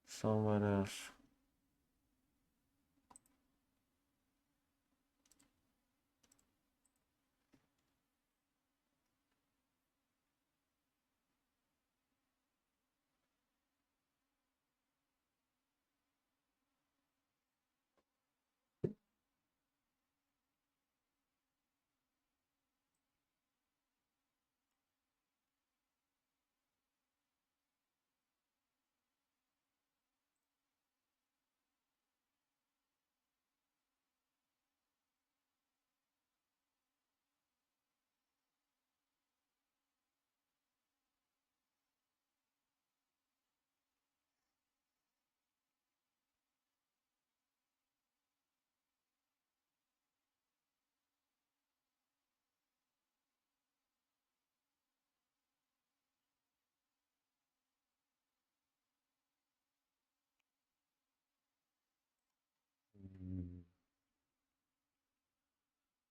somewhere else.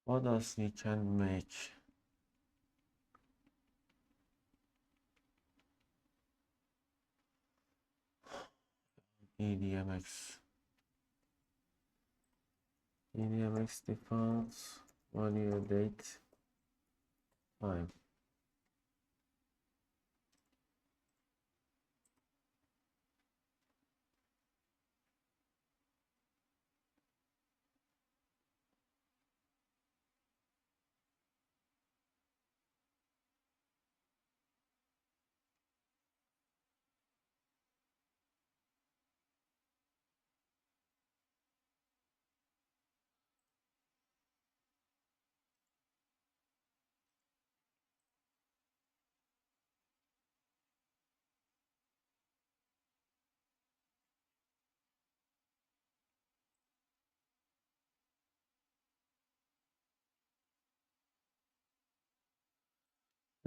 What else we can make? EDMX. EDMX defaults 1 year date time.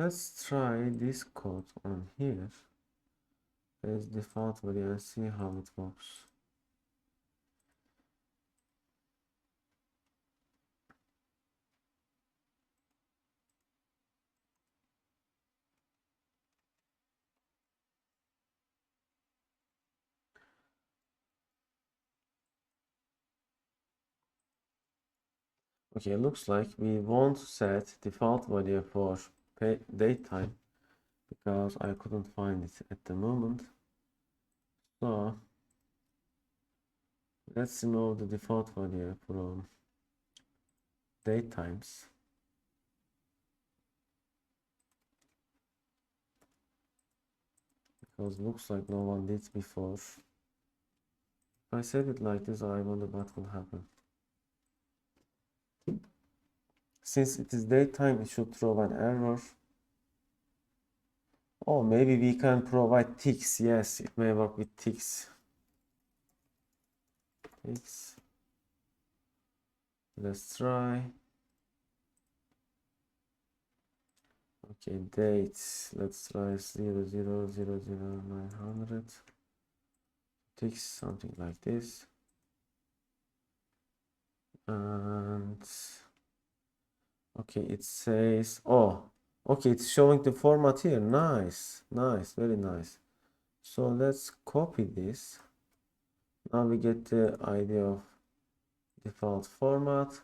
Let's try this code on here as default value and see how it works. Okay, looks like we won't set default value for date time because I couldn't find it at the moment. So let's remove the default value from date times. Because looks like no one did before. If I set it like this, I wonder what will happen. Since it is daytime, it should throw an error. Oh, maybe we can provide ticks. Yes, it may work with ticks. Ticks. Let's try. Okay, dates. Let's try 00000900. Ticks, something like this. And okay, it says, oh, okay, it's showing the format here. Nice, nice, very nice. So let's copy this. Now we get the idea of default format.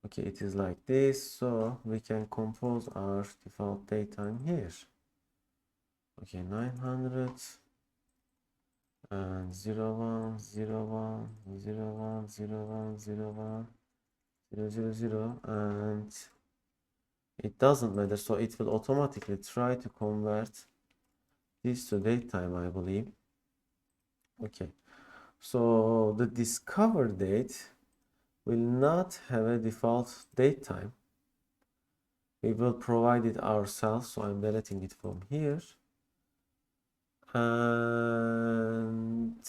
Okay, it is like this, so we can compose our default datetime here. Okay, 900 and 01, 01, 01, 01, 01, 000, and it doesn't matter, so it will automatically try to convert this to datetime, I believe. Okay, so the discover date will not have a default datetime. We will provide it ourselves, so I'm deleting it from here. And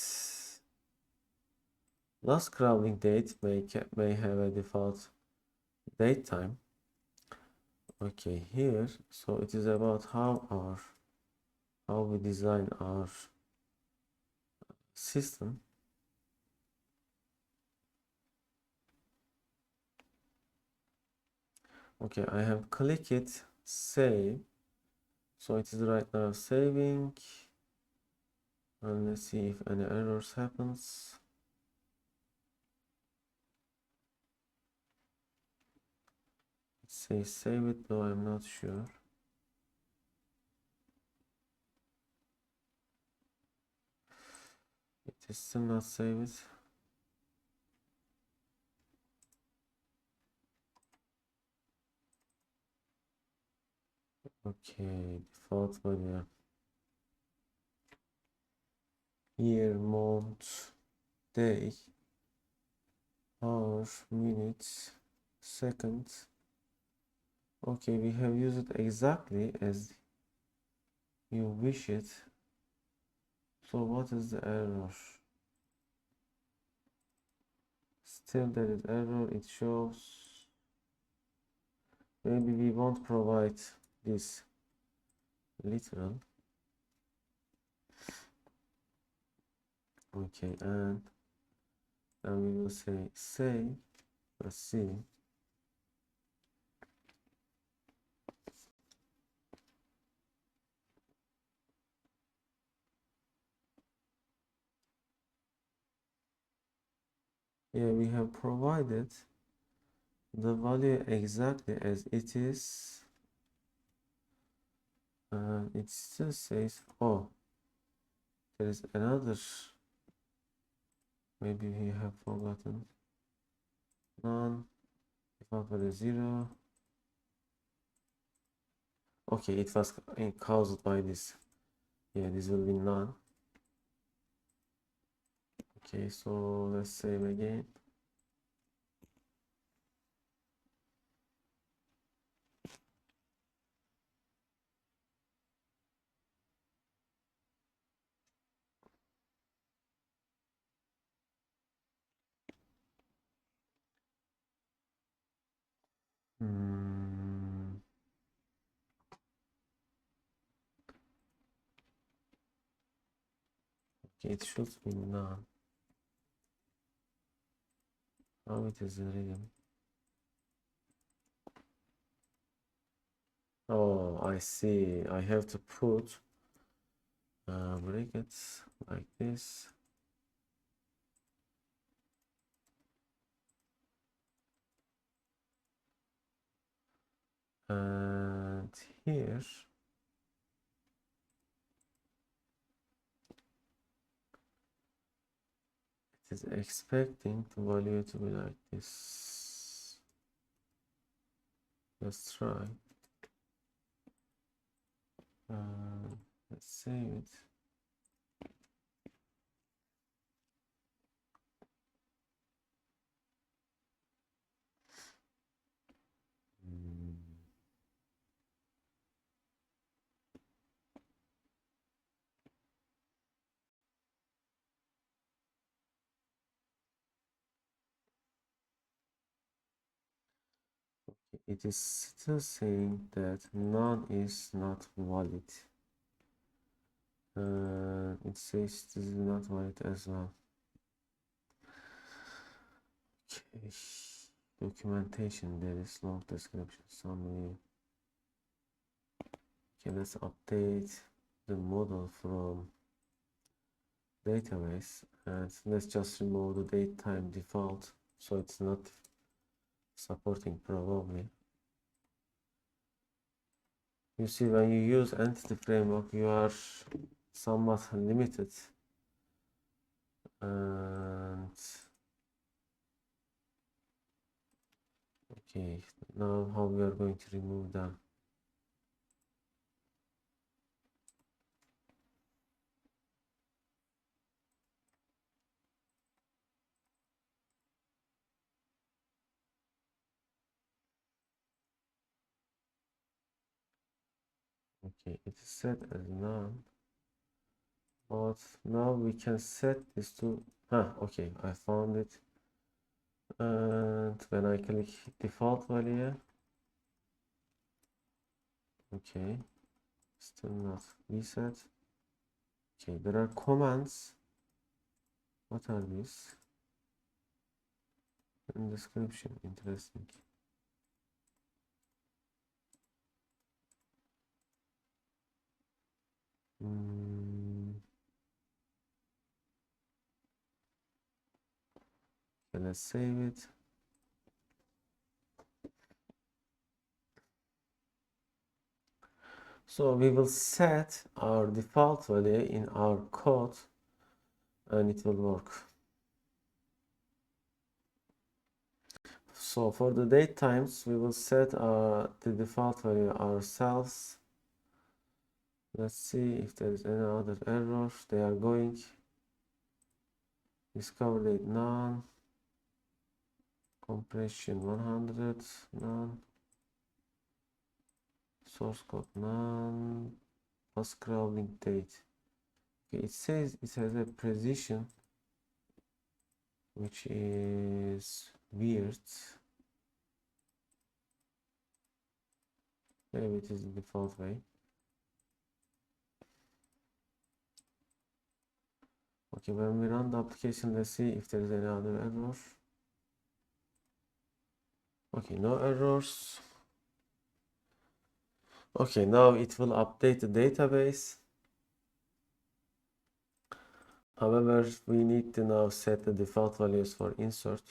last crawling date may have a default date time. Okay, here, so it is about how we design our system. Okay, I have clicked it, save. So it is right now saving. And let's see if any errors happens. It says save it, though I'm not sure. It is still not saved. Okay, default value. Year, month, day, hour, minutes, seconds. Okay, we have used it exactly as you wish it. So what is the error? Still there is error, it shows. Maybe we won't provide this literal. Okay, and then we will say save. Let's see. Here we have provided the value exactly as it is. It still says, oh, there is another, maybe we have forgotten. None, default value 0. Okay, it was caused by this. Yeah, this will be none. Okay, so let's save again. Okay, it should be none. How it is reading? Oh, I see. I have to put brackets like this. And here it is expecting the value to be like this. Let's try. Let's save it. It is still saying that none is not valid. It says this is not valid as well. Okay. Documentation, there is long description, summary. Okay, let's update the model from database and let's just remove the date time default so it's not supporting probably. You see, when you use entity framework you are somewhat limited, and okay, now how we are going to remove them. Okay, it is set as none, but now we can set this to okay, I found it. And when I click default value, okay, still not reset. Okay, there are commands. What are these? In description, interesting. Okay, let's save it. So we will set our default value in our code and it will work. So for the date times, we will set the default value ourselves. Let's see if there is any other error. They are going. Discover date none. Compression 100 none. Source code none. Pascal link date. Okay, it says it has a precision which is weird. Maybe it is the default way. Okay, when we run the application, let's see if there is any other error. Okay, no errors. Okay, now it will update the database. However, we need to now set the default values for insert.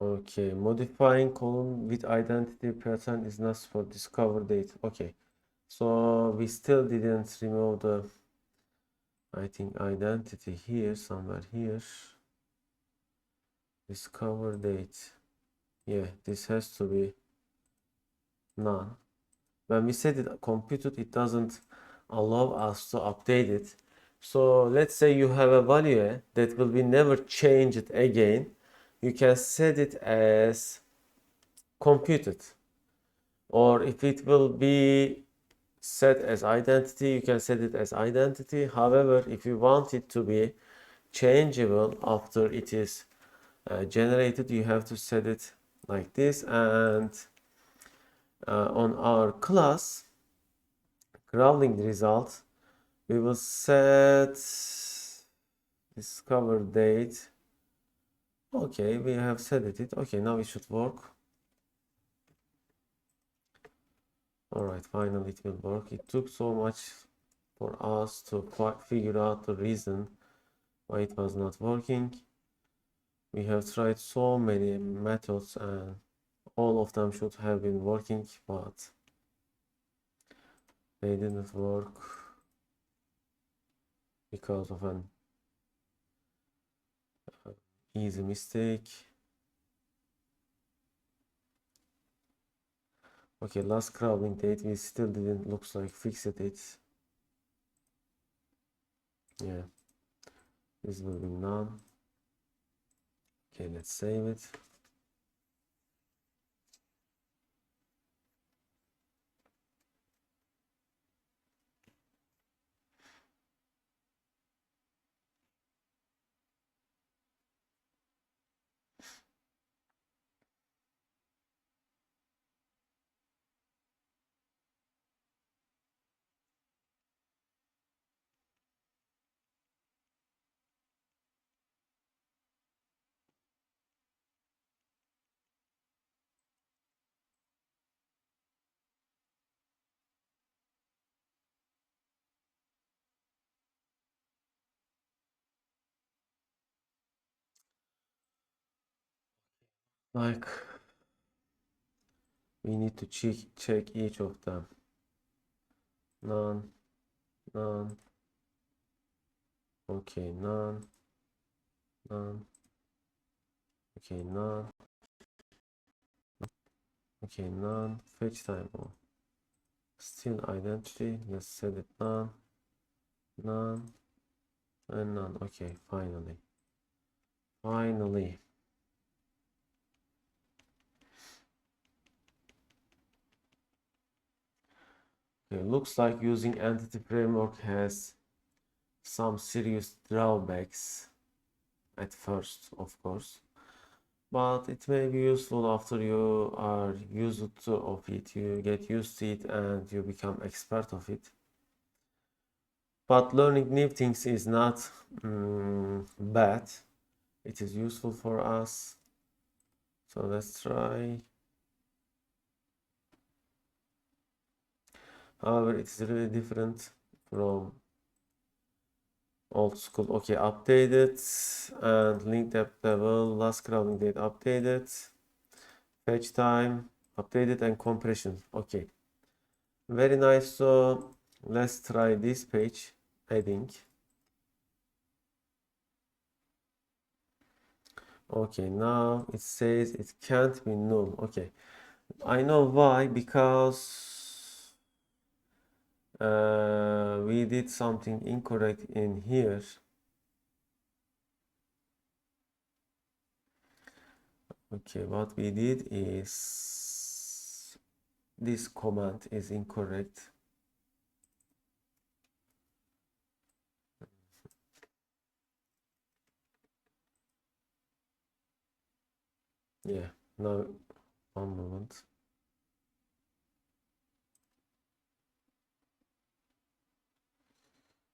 Okay, modifying column with identity pattern is not for discover date. Okay, so we still didn't remove the, I think, identity here, somewhere here. Discover date. Yeah, this has to be none. When we set it computed, it doesn't allow us to update it. So let's say you have a value that will be never changed again. You can set it as computed. Or if it will be set as identity, you can set it as identity. However, if you want it to be changeable after it is generated, you have to set it like this. And on our class crawling result, we will set discover date. Okay, we have set it. Okay, now it should work. All right, finally it will work. It took so much for us to figure out the reason why it was not working. We have tried so many methods and all of them should have been working, but they didn't work because of an easy mistake. Okay, last crawling date, we still didn't, looks like, fix it. Yeah, this will be none. Okay, let's save it. Like, we need to check each of them. None, none. Okay, none, none. Okay, none. Okay, none. Fetch time on. Still identity. Let's set it none, none, and none. Okay, finally. Finally. Okay, looks like using Entity Framework has some serious drawbacks at first, of course, but it may be useful after you are used of it, you get used to it and you become expert of it. But learning new things is not bad. It is useful for us. So let's try. However, it's really different from old school. Okay, updated and link depth level, last crawling date updated, fetch time updated, and compression. Okay, very nice. So let's try this page heading. Okay, now it says it can't be null. Okay, I know why, because we did something incorrect in here. Okay, what we did is this command is incorrect. Yeah, now one moment.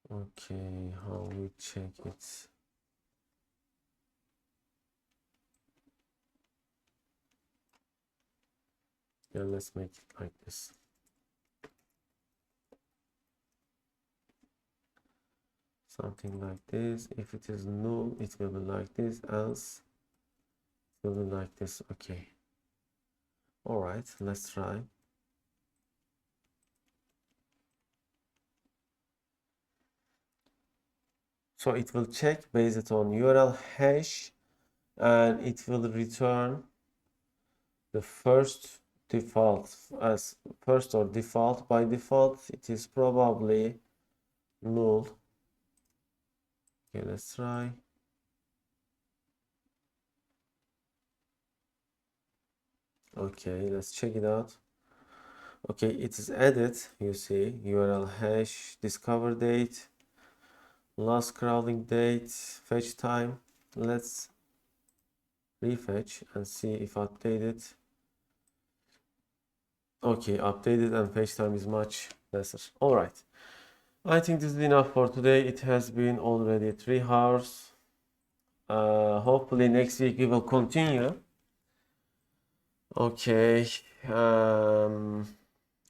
Okay, how we check it? Yeah, let's make it like this. Something like this. If it is null, it will be like this, else it will be like this. Okay. All right, let's try. So it will check based on URL hash, and it will return the first default as first or default. By default, it is probably null. Okay, let's try. Okay, let's check it out. Okay, it is added. You see URL hash, discover date, last crawling date, fetch time. Let's refetch and see if updated. Okay, updated and fetch time is much lesser. All right, I think this is enough for today. It has been already 3 hours. Hopefully next week we will continue. Okay,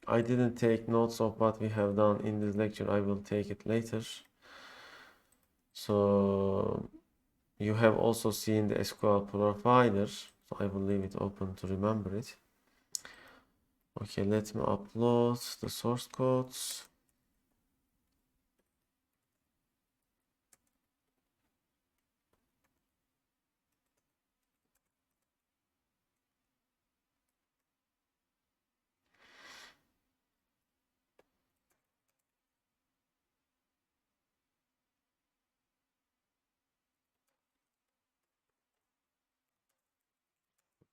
I didn't take notes of what we have done in this lecture. I will take it later. So you have also seen the SQL provider. So I will leave it open to remember it. Okay, let me upload the source codes.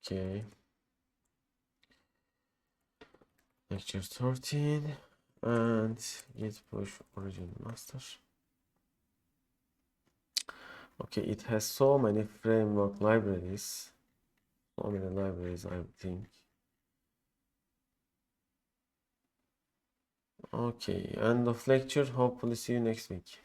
Okay. Lecture 13 and git push origin master. Okay, it has so many framework libraries. So many libraries, I think. Okay, end of lecture. Hopefully see you next week.